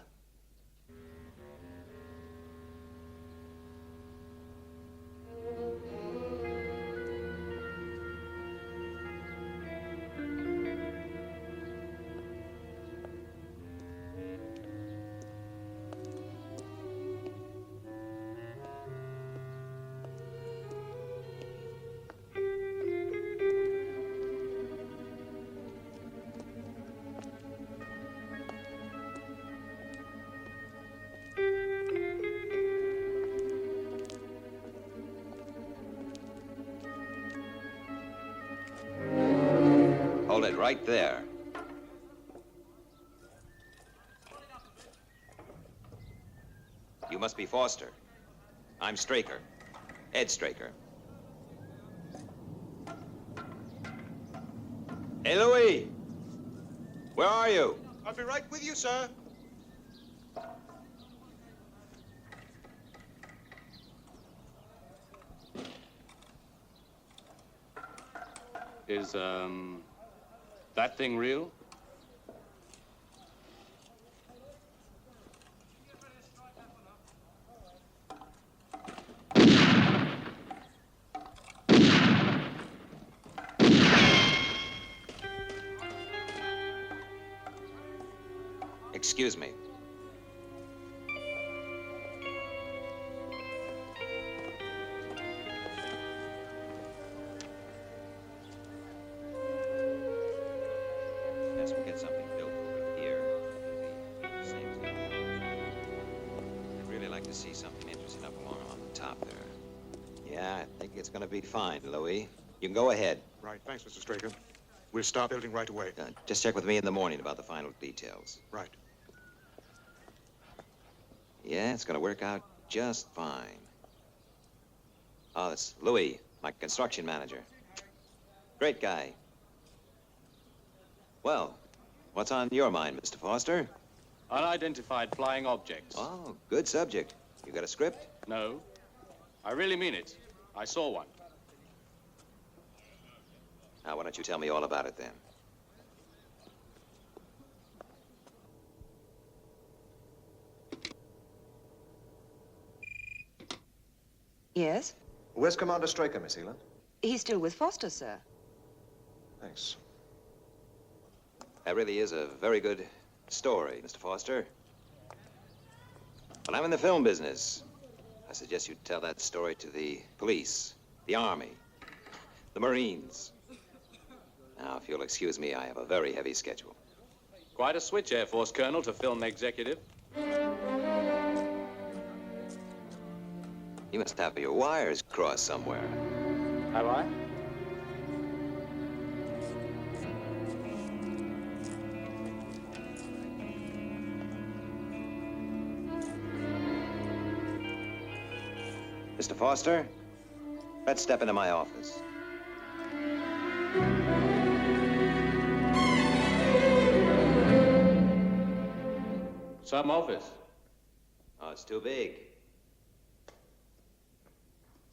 Hold it right there. You must be Foster. I'm Straker. Ed Straker. Hey, Louis! Where are you? I'll be right with you, sir. Is, that thing real? Excuse me. Yes, we'll get something built over here. The same thing. I'd really like to see something interesting up along on the top there. Yeah, I think it's gonna be fine, Louis. You can go ahead. Right, thanks, Mr. Straker. We'll start building right away. Just check with me in the morning about the final details. Right. Yeah, it's gonna work out just fine. Oh, that's Louis, my construction manager. Great guy. Well, what's on your mind, Mr. Foster? Unidentified flying objects. Oh, good subject. You got a script? No. I really mean it. I saw one. Now, why don't you tell me all about it then? Yes? Where's Commander Straker, Miss Eland? He's still with Foster, sir. Thanks. That really is a very good story, Mr. Foster. But I'm in the film business. I suggest you tell that story to the police, the Army, the Marines. Now, if you'll excuse me, I have a very heavy schedule. Quite a switch, Air Force Colonel, to film executive. You must have your wires crossed somewhere. Have I? Mr. Foster, let's step into my office. Some office. Oh, it's too big.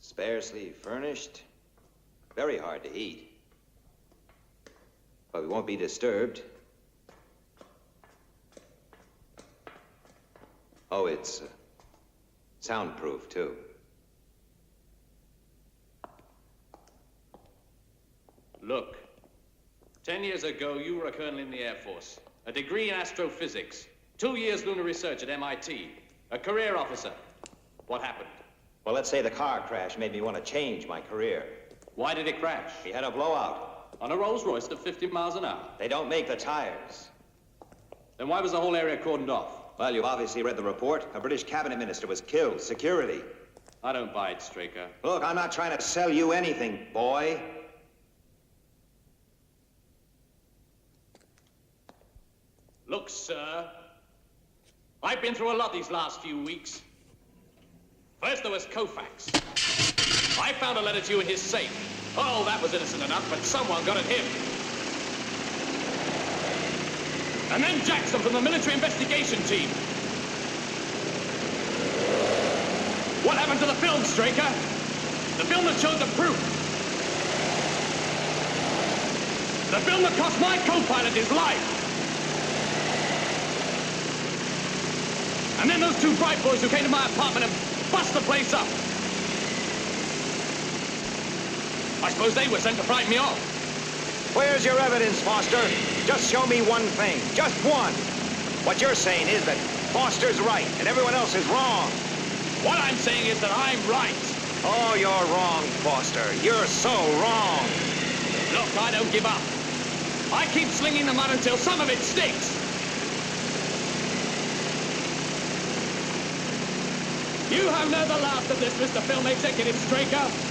Sparsely furnished. Very hard to eat. But we won't be disturbed. Oh, it's soundproof, too. Look, 10 years ago, you were a colonel in the Air Force, a degree in astrophysics, 2 years lunar research at MIT, a career officer. What happened? Well, let's say the car crash made me want to change my career. Why did it crash? We had a blowout. On a Rolls Royce at 50 miles an hour. They don't make the tires. Then why was the whole area cordoned off? Well, you've obviously read the report. A British cabinet minister was killed. Security. I don't buy it, Straker. Look, I'm not trying to sell you anything, boy. Look, sir, I've been through a lot these last few weeks. First there was Koufax. I found a letter to you in his safe. Oh, that was innocent enough, but someone got at him. And then Jackson from the military investigation team. What happened to the film, Straker? The film that showed the proof. The film that cost my co-pilot his life. And then those two bright boys who came to my apartment and bust the place up. I suppose they were sent to frighten me off. Where's your evidence, Foster? Just show me one thing. Just one. What you're saying is that Foster's right and everyone else is wrong. What I'm saying is that I'm right. Oh, you're wrong, Foster. You're so wrong. Look, I don't give up. I keep slinging the mud until some of it sticks. You have never laughed at this, Mr. Film Executive Straker.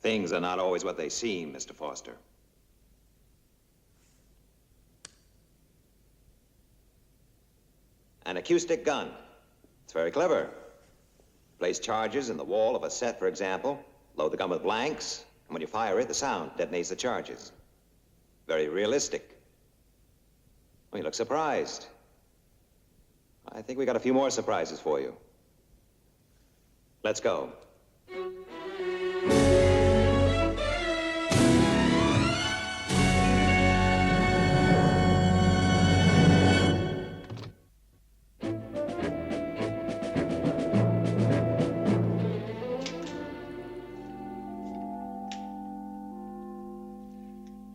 Things are not always what they seem, Mr. Foster. An acoustic gun. It's very clever. Place charges in the wall of a set, for example. Load the gun with blanks, and when you fire it, the sound detonates the charges. Very realistic. Well, you look surprised. I think we got a few more surprises for you. Let's go.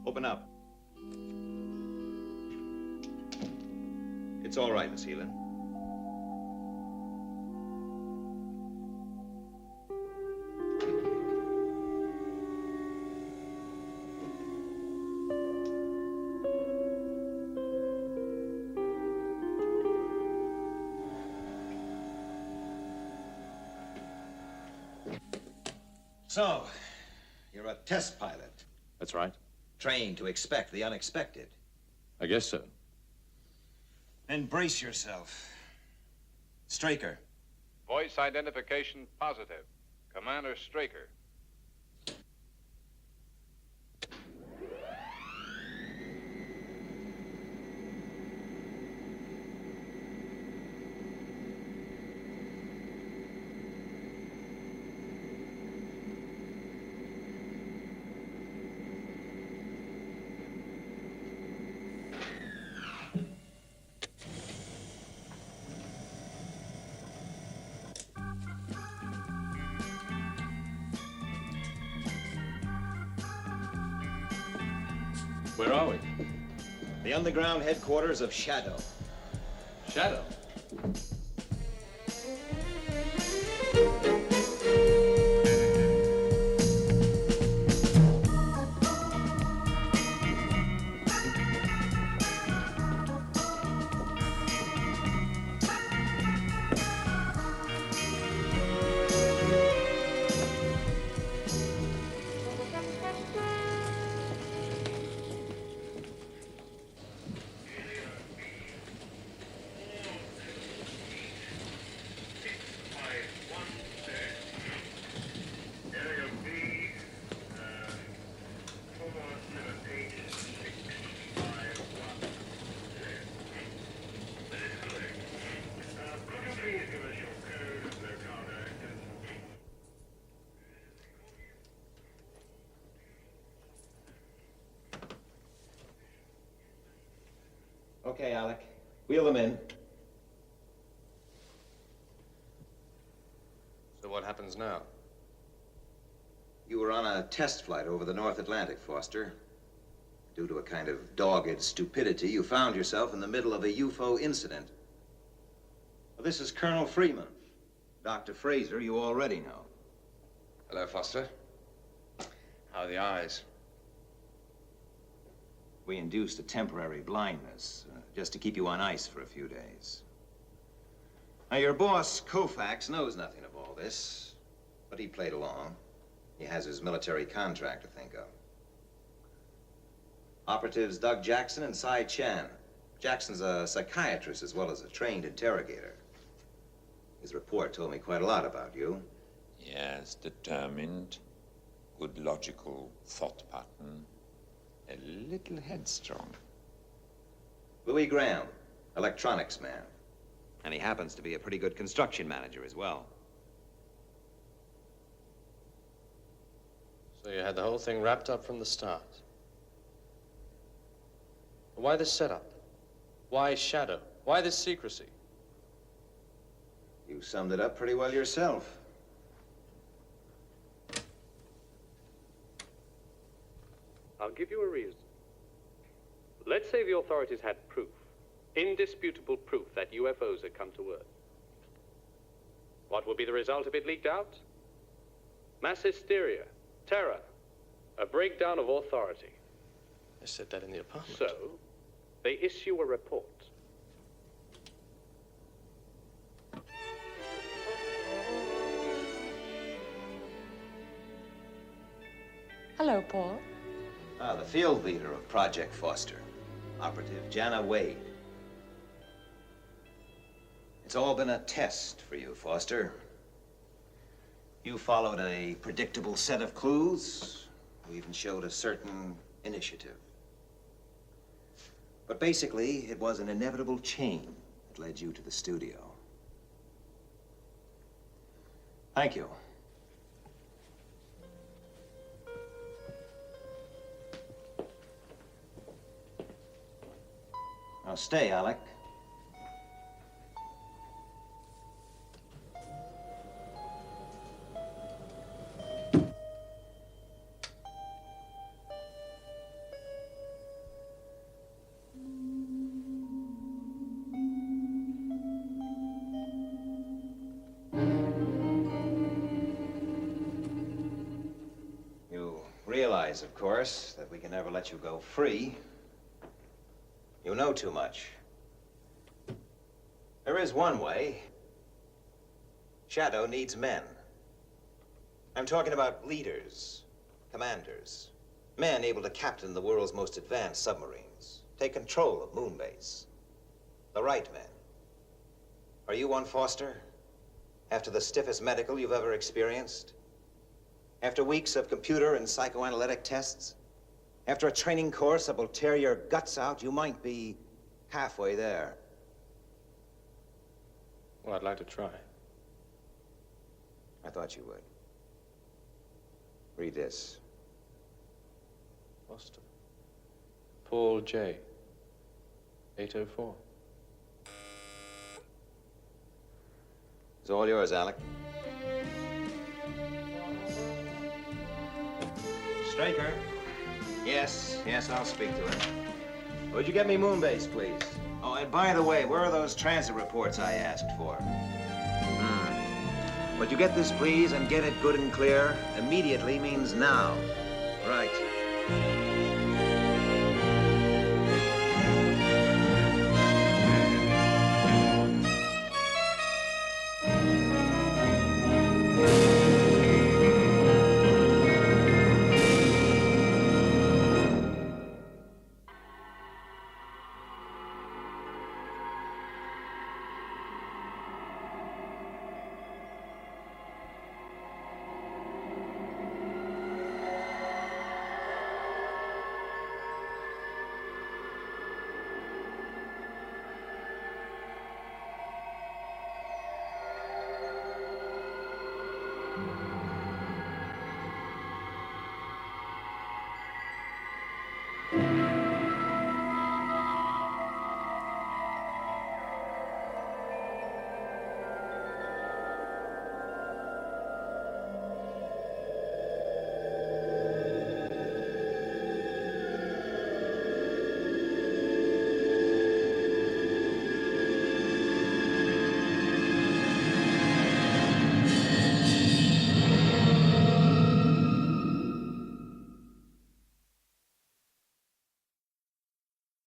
Open up. It's all right, Miss Heelan. So, you're a test pilot. That's right. Trained to expect the unexpected. I guess so. Then brace yourself. Straker. Voice identification positive. Commander Straker. Where are we? The underground headquarters of SHADO. SHADO? Okay, Alec. Wheel them in. So what happens now? You were on a test flight over the North Atlantic, Foster. Due to a kind of dogged stupidity, you found yourself in the middle of a UFO incident. Well, this is Colonel Freeman. Dr. Fraser, you already know. Hello, Foster. How are the eyes? We induced a temporary blindness, just to keep you on ice for a few days. Now, your boss, Koufax, knows nothing of all this, but he played along. He has his military contract to think of. Operatives Doug Jackson and Cy Chan. Jackson's a psychiatrist as well as a trained interrogator. His report told me quite a lot about you. Yes, determined, good logical thought pattern, a little headstrong. Louis Graham, electronics man. And he happens to be a pretty good construction manager as well. So you had the whole thing wrapped up from the start. Why this setup? Why SHADO? Why this secrecy? You summed it up pretty well yourself. I'll give you a reason. Let's say the authorities had proof, indisputable proof that UFOs had come to Earth. What would be the result if it leaked out? Mass hysteria, terror, a breakdown of authority. I said that in the apartment. So, they issue a report. Hello, Paul. The field leader of Project Foster, Operative Jana Wade. It's all been a test for you, Foster. You followed a predictable set of clues. You even showed a certain initiative. But basically, it was an inevitable chain that led you to the studio. Thank you. Now stay, Alec. You realize, of course, that we can never let you go free. You know too much. There is one way. SHADO needs men. I'm talking about leaders, commanders, men able to captain the world's most advanced submarines, take control of moon base. The right men. Are you one, Foster? After the stiffest medical you've ever experienced? After weeks of computer and psychoanalytic tests? After a training course that will tear your guts out, you might be halfway there. Well, I'd like to try. I thought you would. Read this. Foster. Paul J. 804. It's all yours, Alec. Straker. Yes, I'll speak to him. Would you get me Moonbase, please? Oh, and by the way, where are those transit reports I asked for? Would you get this, please, and get it good and clear? Immediately means now. Right.